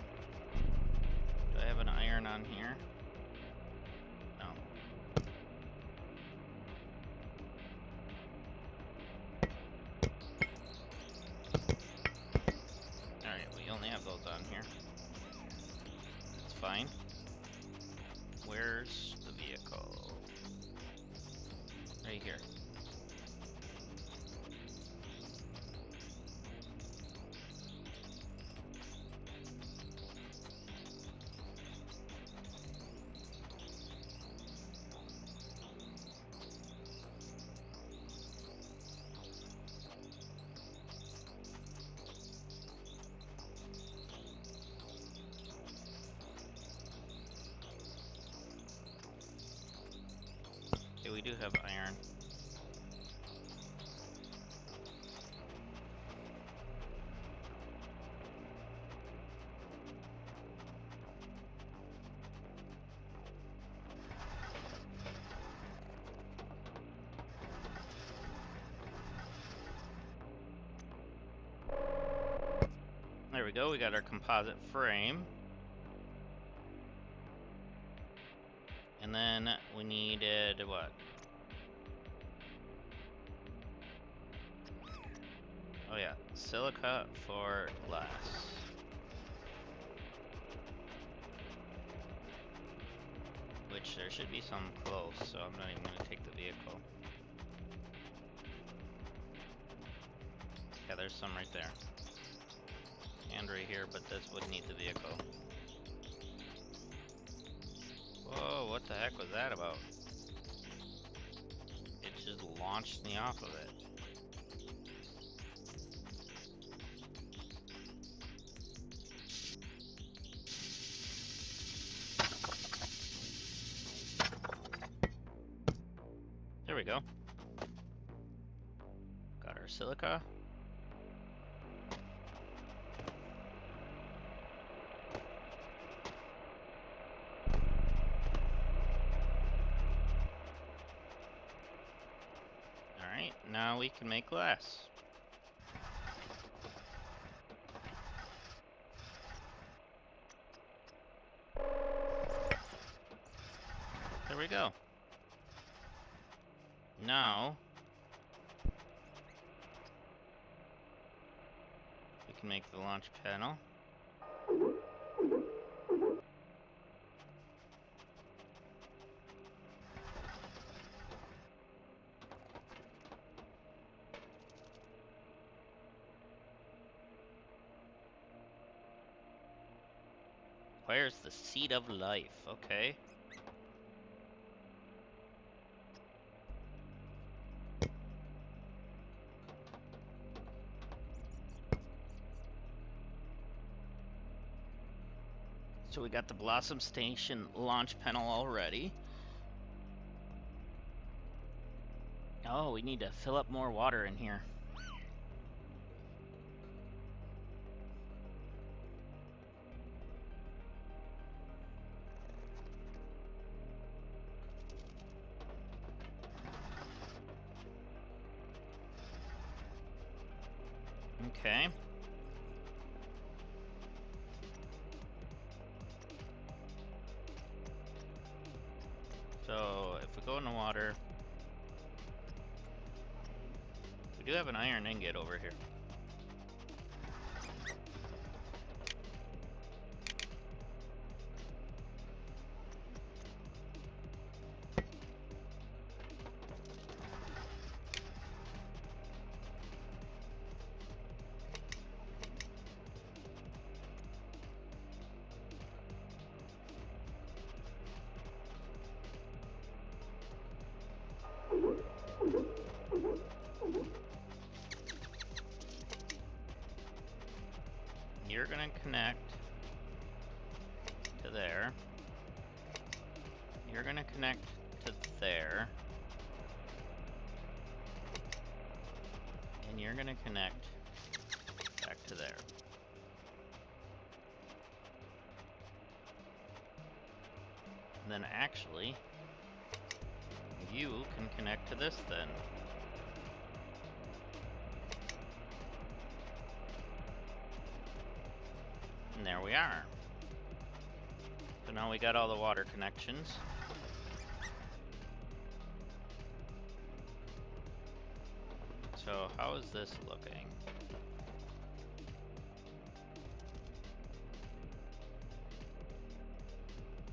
A: Do I have an iron on here? No. Alright, we only have those on here. It's fine. Where's the vehicle? Right here. Okay, we do have iron. There we go, we got our composite frame. And then we needed what? Oh yeah, silica for glass. Which there should be some close, so I'm not even gonna take the vehicle. Yeah, there's some right there. And right here, but this would need the vehicle. Whoa, what the heck was that about? It just launched me off of it. There we go. Got our silica. Alright, now we can make glass. There we go. Now we can make the launch panel. Where's the seed of life? Okay. So we got the Blossom Station launch panel already. Oh, we need to fill up more water in here. Okay. So if we go in the water, we do have an iron ingot over here. You're gonna connect to there. You're gonna connect to there. And you're gonna connect back to there. And then actually, you can connect to this then. And there we are. So now we got all the water connections. So how is this looking?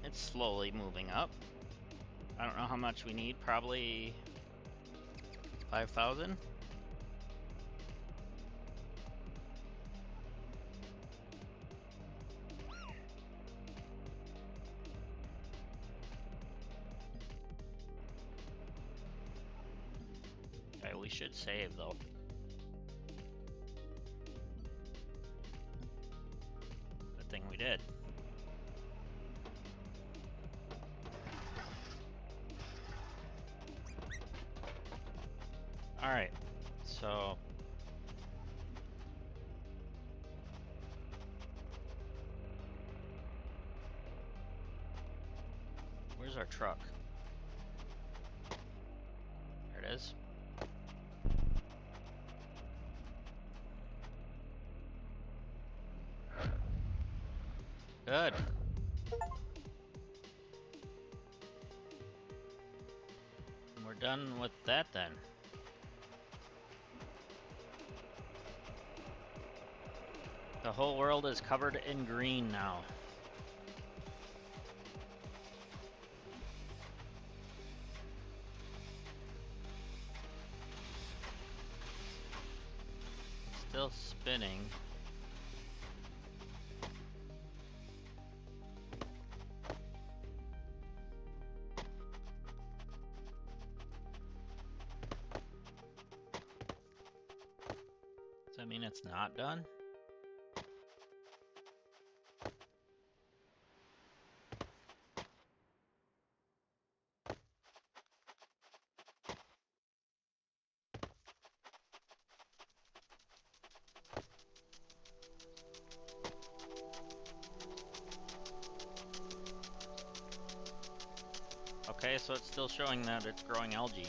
A: It's slowly moving up. I don't know how much we need, probably 5,000. Okay, we should save though. Good thing we did. Alright, so where's our truck? There it is. Good. We're done with that then. The whole world is covered in green now. Still spinning. Does that mean it's not done? Okay, so it's still showing that it's growing algae.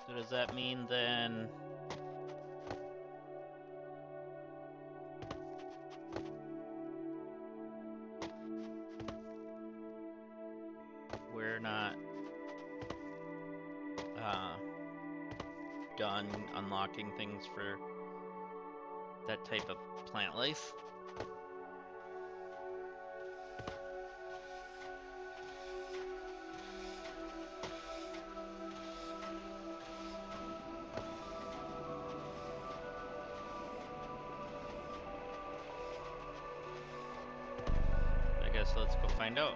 A: So does that mean then we're not done unlocking things for that type of plant life? I guess let's go find out.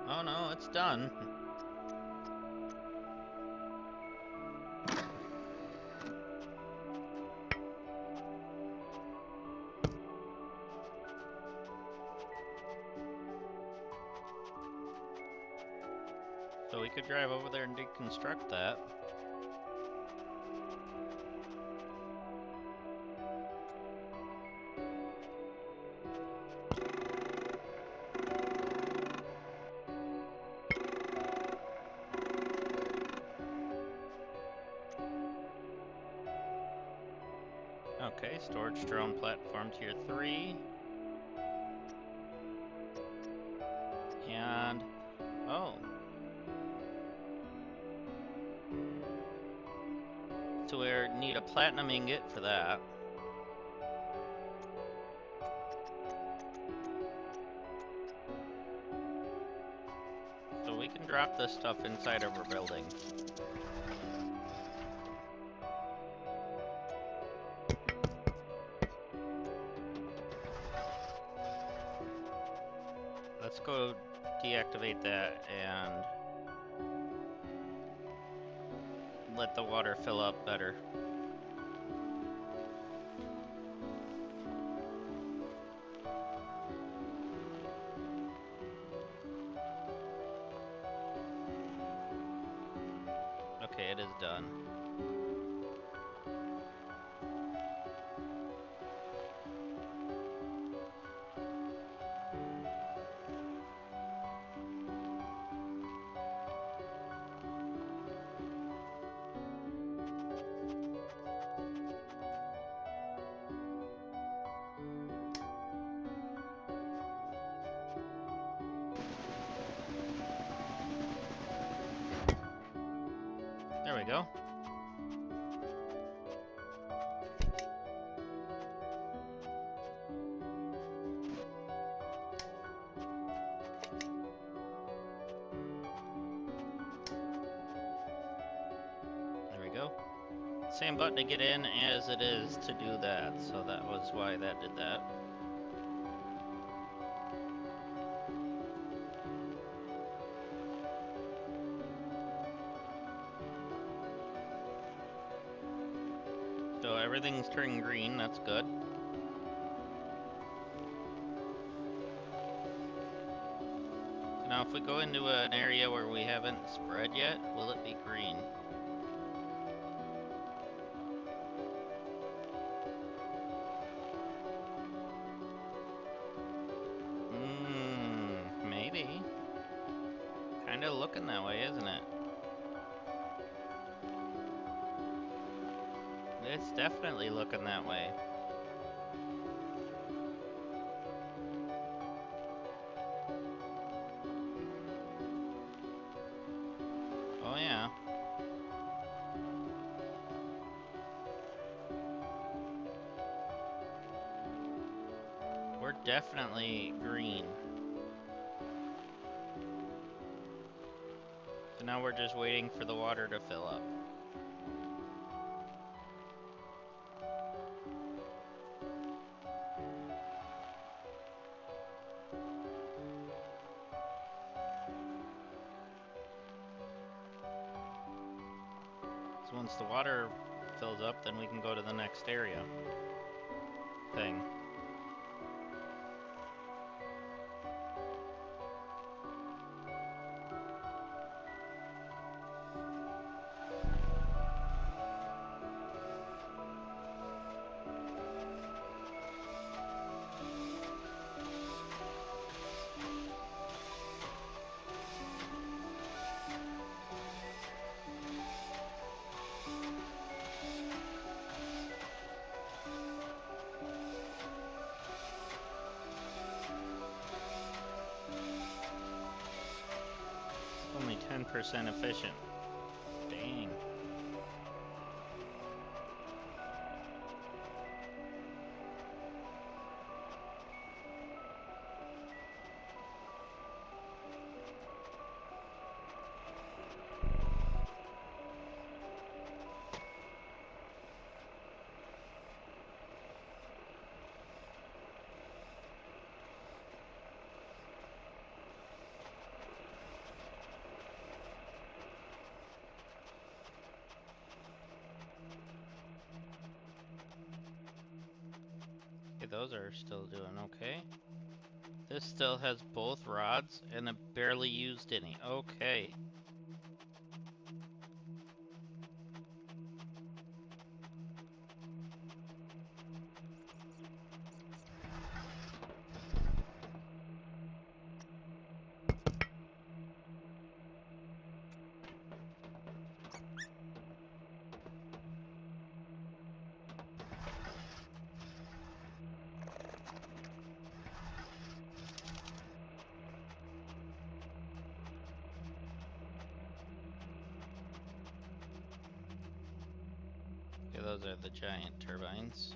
A: Oh no, it's done. So we could drive over there and deconstruct that. Okay, storage drone platform tier 3. And, oh. So we need a platinum ingot for that. So we can drop this stuff inside of our building. Let's go deactivate that and let the water fill up better. Okay, it is done. There we go. There we go. Same button to get in as it is to do that, so that was why that did that. So everything's turning green, that's good. So now if we go into an area where we haven't spread yet, will it be green? Maybe. Kinda looking that way, isn't it? It's definitely looking that way. Oh yeah. We're definitely green. So now we're just waiting for the water to fill up. So once the water fills up, then we can go to the next area. Thing. Only 10% efficient. Dang. Okay, those are still doing okay. This still has both rods and it barely used any. Okay. Okay, those are the giant turbines.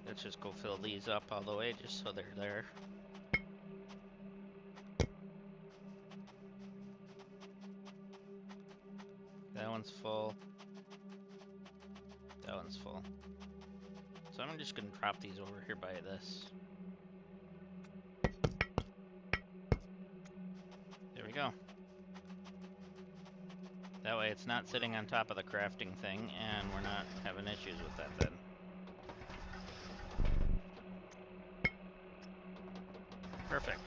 A: Let's just go fill these up all the way just so they're there. That one's full. That one's full. So I'm just gonna drop these over here by this. There we go. That way it's not sitting on top of the crafting thing and we're not having issues with that then. Perfect.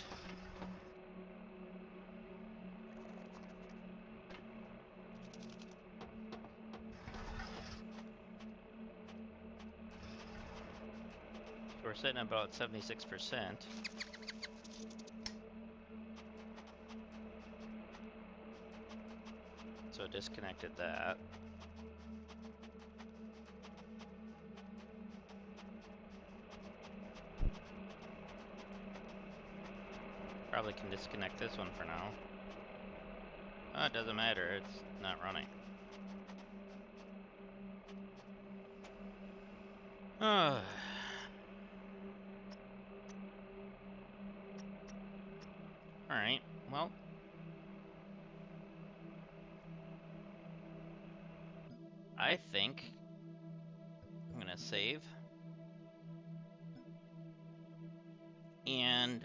A: So we're sitting at about 76%. So disconnected that. Probably can disconnect this one for now. Oh, it doesn't matter, it's not running. Alright, well. I think I'm gonna save. And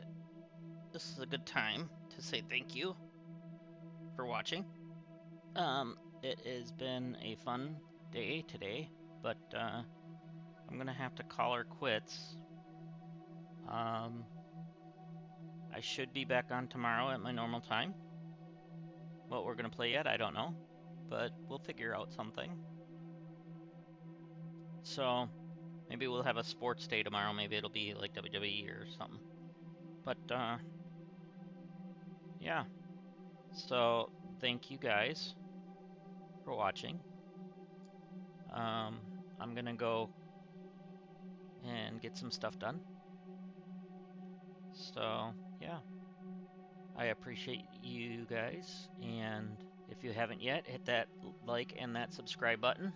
A: this is a good time to say thank you for watching. It has been a fun day today, but I'm gonna have to call her quits. I should be back on tomorrow at my normal time. What we're gonna play yet, I don't know, but we'll figure out something. So maybe we'll have a sports day tomorrow. Maybe it'll be like WWE or something. But yeah. So thank you guys for watching. I'm gonna go and get some stuff done. So yeah, I appreciate you guys, and if you haven't yet, hit that like and that subscribe button,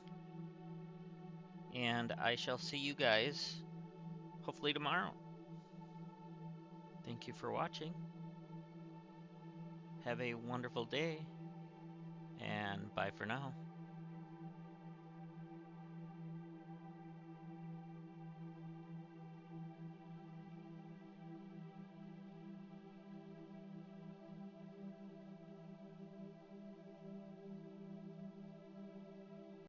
A: and I shall see you guys hopefully tomorrow. Thank you for watching. Have a wonderful day, and bye for now.